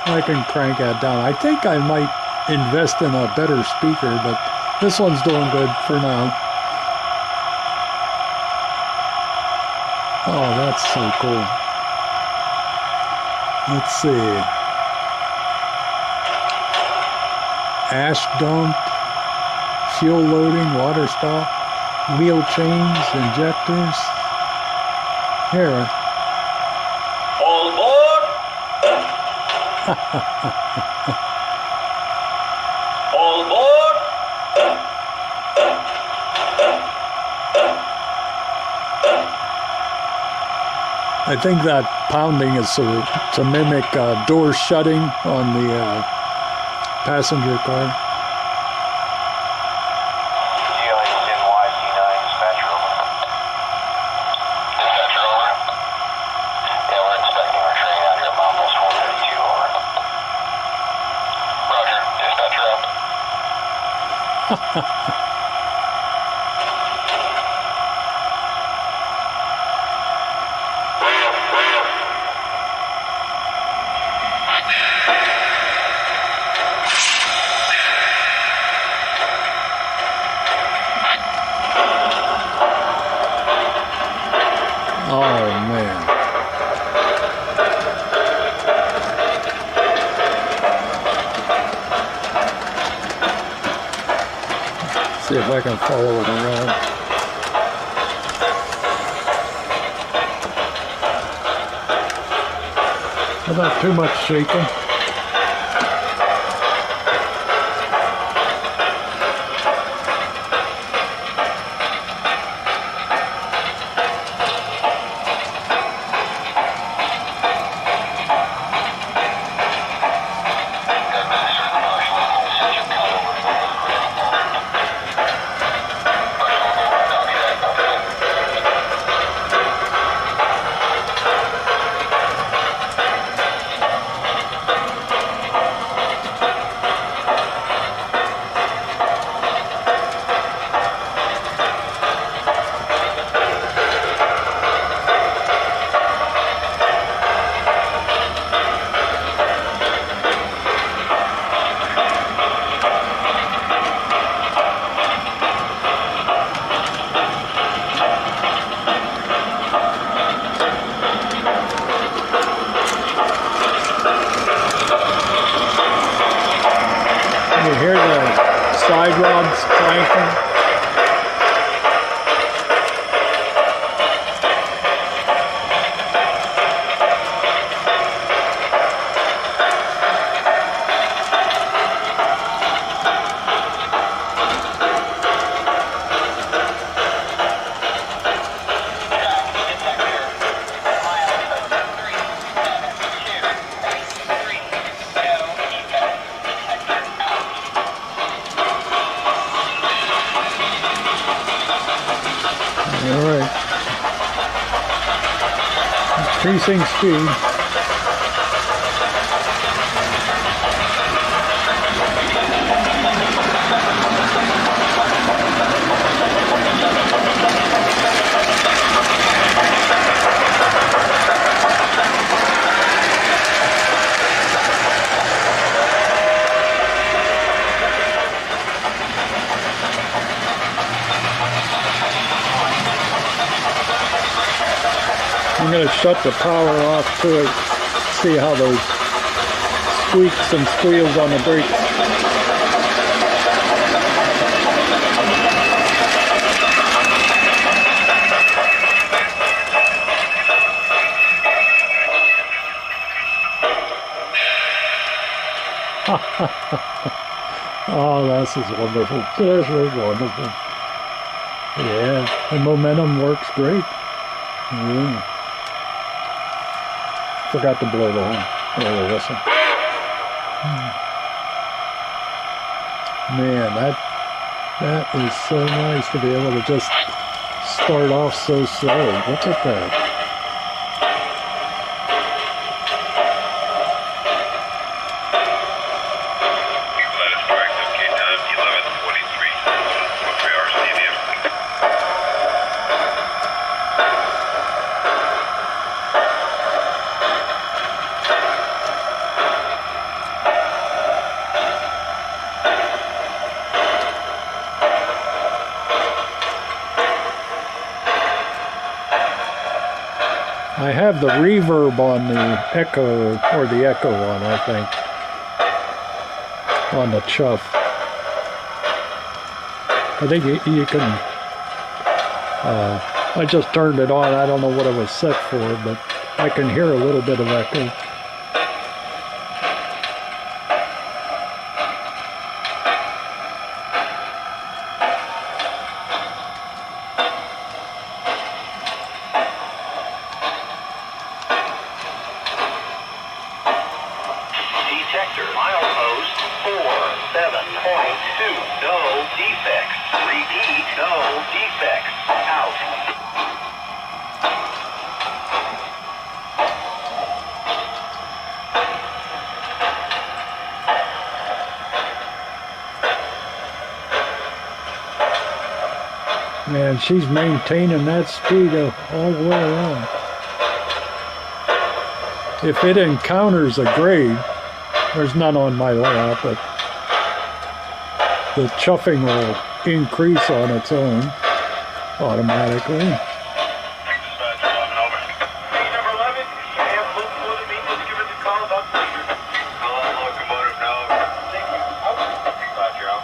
I can crank that down. I think I might invest in a better speaker, but this one's doing good for now. Oh, that's so cool. Let's see. Ash dump, fuel loading, water stop, wheel chains, injectors. Here. All aboard! All aboard! I think that pounding is to mimic door shutting on the passenger car. Oh man. See if I can follow it around. Without too much shaking. You hear the side rods clanking? Alright. Increasing speed. I'm going to shut the power off to it, see how those squeaks and squeals on the brakes. Oh, this is wonderful. This is wonderful. Yeah, the momentum works great. Yeah. Forgot to blow the horn or the whistle. Man, that is so nice to be able to just start off so slow. Look at that. I have the reverb on the echo, or the echo on, I think, on the chuff. I think you can, I just turned it on, I don't know what it was set for, but I can hear a little bit of echo. Detector, milepost 47.2, no defects. Repeat, no defects. Out. Man, she's maintaining that speed all the way around. If it encounters a grade, there's none on my layout, but the chuffing will increase on its own automatically. Dispatch 11 over. Hey, number 11, you have locomotive maintenance, give us a call about Tether. Call on locomotive now. Thank you. Dispatch, you're out.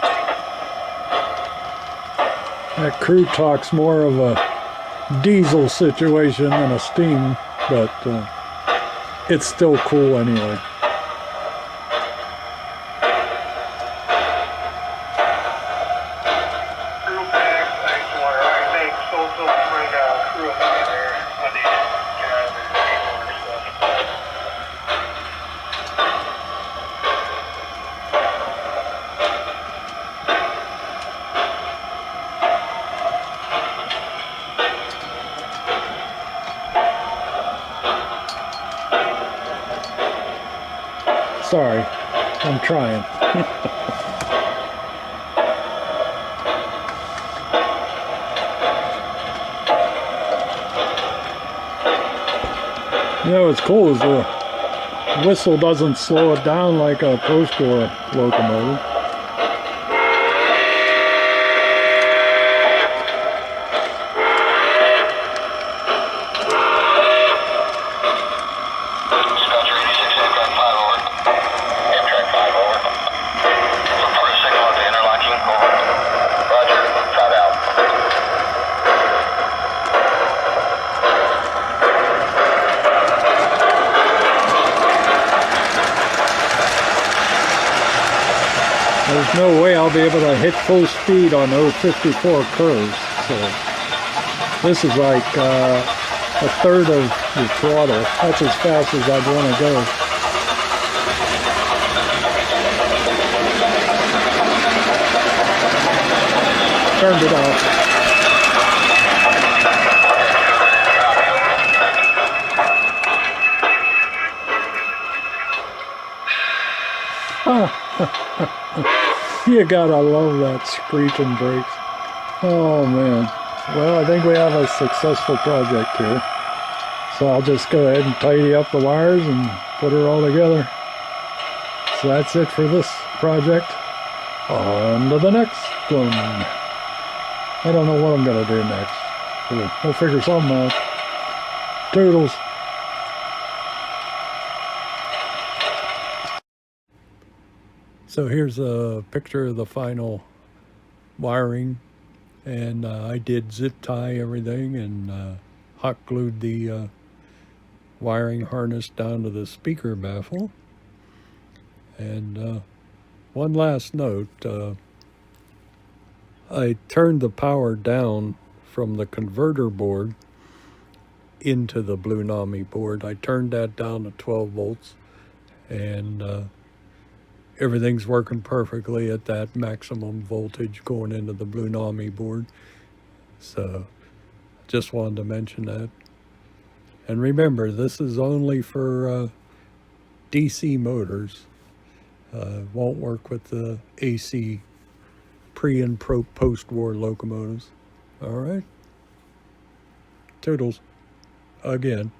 That crew talk's more of a diesel situation than a steam, but it's still cool anyway. Sorry, I'm trying. You know what's cool is the whistle doesn't slow it down like a post-war locomotive. Scotcher 86, Amtrak 5 over. Amtrak 5 over. For There's no way I'll be able to hit full speed on 054 curves. So this is like a third of the throttle. That's as fast as I'd want to go. Turned it off. You gotta love that screeching brakes. Oh man. Well, I think we have a successful project here. So I'll just go ahead and tidy up the wires and put her all together. So that's it for this project. On to the next one. I don't know what I'm gonna do next. So we'll figure something out. Toodles. So here's a picture of the final wiring, and I did zip tie everything and hot glued the wiring harness down to the speaker baffle. And one last note, I turned the power down from the converter board into the Blunami board. I turned that down to 12 volts, and everything's working perfectly at that maximum voltage going into the Blunami board. So just wanted to mention that. And remember, this is only for DC motors. Won't work with the AC pre and post-war locomotives. All right. Toodles. Again.